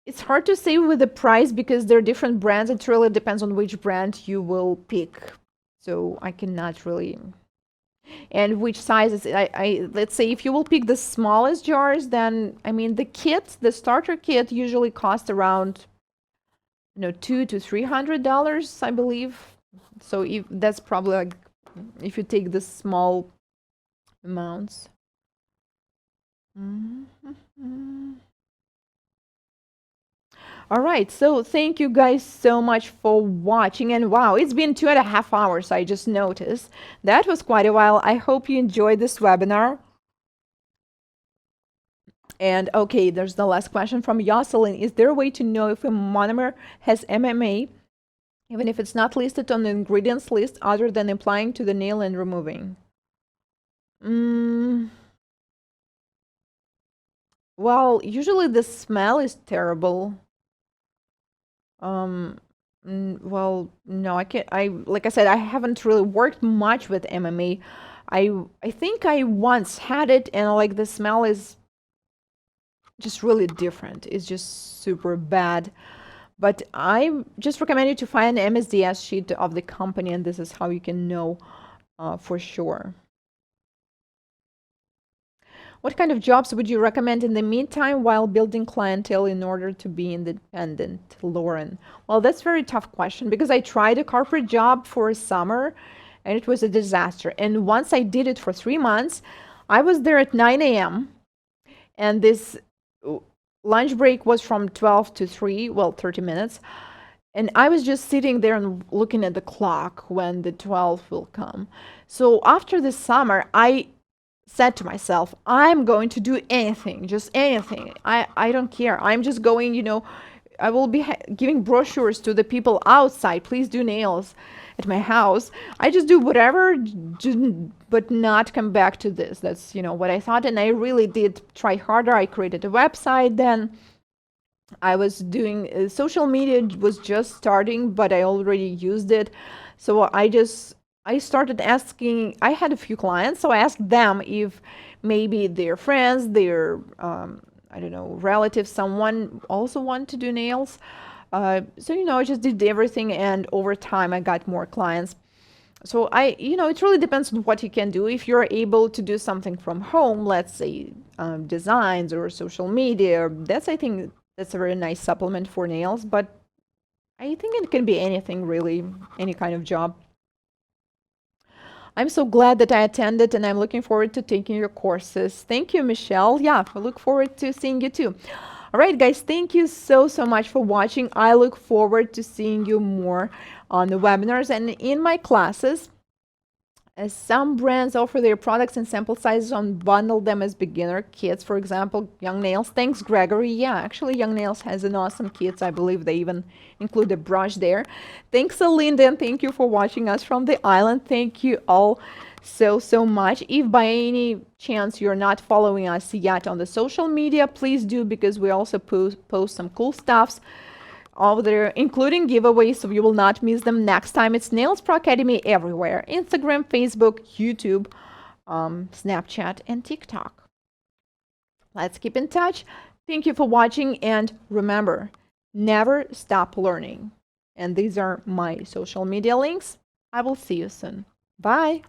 Speaker 1: It's hard to say with the price because there are different brands. It really depends on which brand you will pick. So I cannot really. And which sizes. Let's say if you will pick the smallest jars, then I mean the starter kit usually costs around $200 to $300, I believe. So if that's probably like if you take the small amounts. All right, so thank you guys so much for watching. And wow, it's been 2.5 hours, I just noticed. That was quite a while. I hope you enjoyed this webinar. And okay, there's the last question from Jocelyn. Is there a way to know if a monomer has MMA, even if it's not listed on the ingredients list, other than applying to the nail and removing? Well, usually the smell is terrible. Well, no, I can't. Like I said, I haven't really worked much with MMA. I think I once had it, and like the smell is just really different. It's just super bad. But I just recommend you to find an MSDS sheet of the company, and this is how you can know for sure. What kind of jobs would you recommend in the meantime while building clientele in order to be independent, Lauren? Well, that's a very tough question because I tried a corporate job for a summer and it was a disaster. And once I did it for 3 months, I was there at 9 a.m. and this lunch break was from 12 to 3, well, 30 minutes. And I was just sitting there and looking at the clock when the 12 will come. So after this summer, I said to myself, I'm going to do anything, just anything. I don't care. I'm just going, I will be giving brochures to the people outside. Please do nails at my house. I just do whatever, but not come back to this. That's, what I thought. And I really did try harder. I created a website then. I was doing social media was just starting, but I already used it. So I started asking, I had a few clients, so I asked them if maybe their friends, their, I don't know, relatives, someone also want to do nails. So, I just did everything, and over time I got more clients. So it really depends on what you can do. If you're able to do something from home, let's say designs or social media, I think that's a very nice supplement for nails, but I think it can be anything really, any kind of job. I'm so glad that I attended, and I'm looking forward to taking your courses. Thank you, Michelle. Yeah, I look forward to seeing you too. All right, guys, thank you so much for watching. I look forward to seeing you more on the webinars and in my classes. As some brands offer their products in sample sizes and bundle them as beginner kits, for example, Young Nails. Thanks, Gregory. Yeah, actually, Young Nails has an awesome kit. I believe they even include a brush there. Thanks, Alinda, and thank you for watching us from the island. Thank you all so much. If by any chance you're not following us yet on the social media, please do, because we also post some cool stuffs over there, including giveaways, so you will not miss them next time. It's Nails Pro Academy everywhere: Instagram, Facebook, YouTube, Snapchat, and TikTok. Let's keep in touch. Thank you for watching, and remember, never stop learning. and these are my social media links. I will see you soon. Bye!